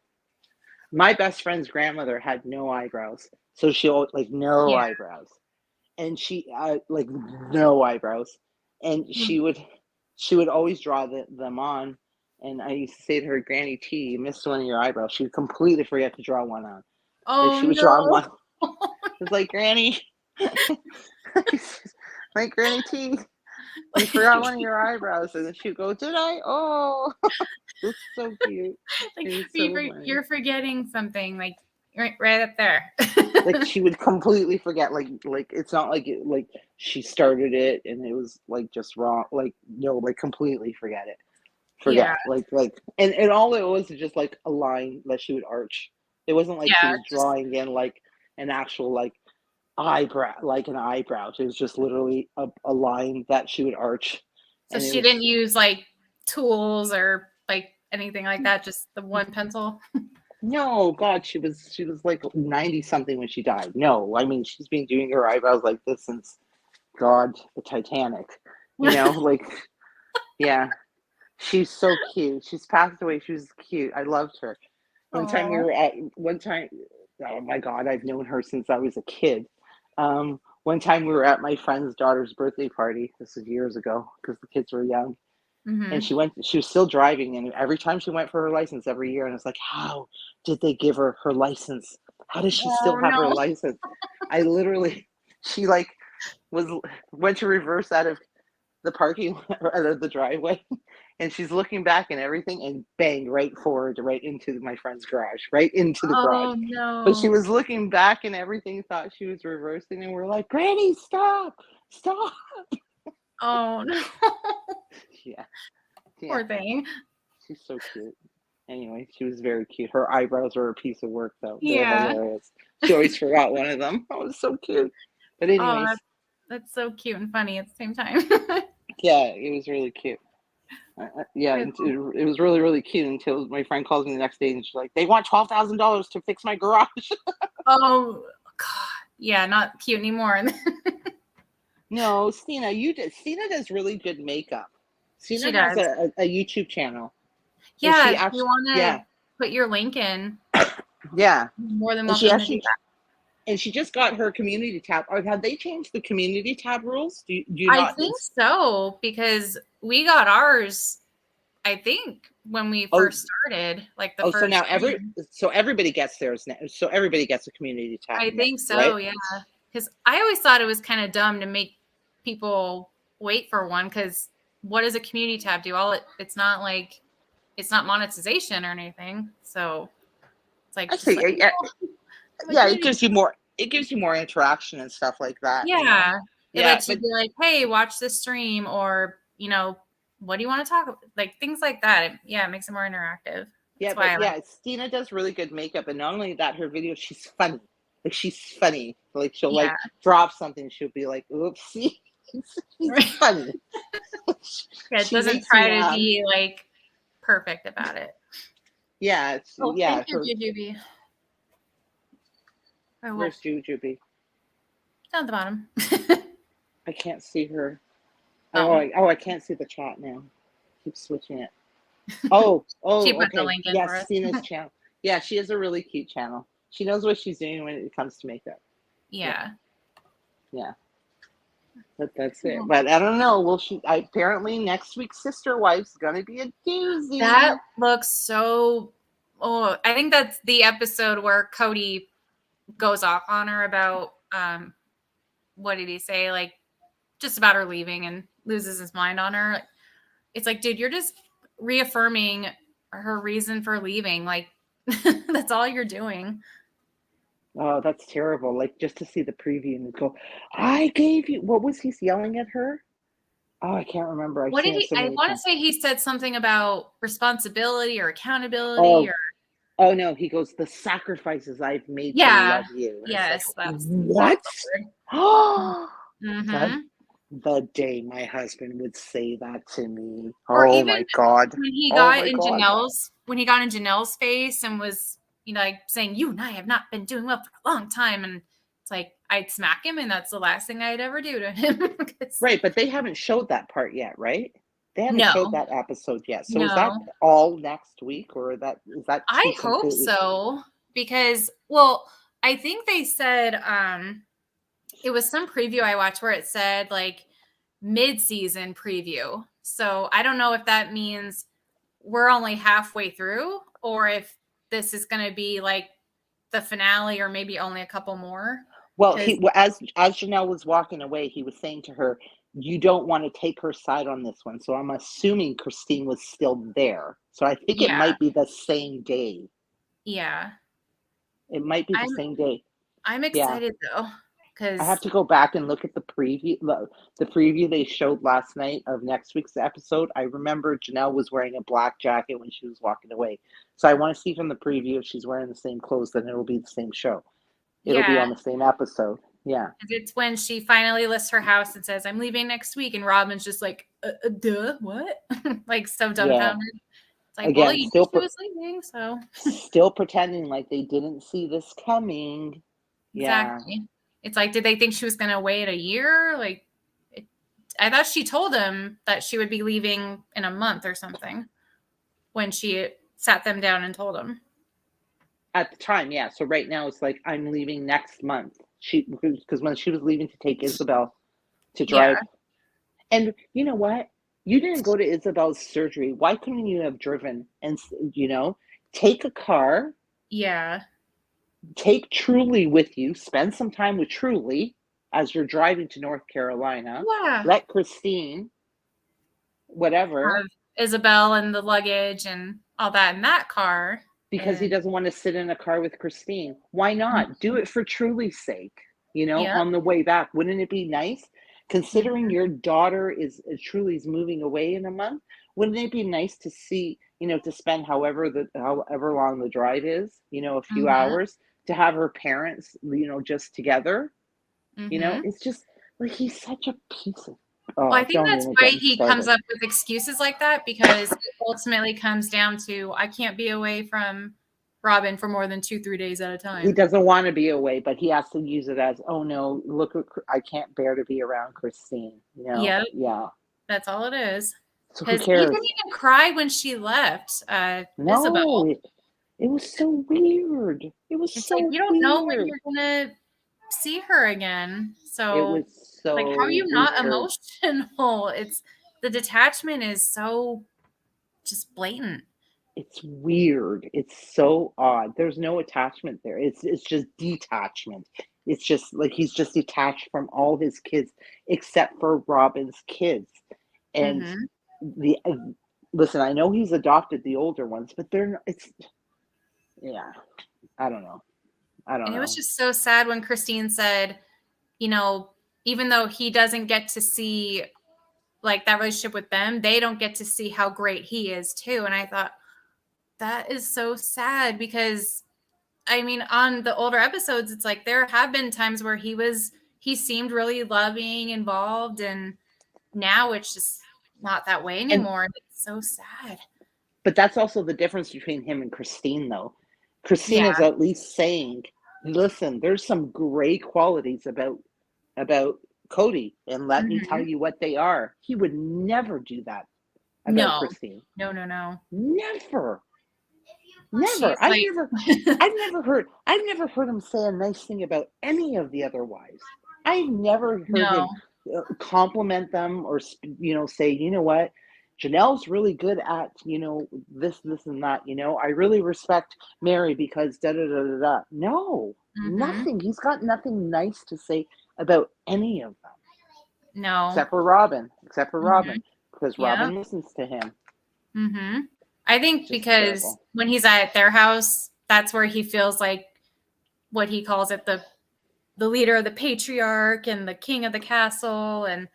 My best friend's grandmother had no eyebrows, so she like no Yeah. eyebrows, and she like no eyebrows, and she would always draw them on. And I used to say to her, "Granny T, you missed one of your eyebrows." She would completely forget to draw one on. Like, Oh she would draw no. one. It's like, "Granny, like, Granny T, you forgot one of your eyebrows." And then she'd go, "Did I? Oh." It's so cute. Like, It was so funny. you're forgetting something, like, right up there. Like, she would completely forget, like it's not like like she started it and it was like just wrong, like, no, like, completely forget it, Yeah. and all it was just like a line that she would arch. It wasn't like she Yeah. was drawing in like an actual like eyebrow, like an eyebrow. It was just literally a line that she would arch. So And it she was, didn't use like tools or like anything like that, just the one pencil. no, God, she was like 90 something when she died. No, I mean, she's been doing her eyebrows like this since, God, the Titanic. Like, yeah, she's so cute. She's passed away. She was cute. I loved her. Oh. One time, oh my God, I've known her since I was a kid. One time we were at my friend's daughter's birthday party. This was years ago because the kids were young. And Mm-hmm. she was still driving. And every time she went for her license every year, and it's like, how did they give her license? How does she still Oh have her no. license? I literally, she like was went to reverse out of the parking lot, out of the driveway, and she's looking back and everything, and bang, right forward, right into my friend's garage, right into the garage. Oh But she no. was looking back and everything, thought she was reversing, and we're like, Granny, stop, stop. Oh no. Yeah, yeah, Poor thing. she's so cute. Anyway, she was very cute. Her eyebrows were a piece of work, though. They're Yeah. hilarious. She always forgot one of them. Oh, it was so cute. But Oh, anyways, that's so cute and funny at the same time. yeah, it was really cute. Yeah, it was really, really cute until my friend calls me the next day and she's like, they want $12,000 to fix my garage. Oh, God. Yeah, not cute anymore. No, Stina does really good makeup. She Stina has does. a YouTube channel. And she Yeah, if you actually, want yeah, to put your link in, yeah. you're more than And she welcome to do actually, that. and she just got her community tab. Or have they changed the community tab rules? Do you I not? think so because we got ours, I think, when we Oh, first started, like the oh, so first now stream. everybody gets theirs now. So everybody gets a community tab I now, think so, right? yeah. Because I always thought it was kind of dumb to make people wait for one because what does a community tab do? It's not like it's not monetization or anything. So it's like just let Actually, me know my yeah, it community. gives you more. It gives you more interaction and stuff like that. Yeah. It Yeah, lets you but be like, hey, watch this stream or, what do you want to talk about? Like things like that. It makes it more interactive. yeah, That's why I like Stina does really good makeup, and not only that, her videos, she's funny. Like she's funny. Like she'll yeah. like drop something, she'll be like, "Oopsie," she's funny. Yeah, it She doesn't makes me try to laugh. be like perfect about it. Yeah, Oh, yeah. thank you, Jujubee. Oh, well, Where's Jujubee? down at the bottom. I can't see her. Oh, I can't see the chat now. Keep switching it. she put the Okay. link in for Yes, us. Stina's channel. Yeah, she has a really cute channel. She knows what she's doing when it comes to makeup. Yeah. Yeah. But that's it. But I don't know. Apparently next week's Sister Wife's gonna be a doozy. That looks so. Oh, I think that's the episode where Kody goes off on her about what did he say? Like just about her leaving and loses his mind on her. It's like, dude, you're just reaffirming her reason for leaving. Like that's all you're doing. Oh, that's terrible. Like just to see the preview and go, I gave you what was he yelling at her? Oh, I can't remember. I've What did seen it he? so I many want to times. say he said something about responsibility or accountability Oh, or oh no, he goes, the sacrifices I've made to yeah. love you. And it's like, Yes, that's what? the word. Oh, the Mm-hmm. the day my husband would say that to me. Or Oh even my God. when he Oh got my in God. Janelle's face and was, like saying, you and I have not been doing well for a long time. And it's like, I'd smack him and that's the last thing I'd ever do to him. Right, but they haven't showed that part yet, right? They haven't No, showed that episode yet. So is that no, all next week or is that two I hope completely? so because, well, I think they said, it was some preview I watched where it said like mid-season preview. So I don't know if that means we're only halfway through or if this is going to be like the finale or maybe only a couple more. Well, Because as Janelle was walking away, he was saying to her, "You don't want to take her side on this one." So I'm assuming Christine was still there. So I think it yeah, might be the same day. yeah, It might be the I'm same day. I'm Yeah. excited though I have because to go back and look at the preview they showed last night of next week's episode. I remember Janelle was wearing a black jacket when she was walking away. So I want to see from the preview if she's wearing the same clothes, then it'll be the same show. It'll be yeah, on the same episode. Yeah. it's when she finally lists her house and says, "I'm leaving next week," and Robin's just like, "Duh, what?" Like so Yeah. dumbfounded. It's like, well, Again, you knew she was leaving, so still pretending like they didn't see this coming. Yeah. exactly. It's like, did they think she was going to wait a year? Like, I thought she told him that she would be leaving in a month or something when she sat them down and told them. At the time, yeah. So right now it's like I'm leaving next month. Because when she was leaving to take Isabel to Yeah. drive. And you know what? You didn't go to Isabel's surgery. Why couldn't you have driven and take a car, Yeah. take Truly with you, spend some time with Truly as you're driving to North Carolina, Yeah. let Christine, whatever, Have Isabel and the luggage and all that in that car. because he doesn't want to sit in a car with Christine. Why not? Do it for Truly's sake, Yeah. on the way back. Wouldn't it be nice? Considering your daughter is Truly's moving away in a month, wouldn't it be nice to see, to spend however long the drive is, a few Mm-hmm. hours, to have her parents, just together? You know, Mm-hmm. it's just like he's such a piece of. Well, I Oh, think don't that's even why get me he comes started. up with excuses like that, because it ultimately comes down to I can't be away from Robin for more than 2-3 days at a He time. doesn't want to be away, but he has to use it as, oh no, look, I can't bear to be around Christine. You know, Yep, yeah. that's all it is. So who Because he cares? didn't even cry when she left, No, Isabel. it was so weird. It was It's like so you don't know when weird. you're gonna see her again. It So, was like, how are so you not weird. emotional? It's the detachment is so just blatant. It's weird. It's so odd. There's no attachment there. It's just detachment. It's just like he's just detached from all his kids except for Robin's kids. And Mm-hmm. the listen, I know he's adopted the older ones, but they're not, it's yeah. I don't know. I don't And it was know. just so sad when Christine said, you know, even though he doesn't get to see like that relationship with them, they don't get to see how great he is too. And I thought that is so sad because I mean, on the older episodes, it's like there have been times where he seemed really loving, involved, and now it's just not that way And anymore. It's so sad. but that's also the difference between him and Christine though. Christine Yeah. is at least saying, listen, there's some great qualities about Kody, and let me tell Mm-hmm. you what they are. He would never do that about No, Christine. no. Never. She's Never. like, I've never heard him say a nice thing about any of the other wives. I've never heard no. him compliment them or say, you know what, Janelle's really good at, this, and that, I really respect Mary because da da da da da. No, Mm-hmm. nothing. He's got nothing nice to say about any of them No. except for Robin, Mm-hmm. because Yeah. Robin listens to him. Mm-hmm. I think Just because terrible. when he's at their house, that's where he feels like what he calls it, the leader of the patriarch and the king of the castle, and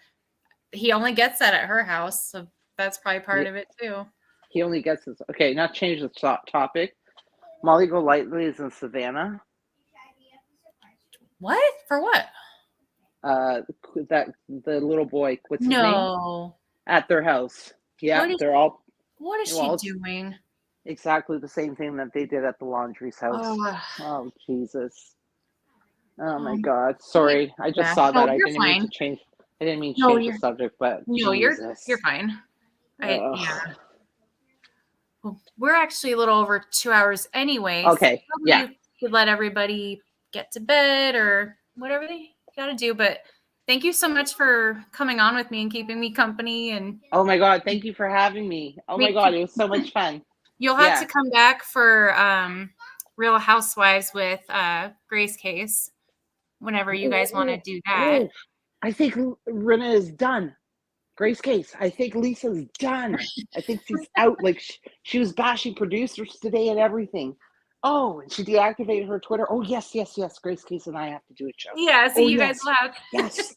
he only gets that at her house, so that's probably part He, of it too. he only gets this. Okay, not change the topic. Molly Golightly is in Savannah. What? For what? Uh, that the little boy, what's his name? No. At their house. Yeah, What is they're all what is she well. It's doing? exactly the same thing that they did at the laundry's house. Oh, Oh Jesus! Oh my um, God! Sorry, I just yeah. saw No, that. I you're didn't mean to fine. change. I didn't mean to No, change the you're subject, but no, you're Jesus. fine. Yeah. Ugh. Well, we're actually a little over 2 hours anyway, so Okay. Yeah. probably could let everybody get to bed or whatever they got to do. But thank you so much for coming on with me and keeping me company. And Oh my God! Thank you for having me. Oh my we God! can, It was so much fun. you'll have to Yeah. come back for Real Housewives with Grace Case whenever you guys want to Oh, do that. I think Rena is done. Grace Case. I think Lisa's done. I think she's out. Like she was bashing producers today and everything. Oh, and she deactivated her Twitter. Oh yes, yes, yes. Grace Case and I have to do a show. Yeah, so Oh you guys yes, will have yes,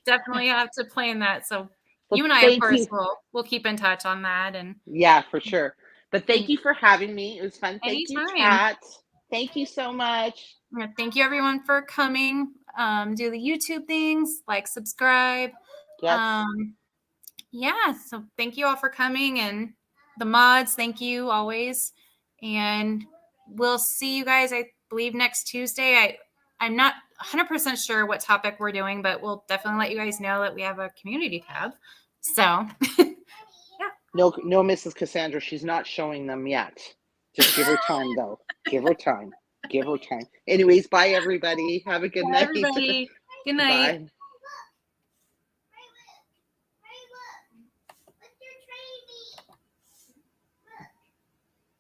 definitely have to plan that. So well, you and I, of thank course, you. will keep in touch on that. Yeah, for sure. But thank And you for having me. It was fun. Thank you, anytime. chat. Thank you so much. Yeah, thank you everyone for coming. Do the YouTube things, like, subscribe. Yes. Yeah, so thank you all for coming, and the mods, thank you always. And we'll see you guys, I believe, next Tuesday. I'm not 100% sure what topic we're doing, but we'll definitely let you guys know that we have a community tab. So No, Mrs. Cassandra. She's not showing them yet. Just give her time, though. Give her time. Give her time. Anyways, bye everybody. Have a good bye night. everybody. Good night. Bye.